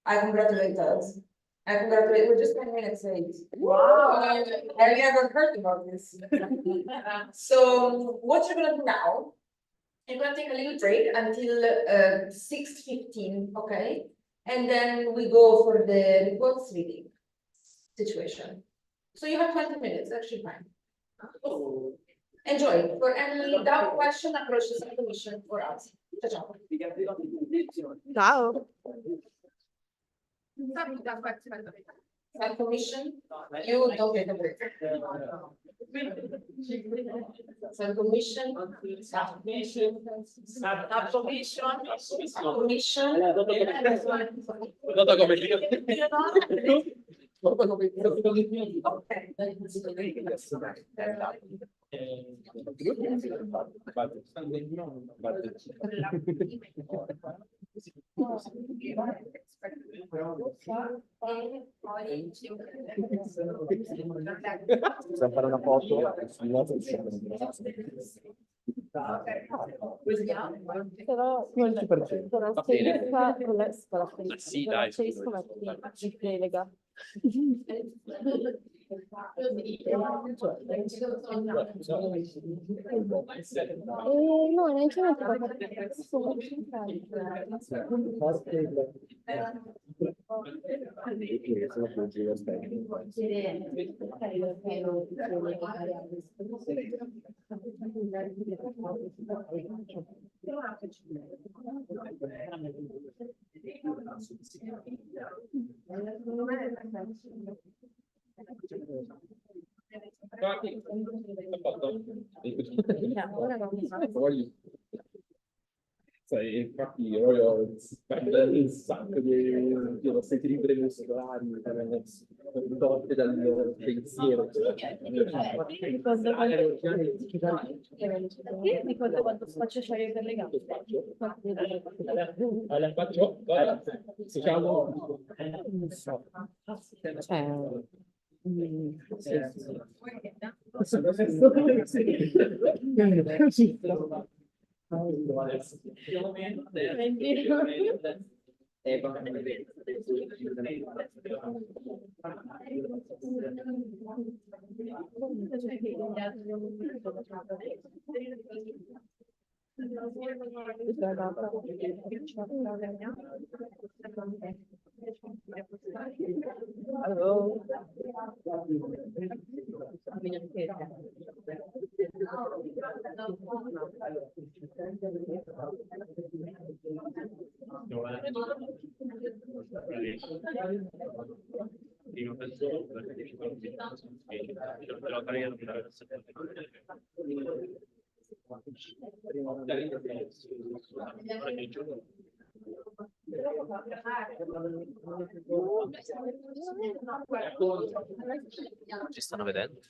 I congratulate us. We're just 10 minutes late. Wow. I never heard about this. So what you're gonna do now, you're gonna take a little break until 6:15, okay? And then we go for the reports reading situation. So you have 20 minutes, actually fine. Enjoy. For any doubt, question, approach the subcommission for us. Ciao. Ciao. Subcommission, you don't get a break. Subcommission. Possiamo fare una foto? Però Va bene. sì, dai, ci delega. No, neanche una Sai, infatti io ho un sacco di rossetti muscolari, tolte dal pensiero. Ricordo quando faccio sciogliere per le gambe. Allora, faccio, diciamo, Ci stanno vedendo?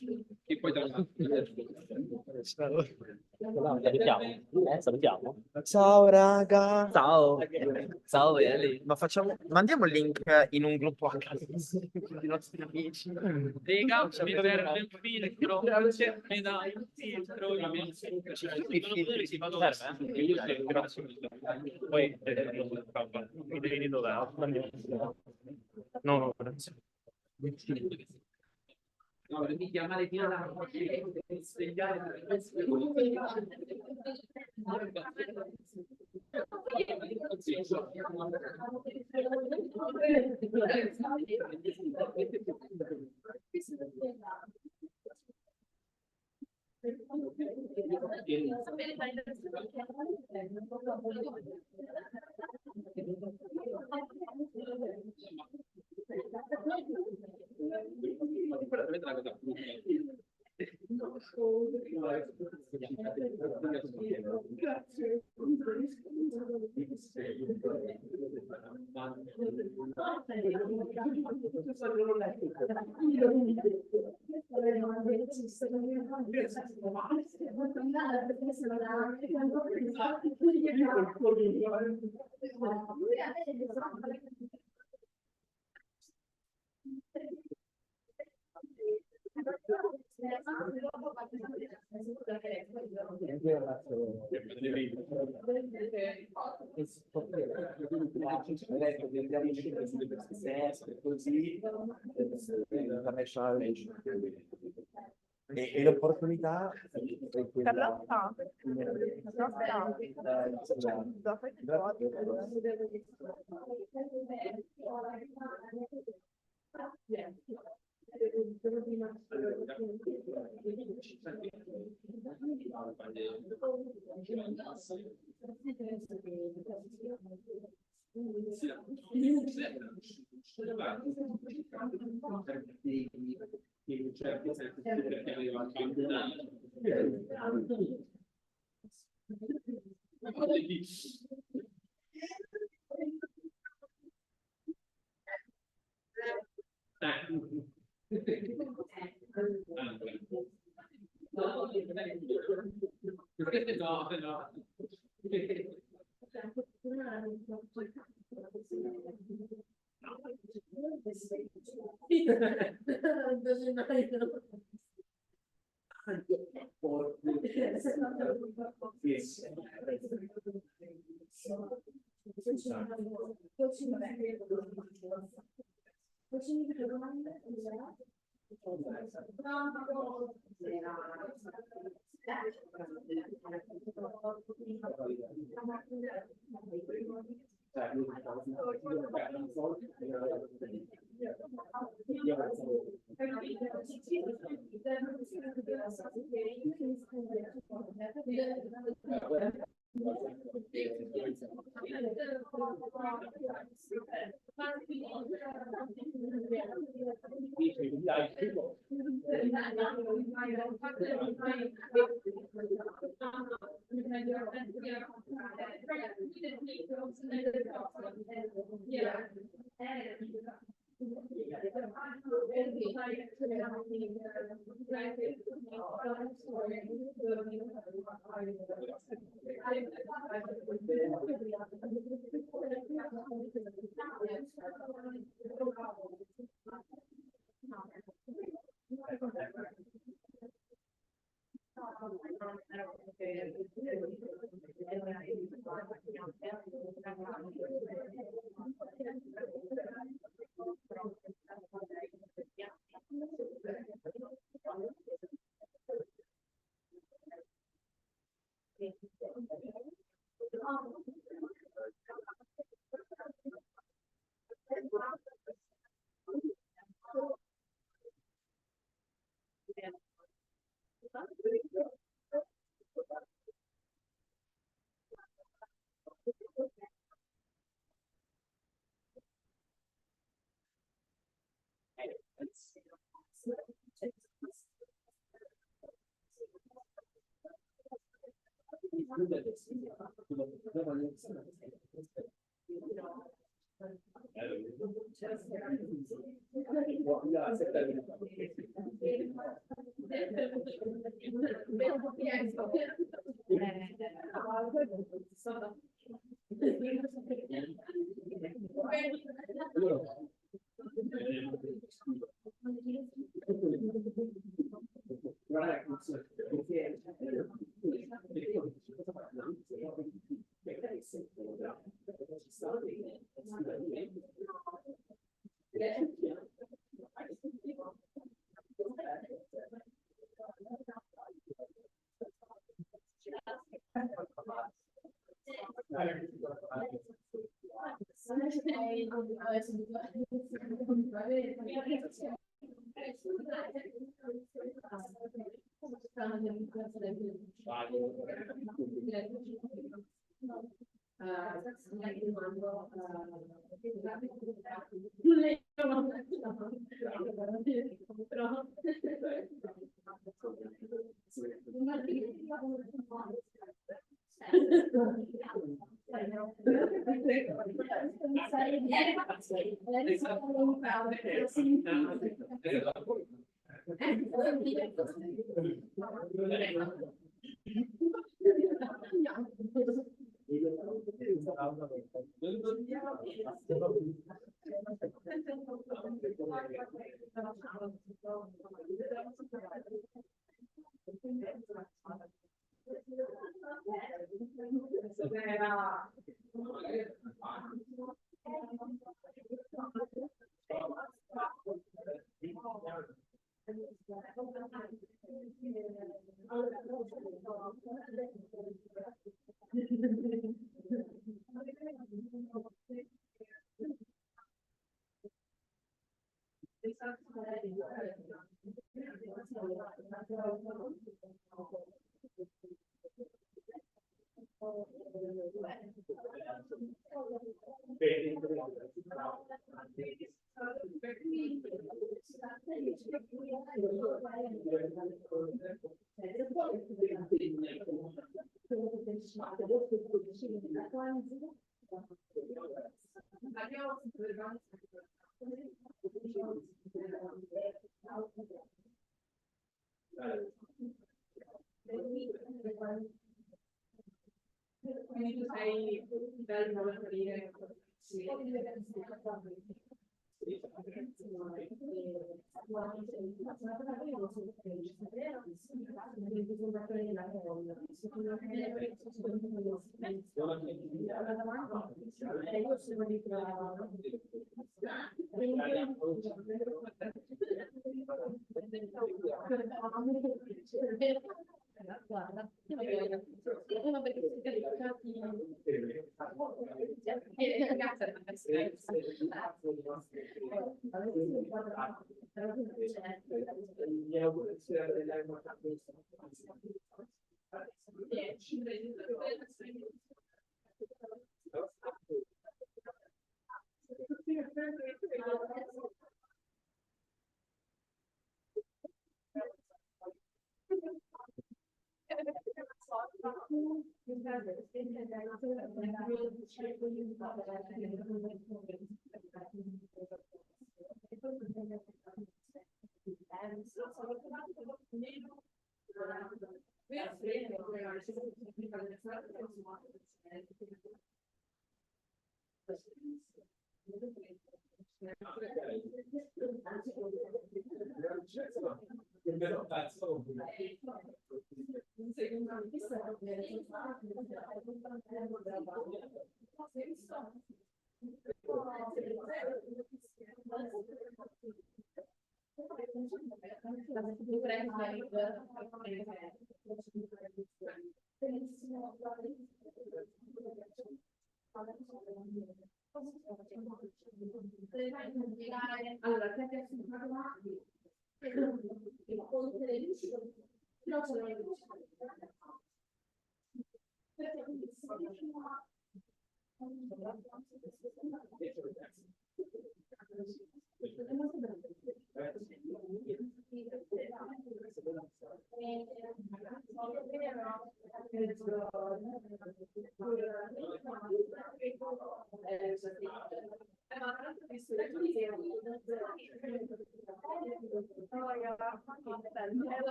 Salutiamo. Ciao raga. Ciao. Ciao, Eli. Ma mandiamo il link in un gruppo a casa dei nostri amici. Raga, mi serve il filtro. Mi dai il filtro. Si va dove serve? Poi mi devi dire dov'è. No, grazie. No, devi chiamare fino alla E l'opportunità Carlotta.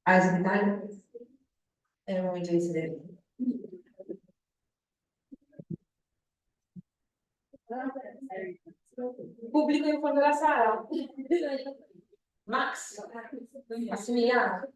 Ascoltare è il momento di sedere. Pubblico in fondo alla sala. Max, Massimiliano.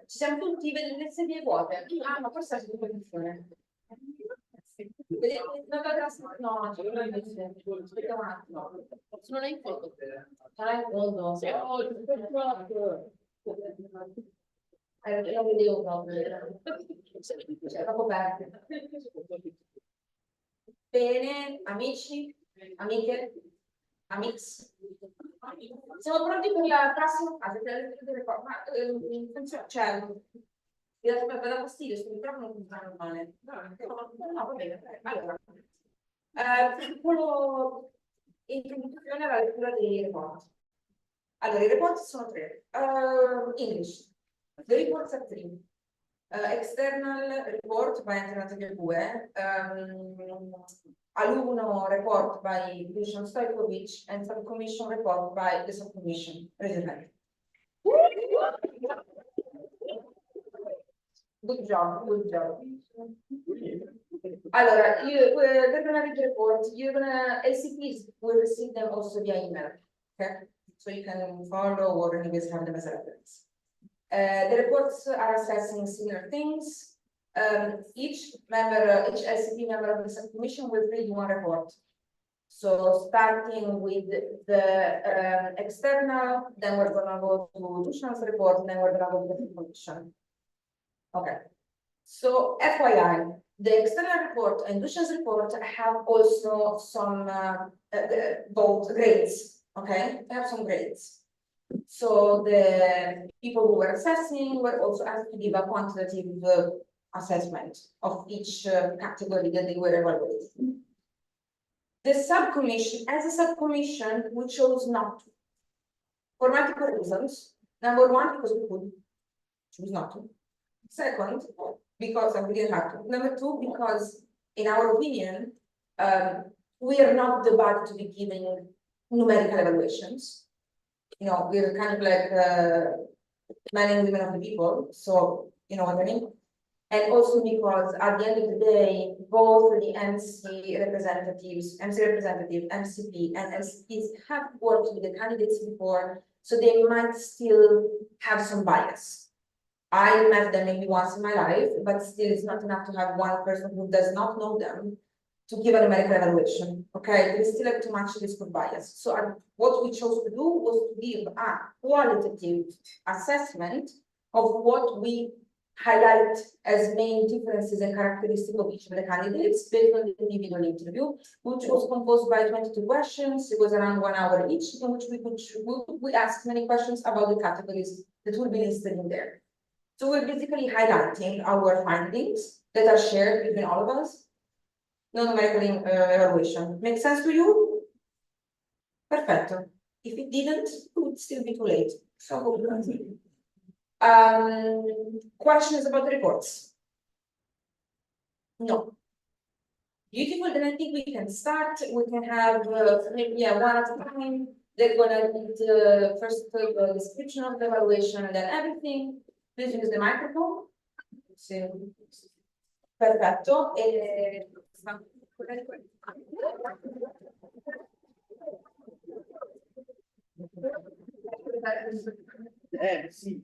Ci siamo tutti, vedo le sedie vuote. Ah, ma questa è la seconda posizione. Vedete, no, c'è una invece. Aspetta un attimo. Non è in fondo. C'è in fondo. Lo vedevo proprio. C'è proprio aperto. Bene, amici, amiche, amics. Siamo pronti per la prossima fase cioè, vi dà fastidio, sul microfono non funziona normale. No, va bene. Allora, piccolo introduzione alla lettura dei report. Allora, i report sono tre. English. The reports are three. External report by Alternative 2, alumno report by Dusan Stojkovic, and subcommission report by the subcommission. Good job, good job. Allora, they're gonna read the report. LCPs will receive them also via email. Okay, so you can follow or anyways have them as a reference. The reports are assessing similar things. Each LCP member of the subcommission will read one report. So starting with the external, then we're gonna go to Dushan's report, then we're gonna go to the subcommission. Okay. So FYI, the external report and Dushan's report have also some both grades. Okay, they have some grades. So the people who were assessing were also asked to give a quantitative assessment of each category that they were evaluating. The subcommission, as a subcommission, we chose not to, for multiple reasons. Number one, because we could choose not to. Second, because we didn't have to. Number two, because in our opinion, we are not the body to be giving numerical evaluations. You know, we're kind of like men and women of the people, so you know what I mean. And also because at the end of the day, both the MC representative, MCP, and LCPs have worked with the candidates before, so they might still have some bias. I met them maybe once in my life, but still it's not enough to have one person who does not know them to give a numerical evaluation. Okay, there is still too much risk of bias. So what we chose to do was to give a qualitative assessment of what we highlight as main differences and characteristics of each of the candidates based on the individual interview, which was composed by 22 questions. It was around 1 hour each, in which we asked many questions about the categories that will be listed in there. So we're basically highlighting our findings that are shared between all of us. No numerical evaluation. Makes sense to you? Perfetto. If it didn't, it would still be too late. So, questions about the reports? No. Beautiful, then I think we can start. We can have, maybe one at a time. They're gonna read first the description of the evaluation and then everything. Please use the microphone. Perfetto. Sì.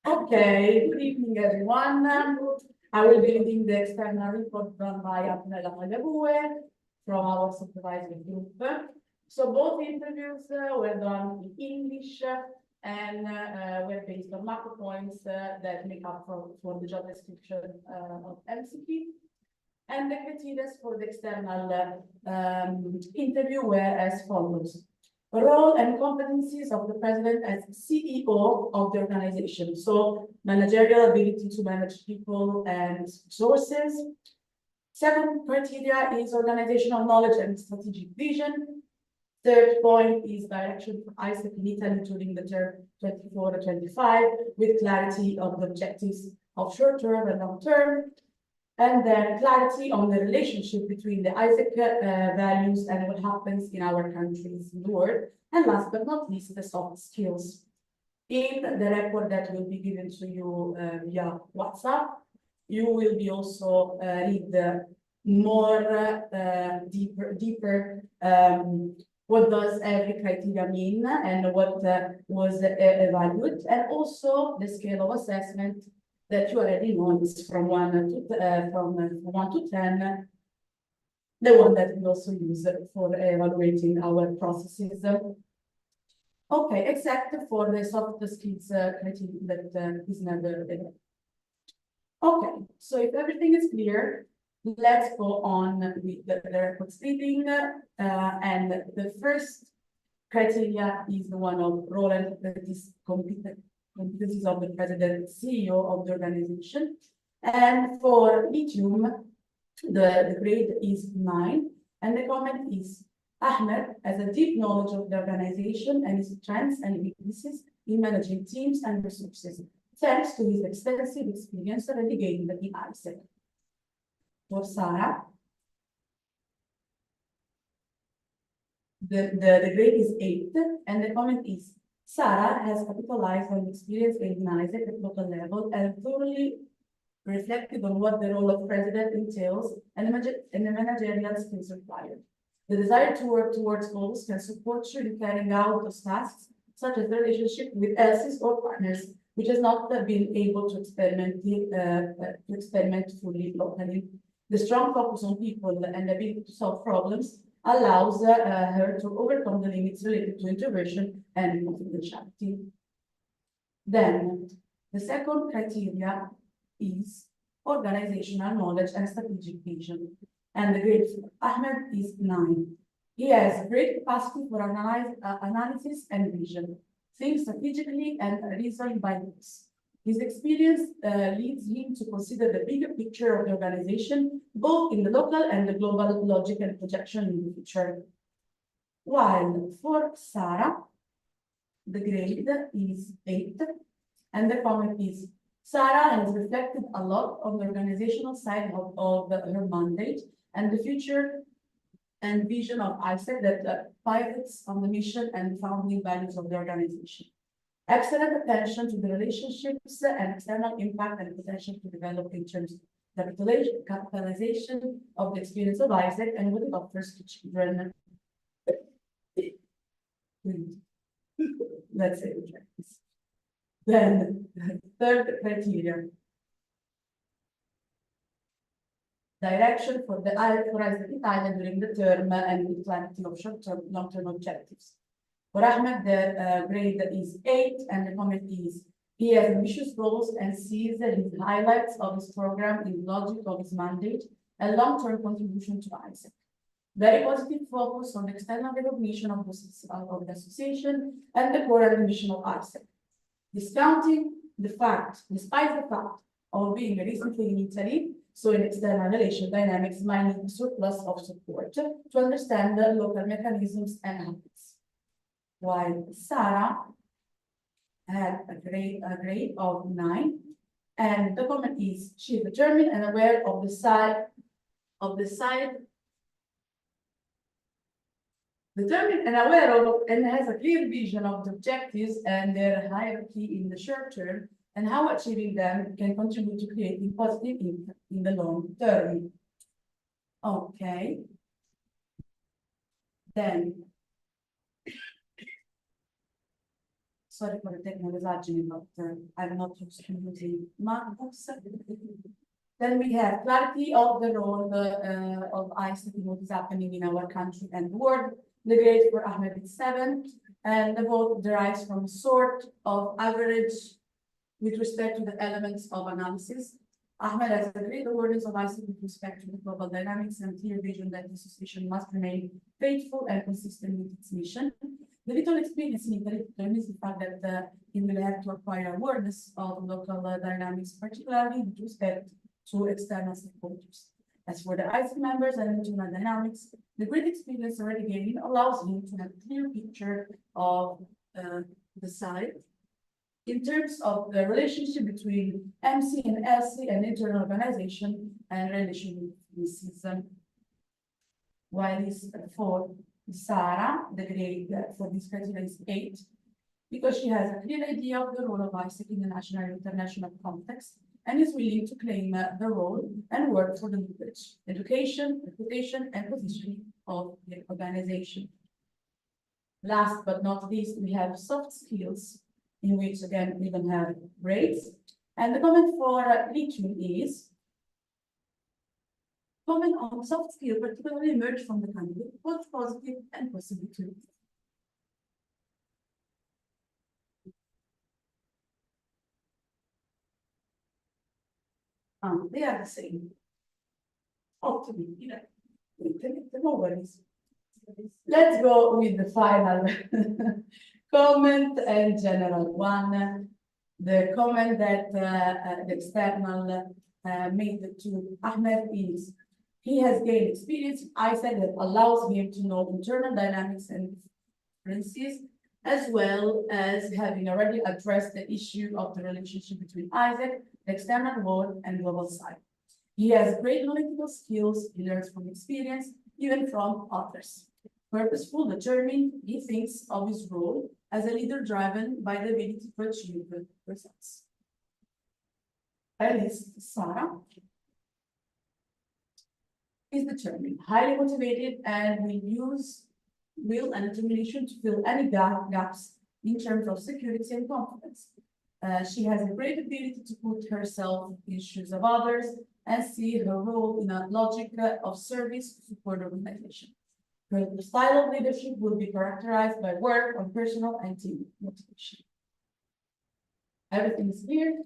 Okay, good evening, everyone. I will be reading the external report done by Antonella Magliabue from our supervisory group. So both interviews were done in English and were based on macro points that make up for the job description of MCP. And the criteria for the external interview were as follows. Role and competencies of the president as CEO of the organization. So managerial ability to manage people and resources. Second criteria is organizational knowledge and strategic vision. Third point is direction for ISEC in Italy during the term 24 to 25 with clarity of the objectives of short term and long term. And then clarity on the relationship between the ISEC values and what happens in our countries in the world. And last but not least, the soft skills. In the report that will be given to you via WhatsApp, you will be also read more deeper what does every criteria mean and what was evaluated, and also the scale of assessment that you already know is from 1 to 10, the one that we also use for evaluating our processes. Okay, except for the soft skills criteria that is never there. Okay, so if everything is clear, let's go on with the record stating, and the first criteria is the one of role and competencies of the president, CEO of the organization. And for Lithium, the grade is 9, and the comment is Ahmed has a deep knowledge of the organization and its strengths and weaknesses in managing teams and resources, thanks to his extensive experience already gained in ISEC. For Sarah, the grade is 8, and the comment is Sarah has capitalized on experience gained in ISEC at local level and thoroughly reflected on what the role of president entails and the managerial skills required. The desire to work towards goals can support you in carrying out those tasks, such as the relationship with LCs or partners, which has not been able to experiment fully locally. The strong focus on people and the ability to solve problems allows her to overcome the limits related to introversion and confidentiality. Then, the second criteria is organizational knowledge and strategic vision. And the grade for Ahmed is 9. He has great capacity for analysis and vision, think strategically and reason by books. His experience leads him to consider the bigger picture of the organization, both in the local and the global logic and projection in the future. While for Sarah, the grade is 8, and the comment is Sarah has reflected a lot on the organizational side of her mandate and the future and vision of ISEC that pivots on the mission and founding values of the organization. Excellent attention to the relationships and external impact and potential to develop in terms of capitalization of the experience of ISEC and what it offers to children. Let's say this. Then, third criteria. Direction for the ISEC Italia during the term and with clarity of short-term, long-term objectives. For Ahmed, the grade is 8, and the comment is he has ambitious goals and sees his highlights of his program in logic of his mandate and long-term contribution to ISEC. Very positive focus on external recognition of the association and the core and mission of ISEC. Discounting the fact, despite the fact of being recently in Italy, so in external relation dynamics might need a surplus of support to understand the local mechanisms and habits. While Sarah had a grade of 9, and the comment is she is determined and aware of the side determined and aware of and has a clear vision of the objectives and their hierarchy in the short term and how achieving them can contribute to creating positive impact in the long term. Okay. Then, sorry for the technical esagine, but I'm not used to using markups. Then we have clarity of the role of ICT, what is happening in our country and the world. The grade for Ahmed is 7, and the vote derives from a sort of average with respect to the elements of analysis. Ahmed has a great awareness of ICT with respect to the global dynamics and clear vision that the association must remain faithful and consistent with its mission. The little experience in Italy determines the fact that it will have to acquire awareness of local dynamics, particularly with respect to external stakeholders. As for the ICT members and internal dynamics, the great experience already gained allows him to have a clear picture of the site in terms of the relationship between MC and LC and internal organization and relation with system. While is for Sarah, the grade for this criteria is 8, because she has a clear idea of the role of ICT in the national and international context and is willing to claim the role and work for the knowledge, education, reputation, and positioning of the organization. Last but not least, we have soft skills, in which again we don't have grades. And the comment for lithium is comment on soft skill particularly emerge from the candidate, both positive and possibly too. They are the same. Oh, to me, you know, no worries. Let's go with the final comment and general one. The comment that the external made to Ahmed is he has gained experience in ISAC that allows him to know internal dynamics and differences, as well as having already addressed the issue of the relationship between ISAC, the external world, and global side. He has great analytical skills, he learns from experience, even from others. Purposeful, determined, he thinks of his role as a leader driven by the ability to achieve results. Alice Sarah is determined, highly motivated, and will use will and determination to fill any gaps in terms of security and confidence. She has a great ability to put herself in shoes of others and see her role in a logic of service to support the organization. Her style of leadership will be characterized by work on personal and team motivation. Everything is clear?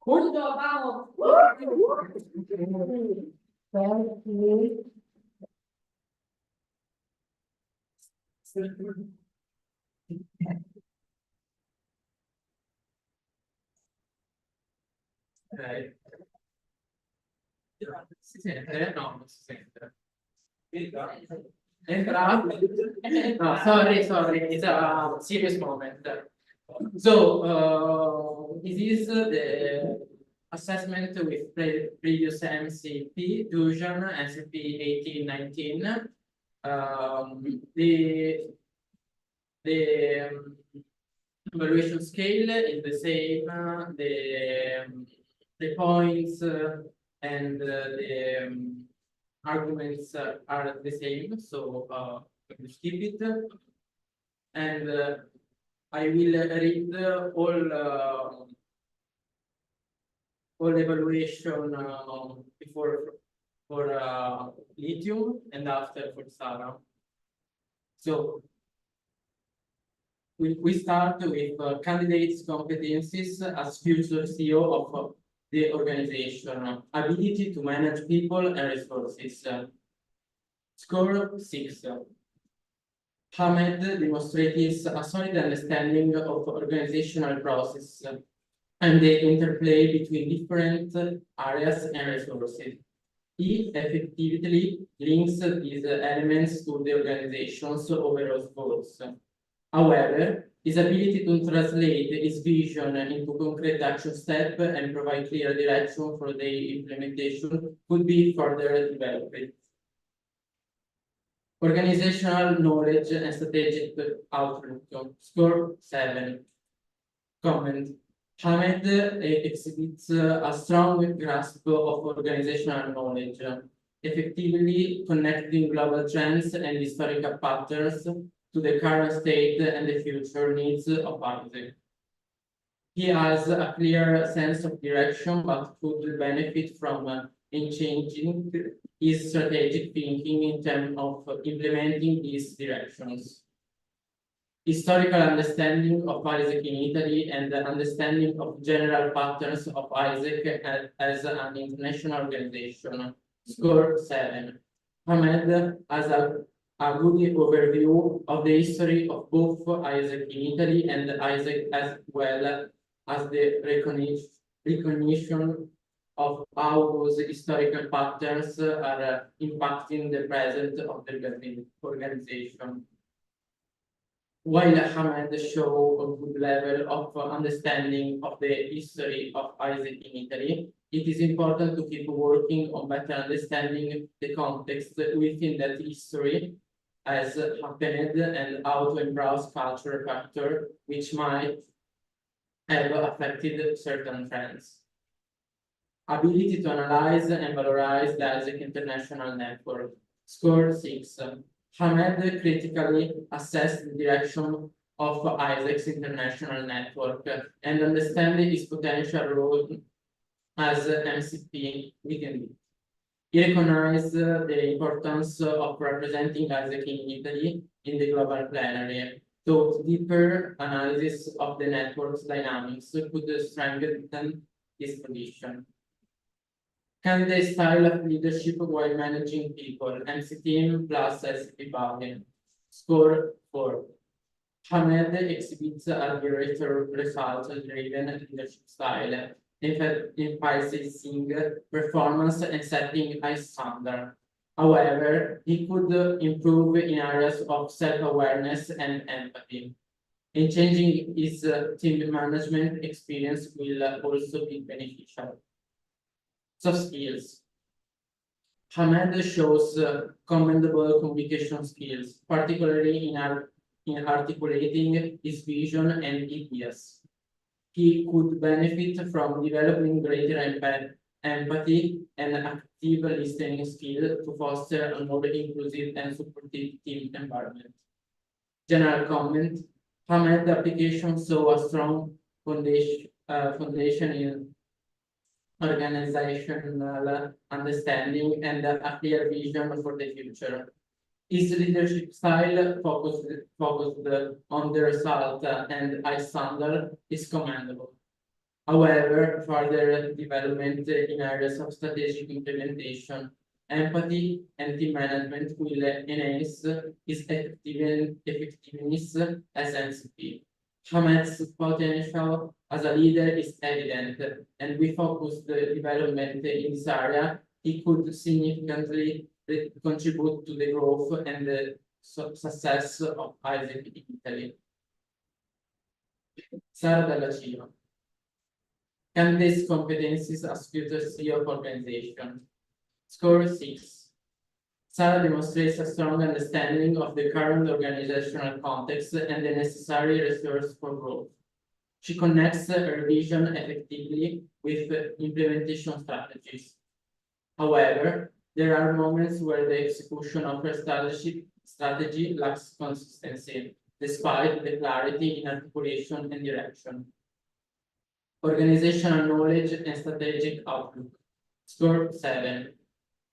Good job, Si sente? No, non si sente. Entra? No, sorry, it's a serious moment. So, this is the assessment with previous MCP, Fusion, MCP 1819. The evaluation scale is the same, the points and the arguments are the same, so we skip it. And I will read all evaluation before for lithium and after for Sarah. So we start with candidates' competencies as future CEO of the organization, ability to manage people and resources. Score 6. Hamed demonstrates a solid understanding of organizational process and the interplay between different areas and resources. He effectively links these elements to the organization's overall goals. However, his ability to translate his vision into concrete action steps and provide clear direction for their implementation could be further developed. Organizational knowledge and strategic outlook. Score 7. Comment. Hamed exhibits a strong grasp of organizational knowledge, effectively connecting global trends and historical patterns to the current state and the future needs of ISEC. He has a clear sense of direction, but could benefit from in changing his strategic thinking in terms of implementing these directions. Historical understanding of ISEC in Italy and the understanding of general patterns of ISEC as an international organization. Score 7. Hamed has a good overview of the history of both ISEC in Italy and ISEC, as well as the recognition of how those historical patterns are impacting the present of the organization. While Hamed shows a good level of understanding of the history of ISEC in Italy, it is important to keep working on better understanding the context within that history as happened and how to embrace cultural factors which might have affected certain trends. Ability to analyze and valorize the ISEC International Network. Score 6. Hamed critically assessed the direction of ISEC's international network and understand its potential role as MCP within it. He recognized the importance of representing ISEC in Italy in the global plenary, thought deeper analysis of the network's dynamics could strengthen his position. Candidate style of leadership while managing people, MC team plus SCP bargain. Score 4. Hamed exhibits a greater result-driven leadership style, emphasizing performance and setting high standard. However, he could improve in areas of self-awareness and empathy. In changing his team management experience will also be beneficial. Soft skills. Hamed shows commendable communication skills, particularly in articulating his vision and ideas. He could benefit from developing greater empathy and active listening skill to foster a more inclusive and supportive team environment. General comment. Hamed application saw a strong foundation in organizational understanding and a clear vision for the future. His leadership style focused on the result and high standard is commendable. However, further development in areas of strategic implementation, empathy, and team management will enhance his effectiveness as MCP. Hamed's potential as a leader is evident, and we focus the development in this area. He could significantly contribute to the growth and the success of ISEC in Italy. Sara Dalla Cio. Candidate's competencies as future CEO of organization. Score 6. Sara demonstrates a strong understanding of the current organizational context and the necessary resources for growth. She connects her vision effectively with implementation strategies. However, there are moments where the execution of her strategy lacks consistency, despite the clarity in articulation and direction. Organizational knowledge and strategic outlook. Score 7.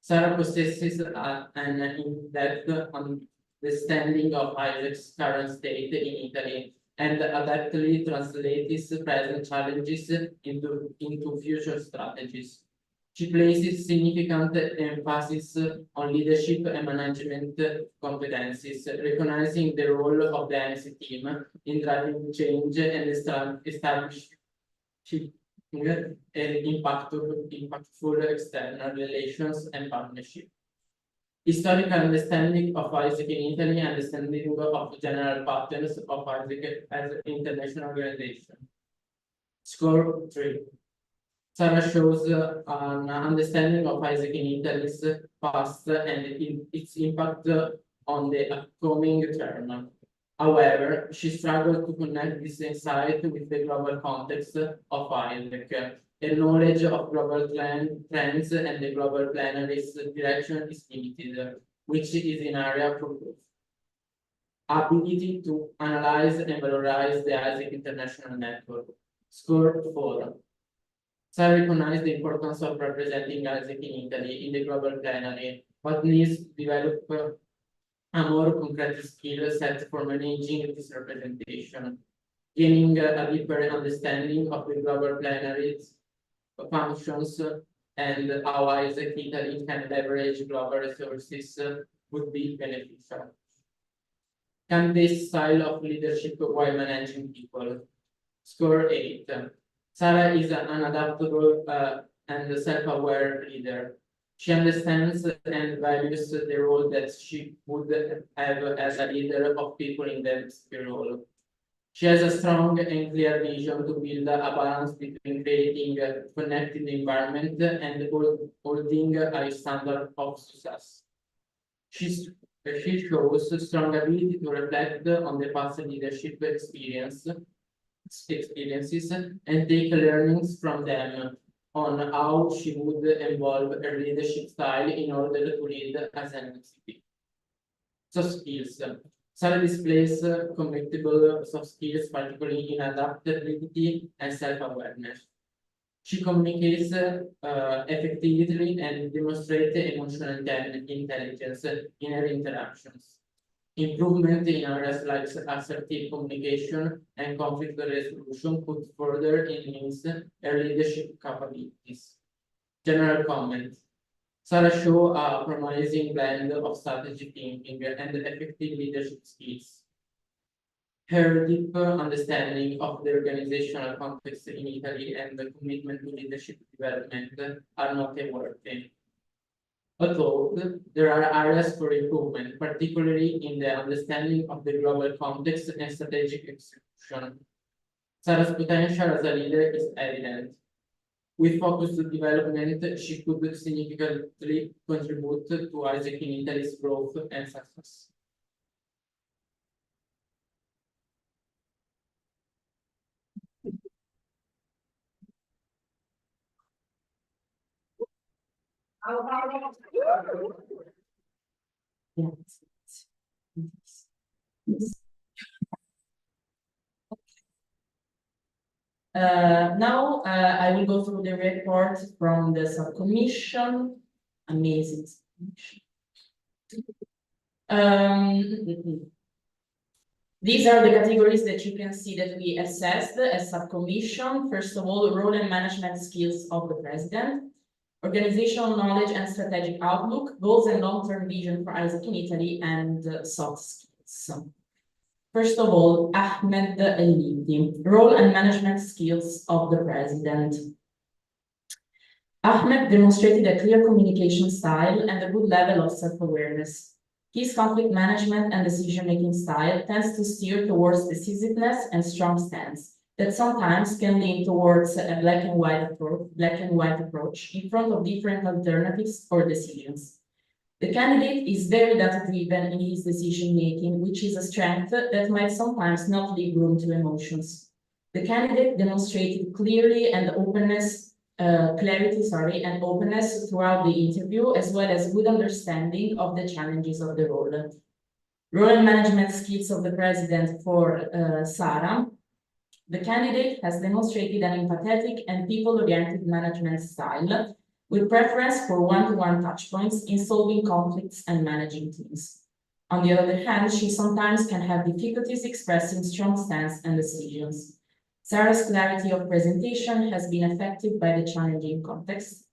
Sara possesses an in-depth understanding of ISEC's current state in Italy and adeptly translates present challenges into future strategies. She places significant emphasis on leadership and management competencies, recognizing the role of the MC team in driving change and establishing impactful external relations and partnership. Historical understanding of Isaac in Italy, understanding of general patterns of Isaac as an international organization. Score 3. Sarah shows an understanding of Isaac in Italy's past and its impact on the upcoming term. However, she struggled to connect this insight with the global context of Isaac. The knowledge of global trends and the global planary's direction is limited, which is an area for growth. Ability to analyze and valorize the Isaac International Network. Score 4. Sarah recognized the importance of representing Isaac in Italy in the global plenary, but needs to develop a more concrete skill set for managing this representation, gaining a deeper understanding of the global plenary's functions and how Isaac Italy can leverage global resources would be beneficial. Can this style of leadership while managing people? Score 8. Sarah is an adaptable and self-aware leader. She understands and values the role that she would have as a leader of people in that role. She has a strong and clear vision to build a balance between creating a connected environment and holding a standard of success. She shows strong ability to reflect on the past leadership experiences and take learnings from them on how she would evolve her leadership style in order to lead as an MCP. Soft skills. Sarah displays communicable soft skills, particularly in adaptability and self-awareness. She communicates effectively and demonstrates emotional intelligence in her interactions. Improvement in areas like assertive communication and conflict resolution could further enhance her leadership capabilities. General comment. Sarah shows a promising blend of strategic thinking and effective leadership skills. Her deep understanding of the organizational context in Italy and the commitment to leadership development are noteworthy. Although there are areas for improvement, particularly in the understanding of the global context and strategic execution. Sarah's potential as a leader is evident. With focused development, she could significantly contribute to Isaac in Italy's growth and success. Now I will go through the report from the subcommission. Amazing subcommission. These are the categories that you can see that we assessed as subcommission. First of all, role and management skills of the president, organizational knowledge and strategic outlook, goals and long-term vision for Isaac in Italy, and soft skills. First of all, Ahmed Eliti, role and management skills of the president. Ahmed demonstrated a clear communication style and a good level of self-awareness. His conflict management and decision-making style tends to steer towards decisiveness and strong stance that sometimes can lean towards a black and white approach in front of different alternatives or decisions. The candidate is very data-driven in his decision-making, which is a strength that might sometimes not leave room to emotions. The candidate demonstrated clarity and openness throughout the interview, as well as good understanding of the challenges of the role. Role and management skills of the president for Sarah. The candidate has demonstrated an empathetic and people-oriented management style, with preference for one-to-one touchpoints in solving conflicts and managing teams. On the other hand, she sometimes can have difficulties expressing strong stance and decisions. Sarah's clarity of presentation has been affected by the challenging context.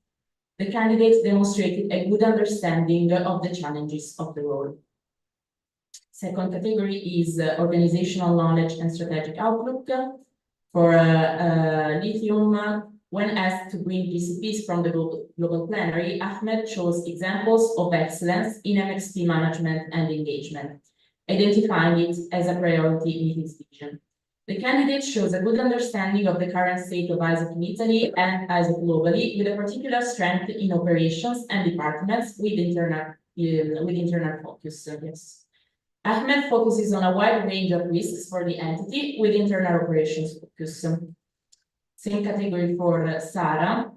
The candidates demonstrated a good understanding of the challenges of the role. Second category is organizational knowledge and strategic outlook. For lithium, when asked to bring GCPs from the global plenary, Ahmed chose examples of excellence in MXP management and engagement, identifying it as a priority in his vision. The candidate shows a good understanding of the current state of ISAC in Italy and ISAC globally, with a particular strength in operations and departments with internal focus. Yes. Ahmed focuses on a wide range of risks for the entity with internal operations focus. Same category for Sarah.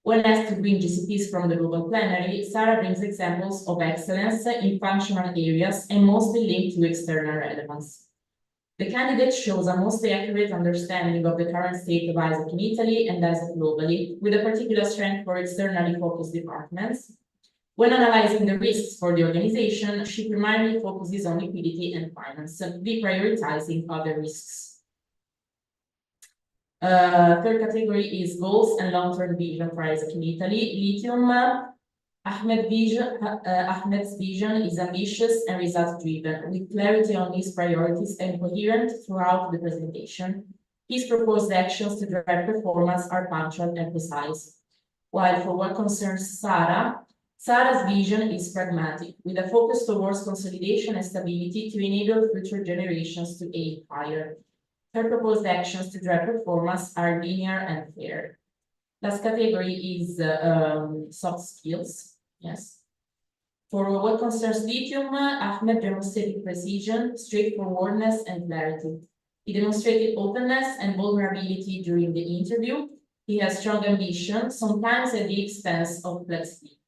When asked to bring GCPs from the global plenary, Sarah brings examples of excellence in functional areas and mostly linked to external relevance. The candidate shows a mostly accurate understanding of the current state of ISAC in Italy and ISAC globally, with a particular strength for externally focused departments. When analyzing the risks for the organization, she primarily focuses on liquidity and finance, deprioritizing other risks. Third category is goals and long-term vision for ISAC in Italy. Lithium, Ahmed's vision is ambitious and result-driven, with clarity on his priorities and coherent throughout the presentation. His proposed actions to drive performance are punctual and precise. While for what concerns Sarah's vision is pragmatic, with a focus towards consolidation and stability to enable future generations to aim higher. Her proposed actions to drive performance are linear and fair. Last category is soft skills. Yes. For what concerns lithium, Ahmed demonstrated precision, straightforwardness, and clarity. He demonstrated openness and vulnerability during the interview. He has strong ambition, sometimes at the expense of flexibility.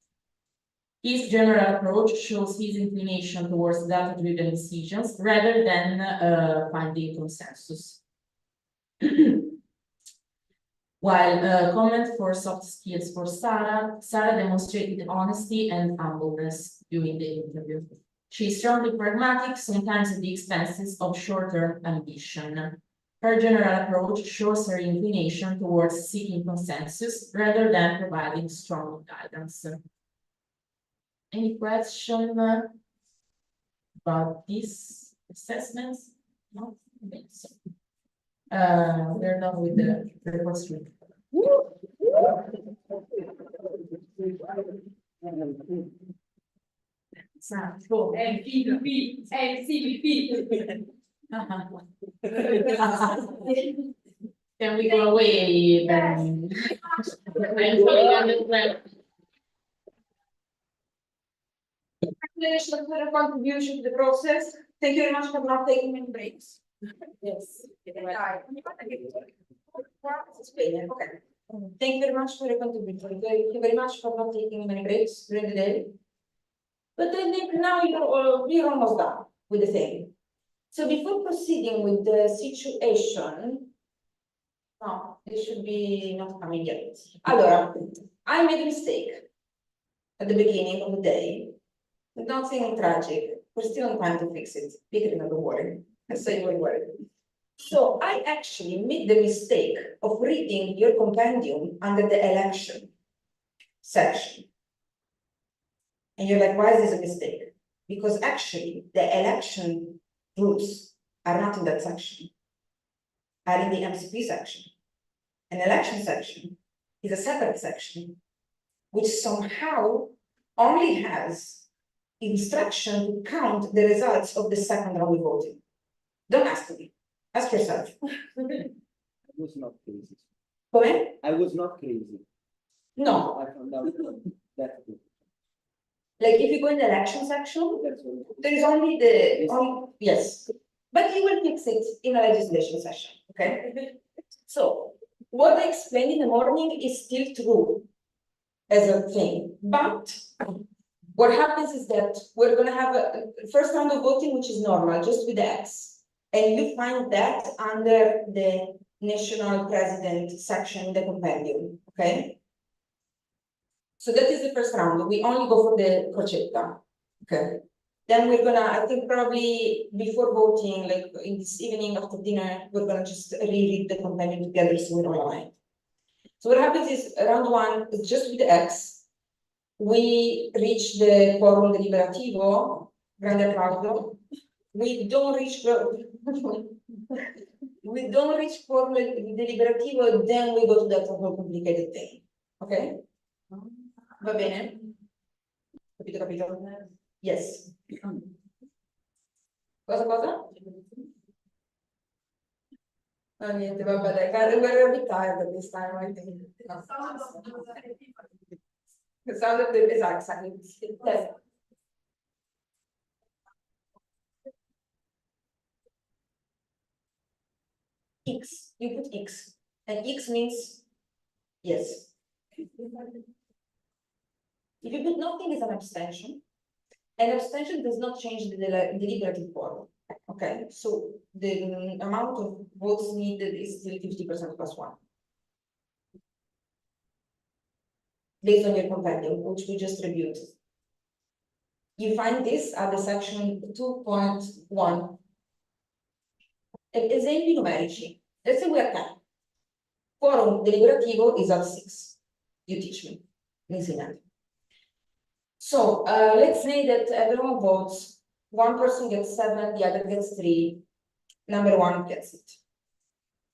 His general approach shows his inclination towards data-driven decisions rather than finding consensus. While comment for soft skills for Sarah demonstrated honesty and humbleness during the interview. She is strongly pragmatic, sometimes at the expenses of short-term ambition. Her general approach shows her inclination towards seeking consensus rather than providing strong guidance. Any question about these assessments? No? Okay, so, we're done with the report stream. Can we go away? I'm following on the plan. Congratulations for your contribution to the process. Thank you very much for not taking many breaks. Yes. Okay. Thank you very much for your contribution. Thank you very much for not taking many breaks during the day. But I think now you're almost done with the thing. So before proceeding with the situation, no, it should be not coming yet. Allora, I made a mistake at the beginning of the day. Nothing tragic. We're still on time to fix it. Peter, don't worry. I say you worry. So I actually made the mistake of reading your compendium under the election section. And you're like, why is this a mistake? Because actually the election rules are not in that section, are in the MCP section. An election section is a separate section, which somehow only has instruction to count the results of the second round of voting. Don't ask me, ask yourself. I was not crazy. Come? I was not crazy. No, I found out that. like if you go in the election section, there is only the, yes, but you will fix it in a legislation session, okay? So what I explained in the morning is still true as a thing, but what happens is that we're gonna have a first round of voting, which is normal, just with the X. And you find that under the national president section in the compendium, okay? So that is the first round. We only go for the crocetta, okay? Then we're gonna, I think probably before voting, like in this evening after dinner, we're gonna just reread the compendium together so we're all aligned. So what happens is round one is just with the X. we reach the quorum deliberativo, grande applauso. We don't reach we don't reach quorum deliberativo, then we go to that whole complicated thing. Okay? Va bene? Capito, capito? Yes. Cosa? No, niente, vabbè, dai, we're a bit tired this time, I think. No. The sound of the, exactly. Yes. X, you put X, and X means yes. If you put nothing, it's an abstention. An abstention does not change the deliberative quorum. Okay, so the amount of votes needed is still 50% plus one. Based on your compendium, which we just reviewed. You find this at the section 2.1. Esempi numerici. Let's say we are 10. Quorum deliberativo is at 6. You teach me. L'insegnante. So let's say that everyone votes. One person gets 7, the other gets 3. Number 1 gets it.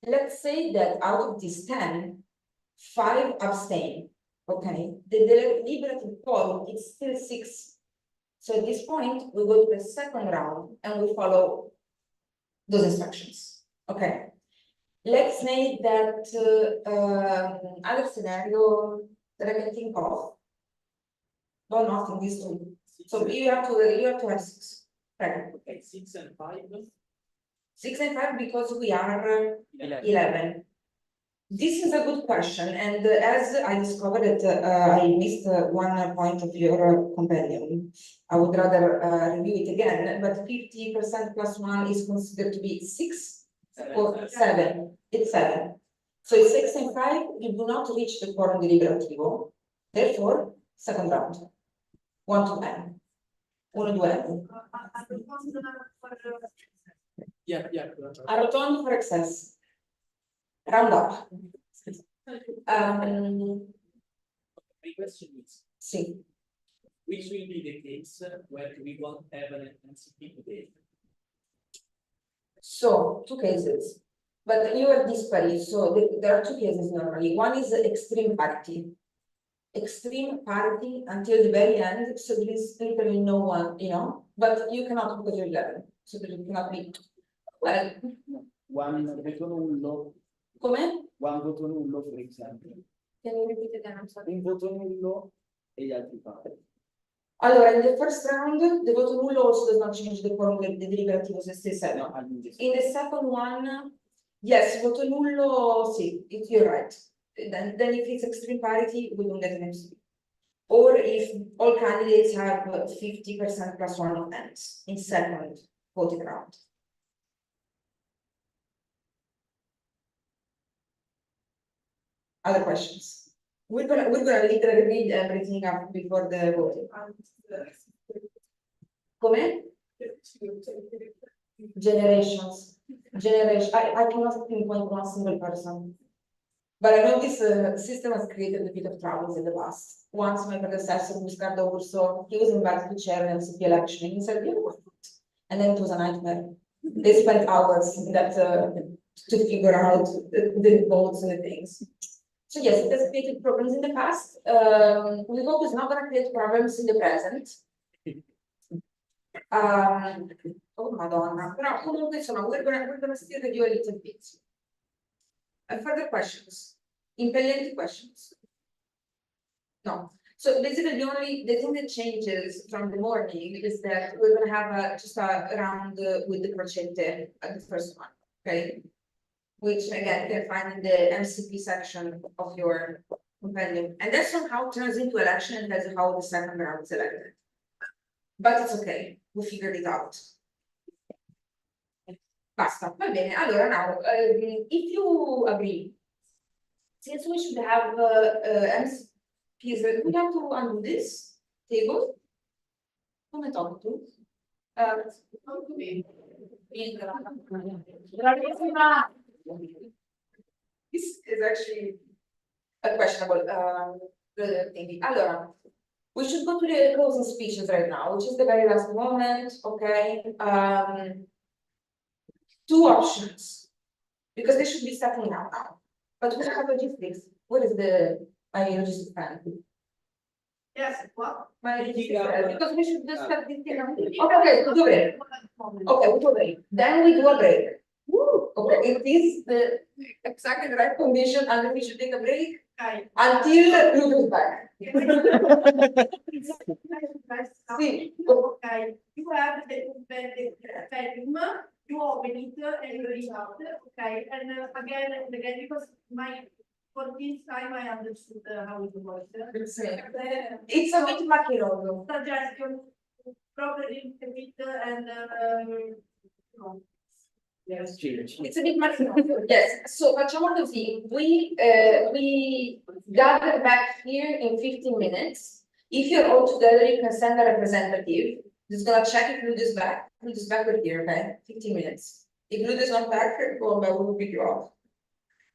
Let's say that out of these 10, 5 abstain. Okay, the deliberative quorum is still 6. So at this point, we go to the second round and we follow those instructions. Okay. Let's say that other scenario that I can think of. No, not in these two. So you have to have 6. Right. Okay, 6 and 5. 6 and 5 because we are 11. This is a good question, and as I discovered that I missed one point of your compendium, I would rather review it again. But 50% plus 1 is considered to be 6 or 7. It's 7. So it's 6 and 5. You do not reach the quorum deliberativo. Therefore, second round. 1 to n. 1 to n. Yeah. Arrotondo for excess. Round up. My question is, Sì. which will be the case where we won't have an MCP today? So, 2 cases. But you are disparate. So there are 2 cases normally. One is extreme parity. Extreme parity until the very end. So there is literally no one, but you cannot because you're 11. So there cannot be. Well, One voto nullo, come? one voto nullo, for example. Can you repeat again? I'm sorry. Un voto nullo e gli altri pari. Allora, in the first round, the voto nullo also does not change the quorum, the deliberativo se stessa. No, all'inizio. In the second one, yes, voto nullo, sì, you're right. Then if it's extreme parity, we don't get an MCP. Or if all candidates have 50% plus 1 of ends in second voting round. Other questions? We're gonna literally read everything up before the voting. Come? Generations. I cannot pinpoint one single person. But I know this system has created a bit of troubles in the past. Once my predecessor, Muscardo Urso, he was invited to chair an MCP election, and he said, you know what? And then it was a nightmare. They spent hours in that to figure out the votes and the things. So yes, it has created problems in the past. We hope it's not going to create problems in the present. Oh Madonna, però comunque insomma, we're gonna still review a little bit. Further questions? Impellenti questions? No. So basically the thing that changes from the morning is that we're gonna have just a round with the crocette at the first one, okay? Which again, you can find in the MCP section of your compendium. And that somehow turns into election and that's how the second round is elected. But it's okay, we figured it out. Basta, va bene. Allora, now, if you agree, since we should have MCPs, we have to undo this table. Come talk to? This is actually a questionable thing. Allora, We should go to the closing speeches right now, which is the very last moment, okay? Two options, because they should be starting now. But we have logistics. What is my logistics plan? Yes, what? My logistics plan, because we should just start this thing. Okay, we'll do it. Okay, we'll do it. Then we do a break. Okay, it is the exactly the right condition, and we should take a break Okay. until Ludo's back. Sì. Okay, you have the film, you open it and you read out, okay, and again and again, because for this time I understood how it works. It's a bit macchiato. Suggestion, properly read and It's a bit macchiato. Yes, so facciamo così, we gather back here in 15 minutes. If you're all together, you can send a representative. Just gonna check if Ludo is back. Ludo is back with here, okay? 15 minutes. If Ludo is not back, well, we will pick you up.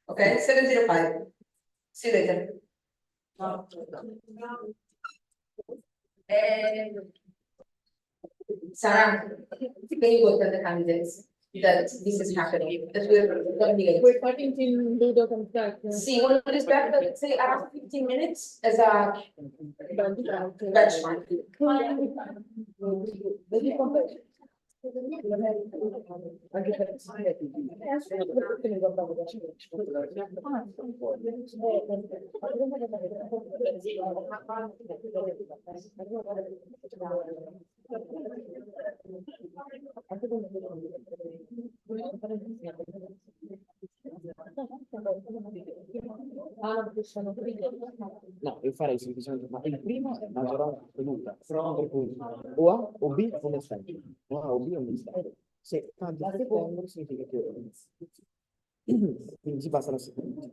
Okay, 7:05. See you later. Sarah, can you go tell the candidates that this is happening, that we're gonna be late? We're starting to Ludo comes back. See, when it is back, let's say around 15 minutes as a benchmark. No, io farei semplicemente, ma il primo mangerò tenuta, per cui o A o B o mistero, o A o B o mistero. Se tanto a secondo significa che quindi si passa alla seconda.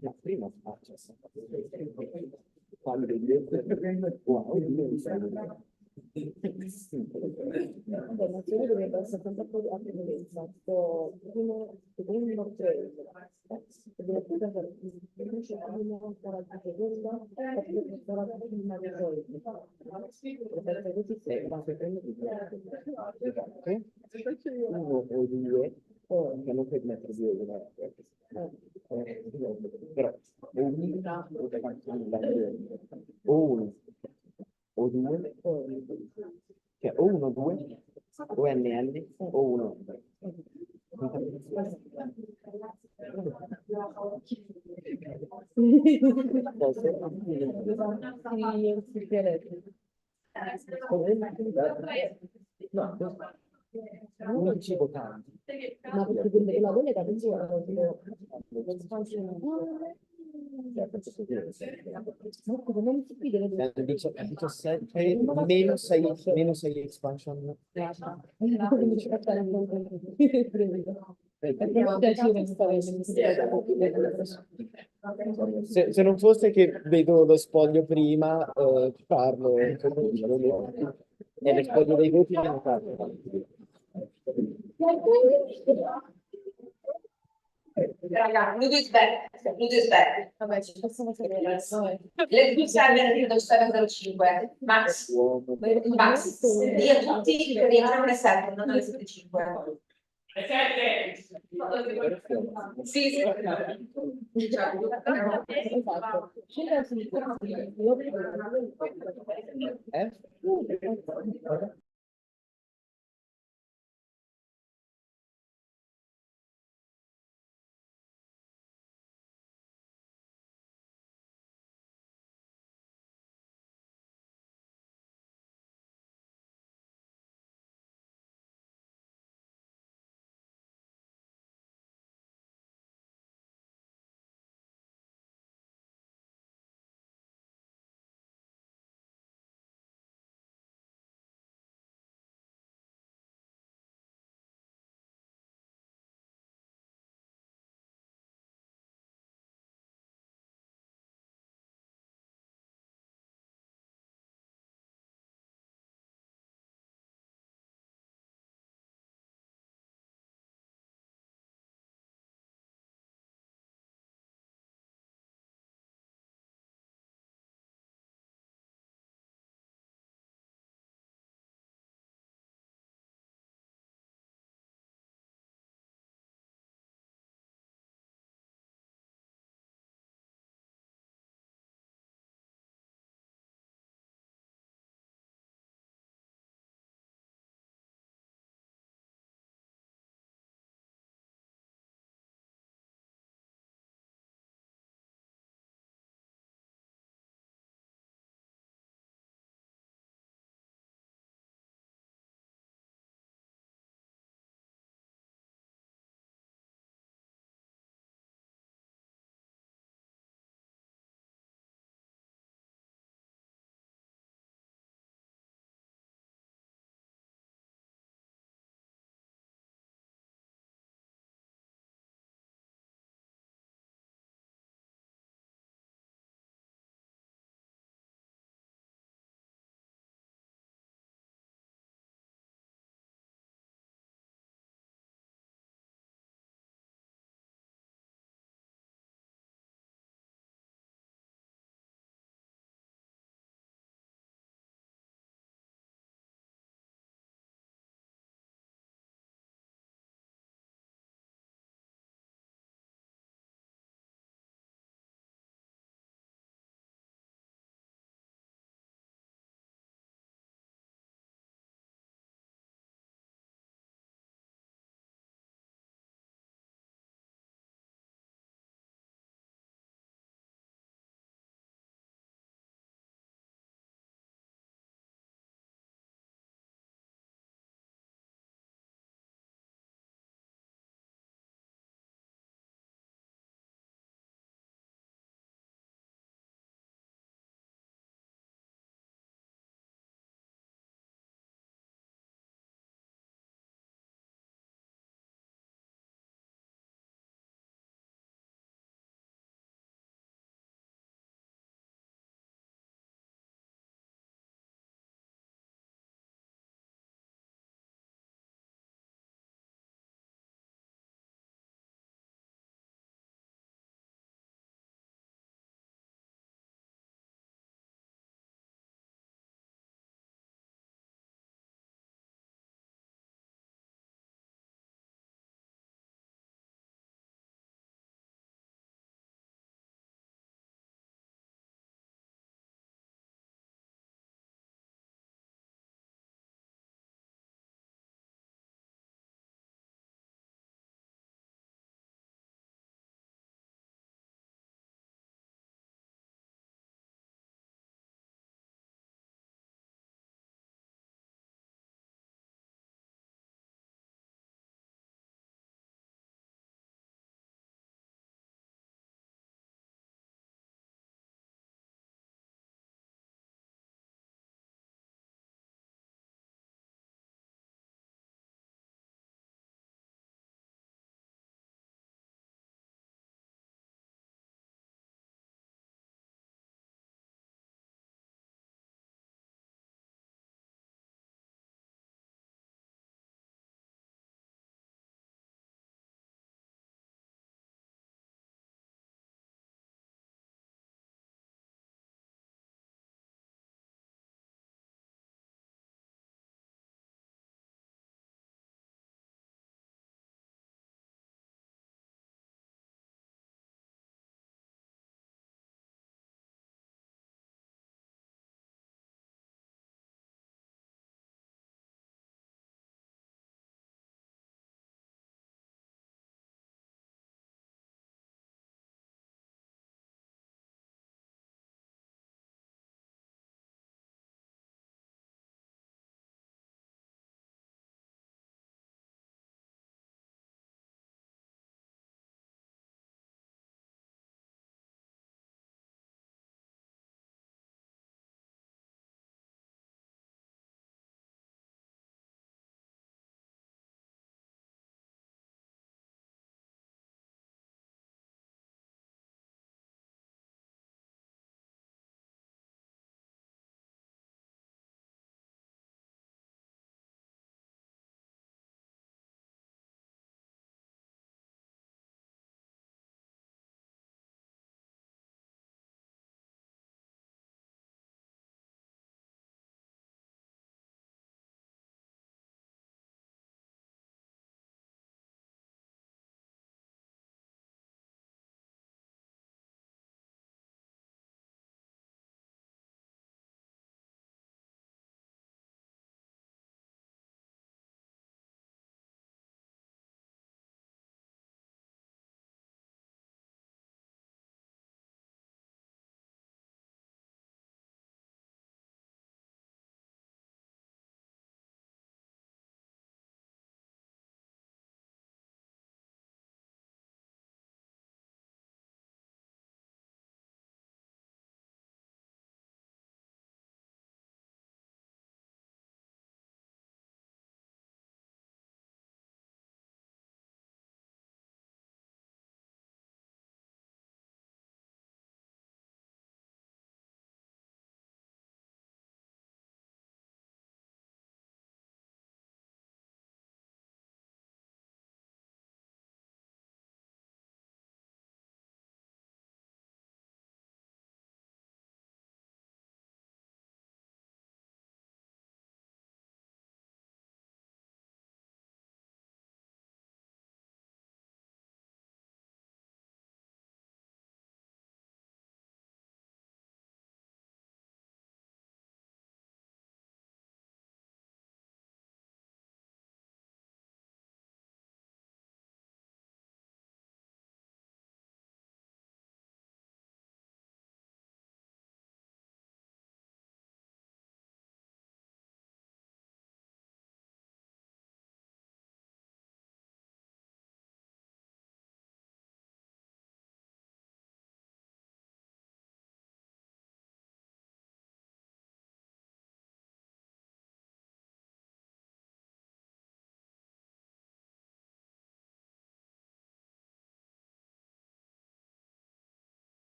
La prima accesso. Quando wow, La nazione dovrebbe essere sempre a prevalenza, primo, secondo, tre. Deve essere primo, quaranta secondi, e poi prima di solito. Perché così sei, ma se prendi uno o due che non puoi mettere due, però o uno o due, cioè o uno o due o NN o uno. No, non cibo tanto. ma perché quelle la voglia da pensiero non si pide le 17 meno 6 expansion. Se non fosse che vedo lo spoglio prima, parlo e lo spoglio dei voti non parlo. Raga, Ludo is back. Ludo is back. Vabbè, ci possiamo sapere. Let's do 7:05. Max. Max. Di a tutti che rientrano alle 7, non alle 7:05. Sì, sì. Esatto.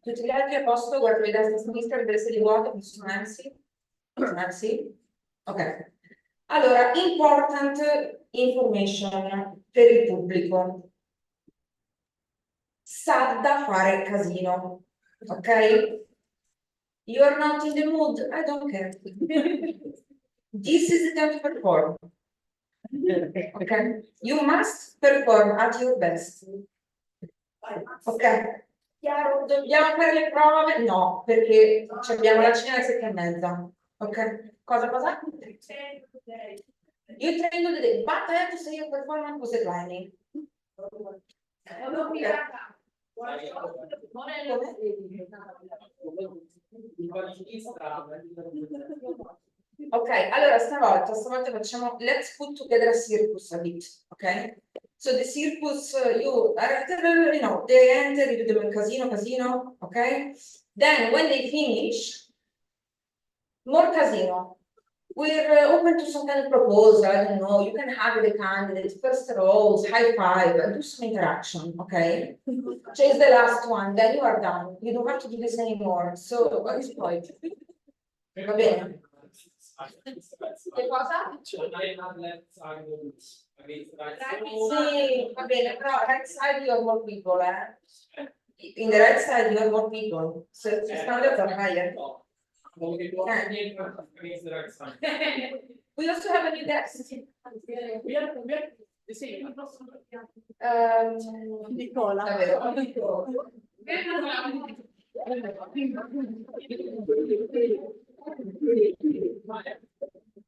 Tutti gli altri a posto, guardo di destra e a sinistra, le teste di vuoto, ci sono Nancy? Nancy? Ok. Allora, important information per il pubblico. Sa da fare casino, ok? You're not in the mood, I don't care. This is the time to perform. Okay? You must perform at your best. Ok? Chiaro? Dobbiamo fare le prove? No, perché abbiamo la cena alle 7:30. Ok? Cosa? You train on the day, but I have to say your performance was declining. Ok, allora stavolta facciamo let's put together a circus a bit, ok? So the circus, you know, they enter into the casino, okay? Then when they finish, more casino. We're open to some kind of proposal, I don't know, you can have the candidate, first rolls, high five, and do some interaction, okay? Chase the last one, then you are done. You don't have to do this anymore. So at this point. Va bene? Che cosa? Sì, va bene, però right side you have more people, eh? In the right side you have more people. So the standards are higher. We also have a new desk. Nicola.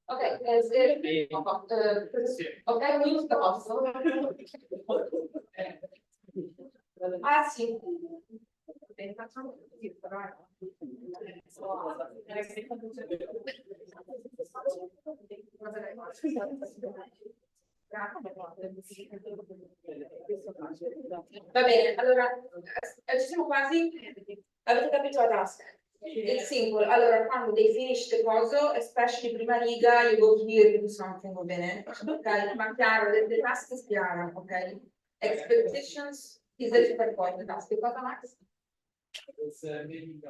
Ok, ok, quindi posso. Ah sì. Facciamo così, va bene, allora ci siamo quasi. Avete capito la task? It's simple. Allora, quando they finish the coso, especially prima riga, you go here to do something, va bene? Ok, ma chiaro, the task is chiara, ok? Expectations is the super point, the task. Cosa, Max? It's maybe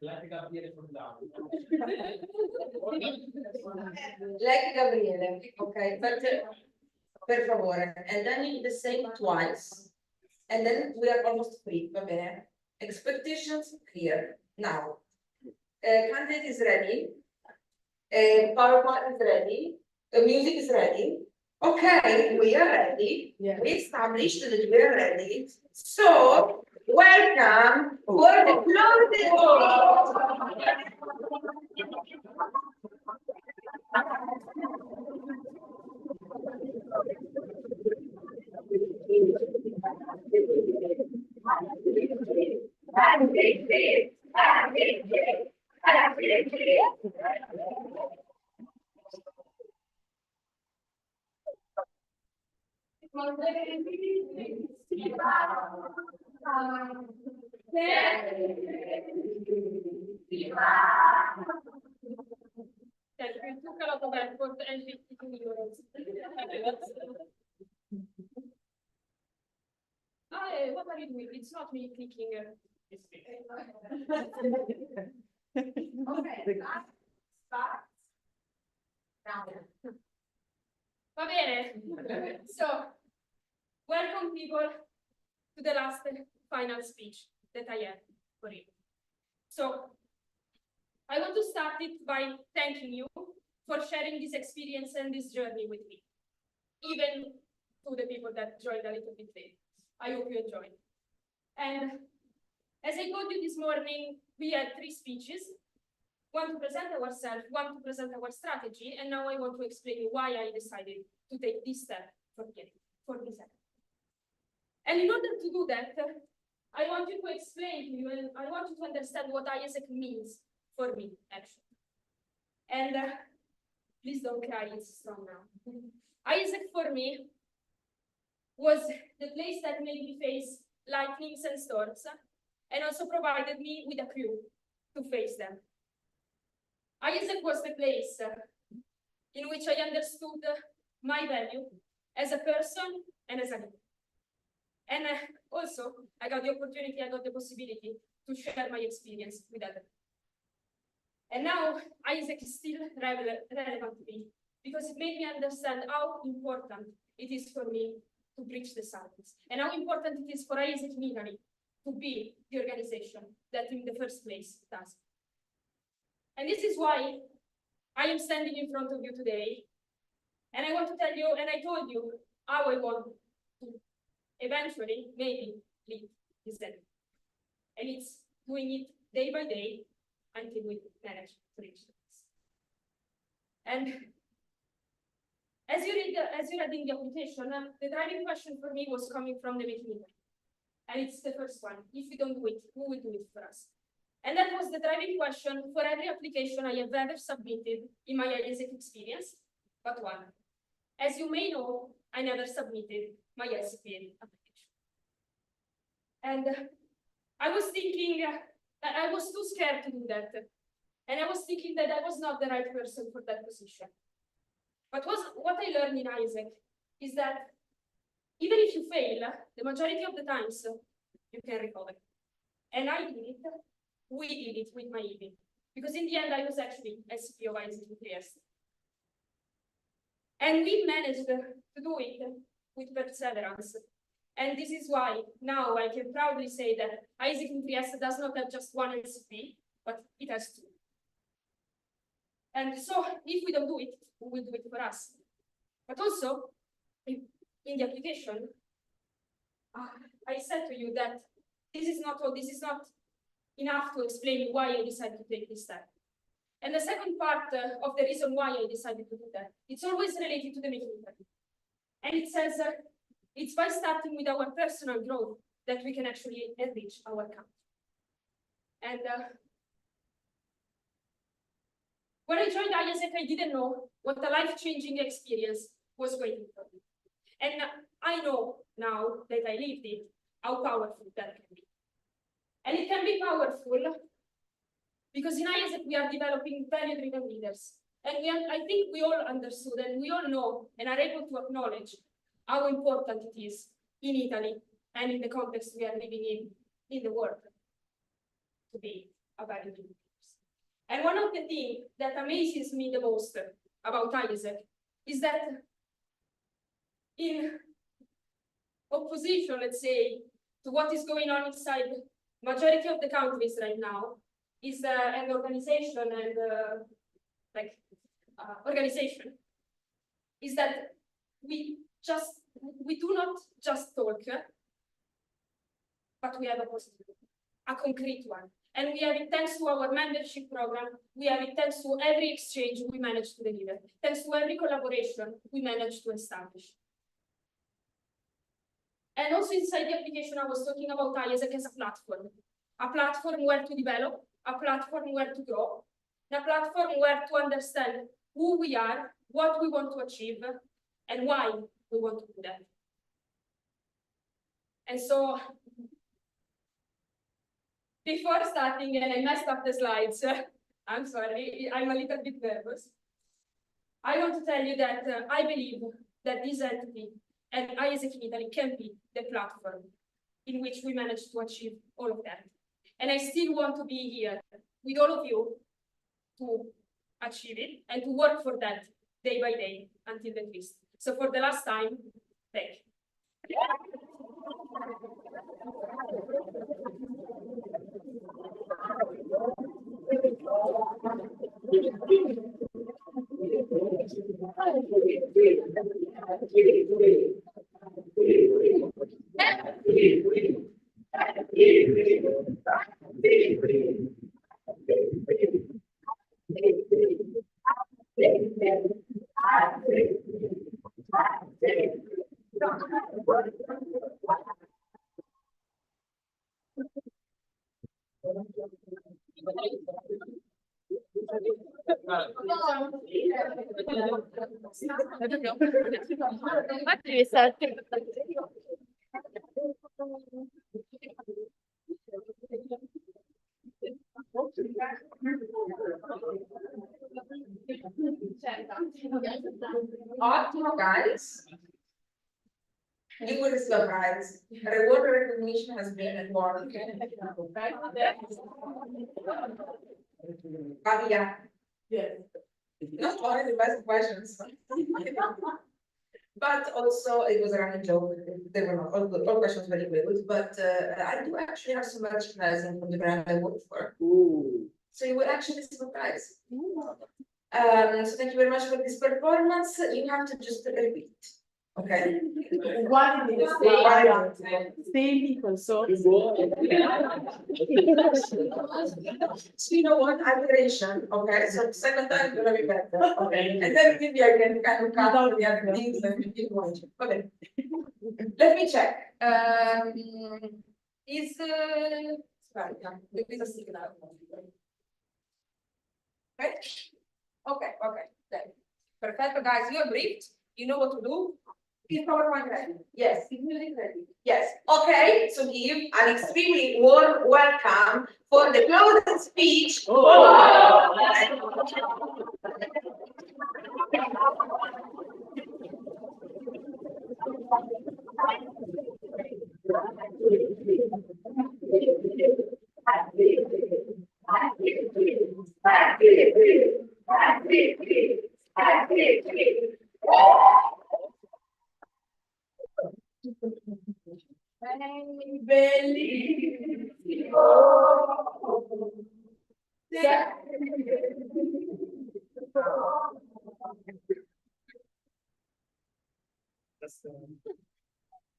like Gabriele from down. Like Gabriele, ok, but per favore, and then you do the same twice, and then we are almost free, va bene? Expectations clear. Now, candidate is ready, PowerPoint is ready, music is ready. Okay, we are ready. Yeah. We established that we are ready. So, welcome for the We took a lot of effort and 52 euros. What are you doing? It's not me clicking. Okay. Va bene. So, welcome people to the last final speech that I have for you. So, I want to start it by thanking you for sharing this experience and this journey with me, even to the people that joined a little bit late. I hope you enjoyed. And as I told you this morning, we had 3 speeches, one to present ourselves, one to present our strategy, and now I want to explain you why I decided to take this step for this step. And in order to do that, I want you to explain to you, and I want you to understand what ISEC means for me, actually. And please don't cry, it's strong now. ISEC for me was the place that made me face lightnings and storms, and also provided me with a crew to face them. ISEC was the place in which I understood my value as a person and as a leader. And Also, I got the opportunity, I got the possibility to share my experience with others. And now Isaac is still relevant to me because it made me understand how important it is for me to preach the science and how important it is for Isaac in Italy to be the organization that in the first place does. And this is why I am standing in front of you today. And I want to tell you, and I told you how I want to eventually, maybe, lead this center. And it's doing it day by day until we manage to reach this. And as you read in the application, the driving question for me was coming from the meeting. And it's the first one. If we don't do it, who will do it for us? And that was the driving question for every application I have ever submitted in my ISEC experience, but one. As you may know, I never submitted my MCP application. And I was thinking, I was too scared to do that. And I was thinking that I was not the right person for that position. But what I learned in ISEC is that even if you fail, the majority of the times you can recover. And I did it, we did it with my EB. Because in the end, I was actually SCP of ISEC in Trieste. And we managed to do it with perseverance. And this is why now I can proudly say that ISEC in Trieste does not have just one MCP, but it has two. And so if we don't do it, who will do it for us? But also, in the application, I said to you that this is not enough to explain why I decided to take this step. And the second part of the reason why I decided to do that, it's always related to the meeting. And it says it's by starting with our personal growth that we can actually enrich our country. And when I joined ISEC, I didn't know what a life-changing experience was waiting for me. And I know now that I lived it, how powerful that can be. And it can be powerful because in ISEC, we are developing value-driven leaders. And I think we all understood and we all know and are able to acknowledge how important it is in Italy and in the context we are living in the world to be a value-driven leader. And one of the things that amazes me the most about ISEC is that in opposition, let's say, to what is going on inside the majority of the countries right now, is an organization and organization is that we do not just talk, but we have a concrete one. And we have it thanks to our membership program. We have it thanks to every exchange we managed to deliver, thanks to every collaboration we managed to establish. And also inside the application, I was talking about ISEC as a platform where to develop, a platform where to grow, a platform where to understand who we are, what we want to achieve, and why we want to do that. And so, before starting, and I messed up the slides, I'm sorry, I'm a little bit nervous. I want to tell you that I believe that this entity and ISEC in Italy can be the platform in which we manage to achieve all of that. And I still want to be here with all of you to achieve it and to work for that day by day until the twist. So for the last time, thank you. Ottimo, guys. You will surprise. Reward recognition has been at work. But yeah, Yes. not only the best questions. But also it was a running joke. They were not all good, all questions very good, but I do actually have some merchandising from the brand I work for. Ooh. So you will actually surprise. So thank you very much for this performance. You have to just repeat. Okay. One in the same people, so. So you know what, iteration, okay, so second time is gonna be better, okay, and then maybe I can kind of cut out the other things and we keep going, okay. Let me check, is, sorry, there is a signal. Right? Okay, then, perfect, guys, you are briefed, you know what to do. Is PowerPoint ready? Yes. Is music ready? Yes. Okay, so give an extremely warm welcome for the closing speech.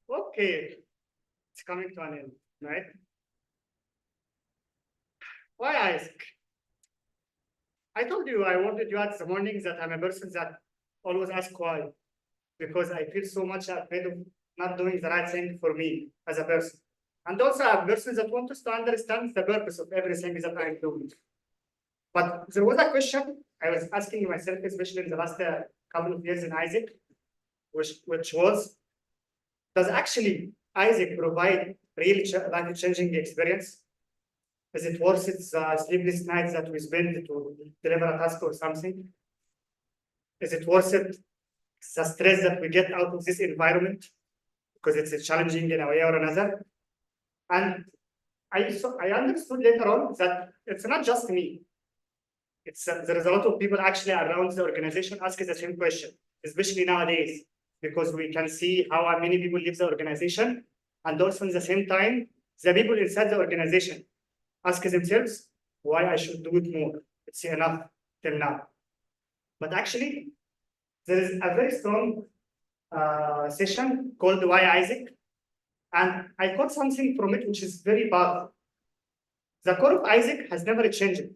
Okay, it's coming to an end, right? Why ask? I told you I wanted you at the morning that I'm a person that always ask why, because I feel so much afraid of not doing the right thing for me as a person. And also I'm a person that wants to understand the purpose of everything that I'm doing. But there was a question I was asking myself, especially in the last couple of years in Isaac, which was, does actually Isaac provide real life-changing experience? Is it worth it, the sleepless nights that we spend to deliver a task or something? Is it worth it, the stress that we get out of this environment? Because it's challenging in a way or another. And I understood later on that it's not just me. It's there is a lot of people actually around the organization asking the same question, especially nowadays, because we can see how many people leave the organization, and also at the same time, the people inside the organization ask themselves why I should do it more. It's enough till now. But actually, there is a very strong session called Why Isaac, and I got something from it which is very powerful. The core of Isaac has never changed.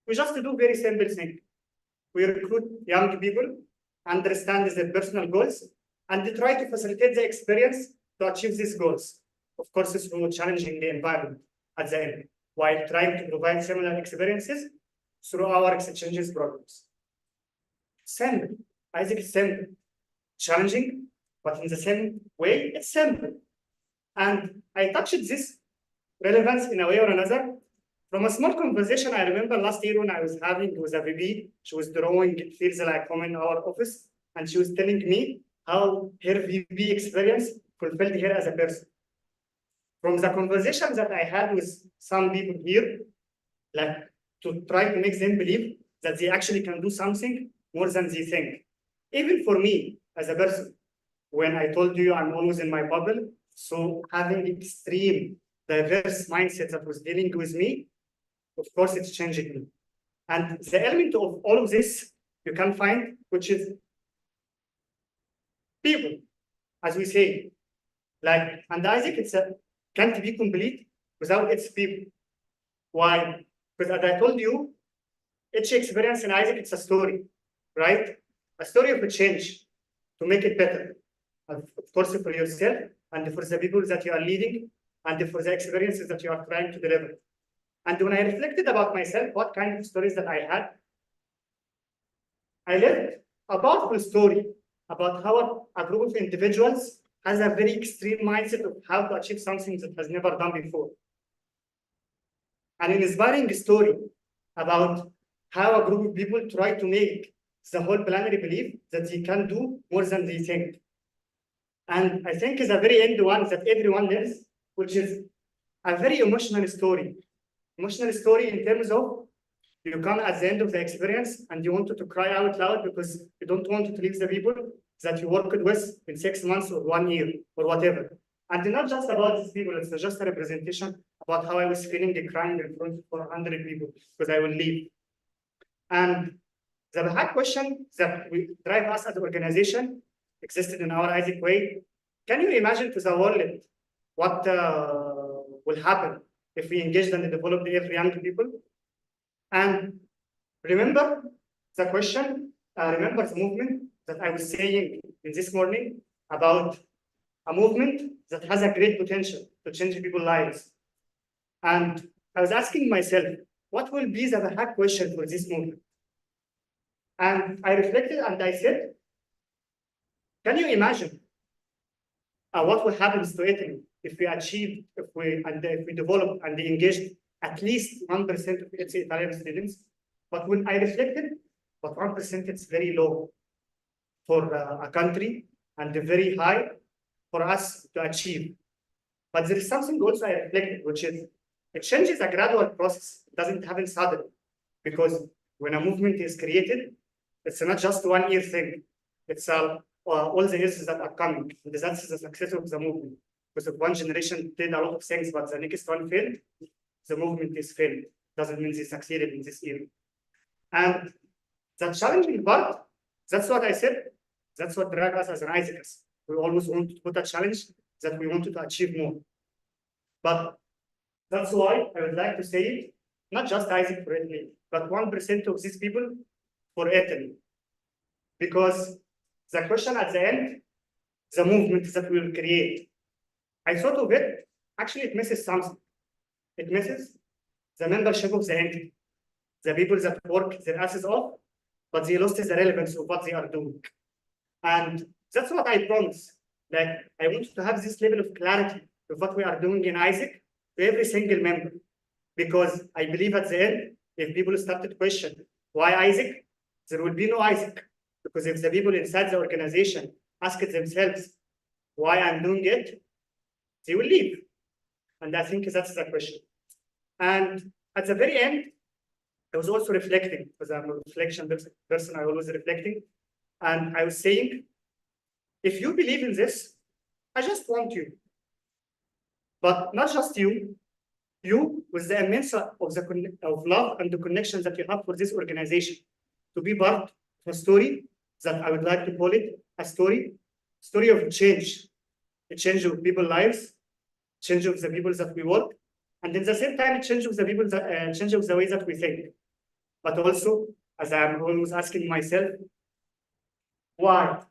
We just do very simple thing. We recruit young people, understand their personal goals, and try to facilitate the experience to achieve these goals. Of course, it's through challenging the environment at the end, while trying to provide similar experiences through our exchanges programs. Simple. Isaac is simple. Challenging, but in the same way, it's simple. And I touched this relevance in a way or another from a small conversation I remember last year when I was having with a VP. She was drawing, it feels like home in our office, and she was telling me how her VP experience fulfilled her as a person. From the conversations that I had with some people here, like to try to make them believe that they actually can do something more than they think. Even for me as a person, when I told you I'm always in my bubble, so having extreme diverse mindset that was dealing with me, of course it's changing me. And the element of all of this you can find, which is people, as we say, like, and Isaac, can't be complete without its people. Why? Because as I told you, each experience in Isaac, it's a story, right? A story of a change to make it better. Of course, for yourself and for the people that you are leading and for the experiences that you are trying to deliver. And when I reflected about myself, what kind of stories that I had, I lived a powerful story about how a group of individuals has a very extreme mindset of how to achieve something that has never done before. An inspiring story about how a group of people try to make the whole planetary believe that they can do more than they think. And I think is a very end one that everyone lives, which is a very emotional story. Emotional story in terms of you come at the end of the experience and you wanted to cry out loud because you don't want to leave the people that you worked with in 6 months or 1 year or whatever. And not just about these people, it's just a representation about how I was feeling crying in front of 400 people because I will leave. And the hard question that we drive us as an organization existed in our Isaac way. Can you imagine to the world what will happen if we engage and develop every young people? And remember the question, remember the movement that I was saying in this morning about a movement that has a great potential to change people's lives. And I was asking myself, what will be the hard question for this movement? And I reflected and I said, can you imagine what will happen to Italy if we achieve, if we develop and engage at least 1% of its Italian students? But when I reflected, but 1% is very low for a country and very high for us to achieve. But there is something also I reflected, which is it changes a gradual process. It doesn't happen suddenly, because when a movement is created, it's not just 1 year thing. It's all the years that are coming. And that's the success of the movement. Because if one generation did a lot of things, but the next one failed, the movement is failed. Doesn't mean they succeeded in this year. And the challenging part, that's what I said, that's what drives us as an Isaacers. We always want to put a challenge that we wanted to achieve more. But that's why I would like to say it, not just Isaac for Italy, but 1% of these people for Italy. Because the question at the end, the movement that we will create, I thought of it, actually it misses something. It misses the membership of the entity, the people that work their asses off, but they lost the relevance of what they are doing. And that's what I promise. Like, I want to have this level of clarity of what we are doing in Isaac to every single member. Because I believe at the end, if people started to question why Isaac, there will be no Isaac. Because if the people inside the organization ask themselves why I'm doing it, they will leave. And I think that's the question. And at the very end, I was also reflecting, because I'm a reflection person, I always reflecting. And I was saying, if you believe in this, I just want you. But not just you with the immense of love and the connections that you have for this organization, to be part of a story that I would like to call it a story of change, a change of people's lives, change of the people that we work, and at the same time, change of the people that change of the way that we think. But also, as I'm always asking myself, why?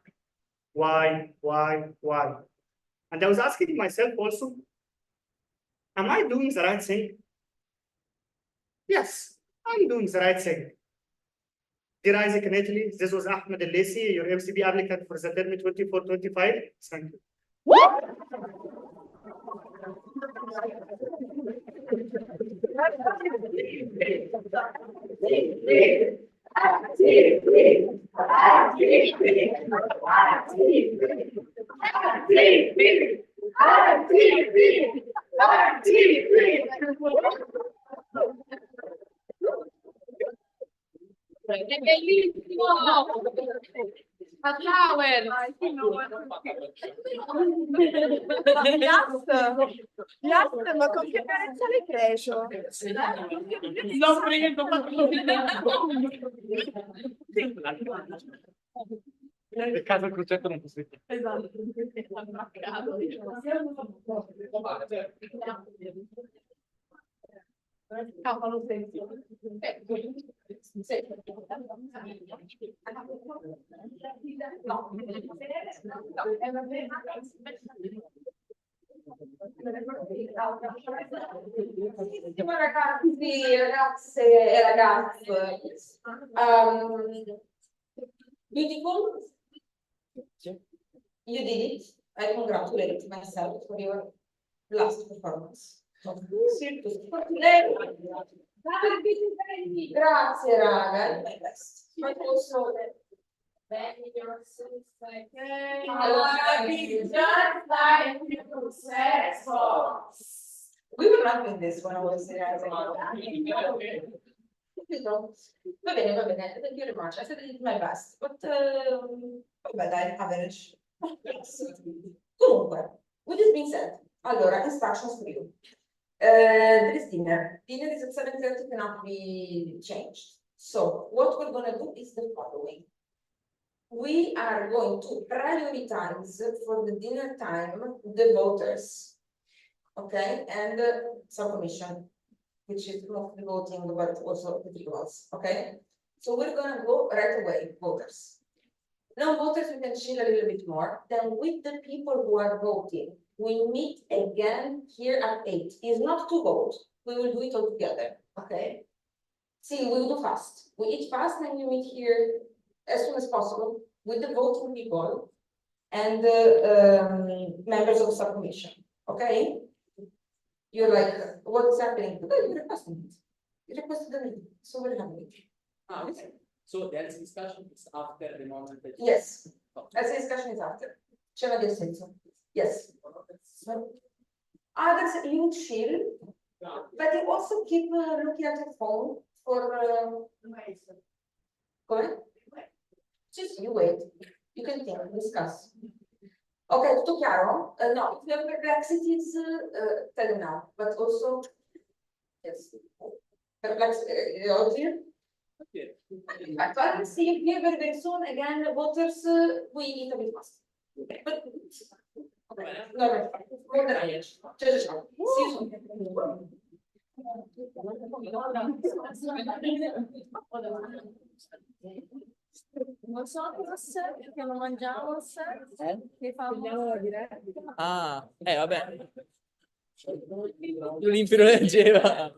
And I was asking myself also, am I doing the right thing? Yes, I'm doing the right thing. Dear Isaac and Italy, this was Ahmed Al-Lesi, your MCP applicant for the term 24-25. Thank you. È bellissimo! A flower! Latte, ma con che carezza l'hai preso? L'ho preso, Peccato il concetto non fosse qui. esatto. Cavolo, senso. Benissimo ragazzi, ragazze e ragazze. Beautiful. You did it. I congratulate myself for your last performance. Grazie raga. Ma posso We were not doing this when I was there. Va bene, thank you very much. I said I did my best, but vabbè dai, average. Comunque, with this being said, allora, instructions for you. There is dinner. Dinner is at 7:30, cannot be changed. So what we're gonna do is the following. We are going to prioritize for the dinner time the voters. Okay, and the subcommission, which is not the voting, but also the tribunals, okay? So we're gonna go right away, voters. Now voters, we can chill a little bit more. Then with the people who are voting, we meet again here at 8. It's not to vote, we will do it all together, okay? See, we'll do fast. We eat fast and we meet here as soon as possible with the voting people and the members of the subcommission, okay? You're like, what is happening? Okay, you requested it. You requested the meeting, so we're having it. Okay. So that's discussion is after the moment that. Yes, as the discussion is after. C'è una dissenso. Yes. Others, you chill, but you also keep looking at your phone for. Come? Just you wait. You can think, discuss. Ok, tutto chiaro? No, if you have perplexities, tell them now, but also. Yes. Perplexity, all clear? But see here very, very soon, again, voters, we eat a bit fast. But, okay, no, more than I am. Ciao, ciao. See you soon. Non so cosa serve, perché non mangiamo, che fa Ah, vabbè. L'Olimpio lo leggeva.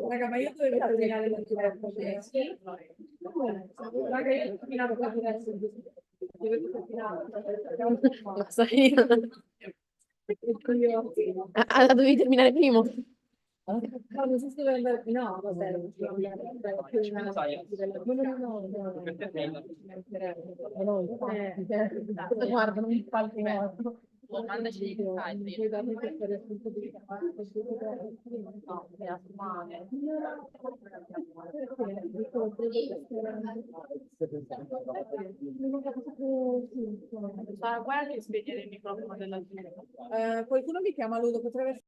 Raga, ma io dovevo terminare il telefono. Raga, io ho terminato quasi adesso. Basta io. Ah, la dovevi terminare prima. No, non so se dove andare. No, vabbè, no, guarda, non mi fa il primo. Mandaci i Guarda che spegnere il microfono della qualcuno mi chiama lui, potrebbe